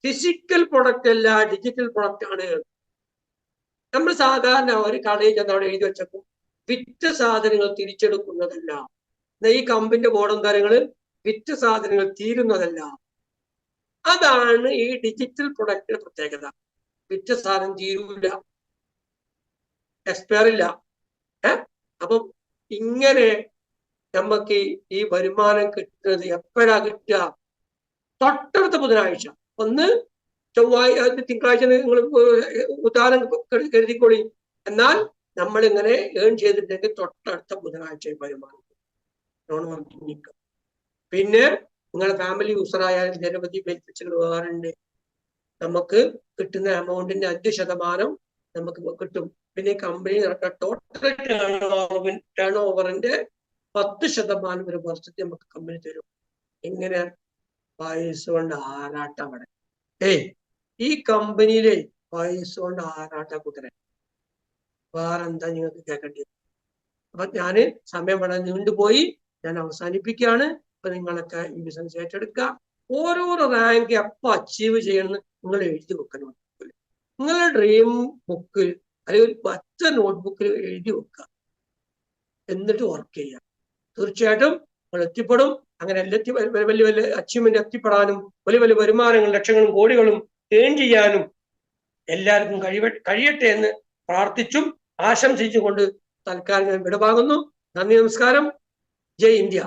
ഫിസിക്കൽ പ്രൊഡക്റ്റ് അല്ല, ഡിജിറ്റൽ പ്രൊഡക്റ്റ് ആണ്. നമ്മൾ സാധാരണ ഒരു കടയിൽ ചെന്ന് അവിടെ എഴുതി വെച്ചപ്പോൾ വിറ്റ സാധനങ്ങൾ തിരിച്ചെടുക്കുന്നതല്ല. ഈ കമ്പനിന്റെ ബോർഡും കാര്യങ്ങള് വിറ്റ സാധനങ്ങൾ തീരുന്നതല്ല. അതാണ് ഈ ഡിജിറ്റൽ പ്രൊഡക്റ്റിന്റെ പ്രത്യേകത. വിറ്റ സാധനം തീരൂല, എക്സ്പയർ ഇല്ല. അപ്പം ഇങ്ങനെ നമുക്ക് ഈ വരുമാനം കിട്ടുന്നത് എപ്പോഴാ കിട്ടുക? തൊട്ടടുത്ത ബുധനാഴ്ച. ഒന്ന് തിങ്കളാഴ്ച നിങ്ങൾ ഉദാഹരണം കരുതിക്കൊള്ളി. എന്നാൽ നമ്മൾ ഇങ്ങനെ ഏൺ ചെയ്തിട്ടുണ്ടെങ്കിൽ തൊട്ടടുത്ത ബുധനാഴ്ച വരുമാനം നോൺ വർക്കിംഗ് ഇൻകം. പിന്നെ നിങ്ങളുടെ ഫാമിലി യൂസറായാലും നിരവധി ബെനിഫിറ്റ്സുകൾ വേറുണ്ട്. നമുക്ക് കിട്ടുന്ന എമൗണ്ടിന്റെ 5% നമുക്ക് കിട്ടും. പിന്നെ കമ്പനി ടോട്ടൽ ടേൺ ഓവറിന്റെ 10% ഒരു വർഷത്തിൽ നമുക്ക് കമ്പനി തരും. ഇങ്ങനെ പൈസ കൊണ്ട് ആറാട്ടം അവിടെ. ഈ കമ്പനിയിലെ പൈസ കൊണ്ട് ആറാട്ട കുതിര വേറെന്താ നിങ്ങൾക്ക് കേൾക്കേണ്ടത്? അപ്പൊ ഞാന് സമയം വളരെ നീണ്ടുപോയി, ഞാൻ അവസാനിപ്പിക്കുകയാണ്. അപ്പൊ നിങ്ങളൊക്കെ ഈ ബിസിനസ് ഏറ്റെടുക്കുക. ഓരോരോ റാങ്ക് എപ്പോ അച്ചീവ് ചെയ്യണമെന്ന് നിങ്ങൾ എഴുതി വെക്കണം. നിങ്ങളുടെ ഡ്രീം ബുക്കിൽ അല്ലെങ്കിൽ ഒരു പച്ച നോട്ട്ബുക്കിൽ എഴുതി വെക്കുക. എന്നിട്ട് വർക്ക് ചെയ്യാം. തീർച്ചയായിട്ടും നിങ്ങൾ എത്തിപ്പെടും. അങ്ങനെ വലിയ വലിയ അച്ചീവ്മെന്റ് എത്തിപ്പെടാനും വലിയ വലിയ വരുമാനങ്ങളും ലക്ഷങ്ങളും കോടികളും ഏൺ ചെയ്യാനും എല്ലാവർക്കും കഴിയട്ടെ എന്ന് പ്രാർത്ഥിച്ചും ആശംസിച്ചുകൊണ്ട് തൽക്കാലം വിടവാങ്ങുന്നു. നന്ദി, നമസ്കാരം. ജയ് ഇന്ത്യ.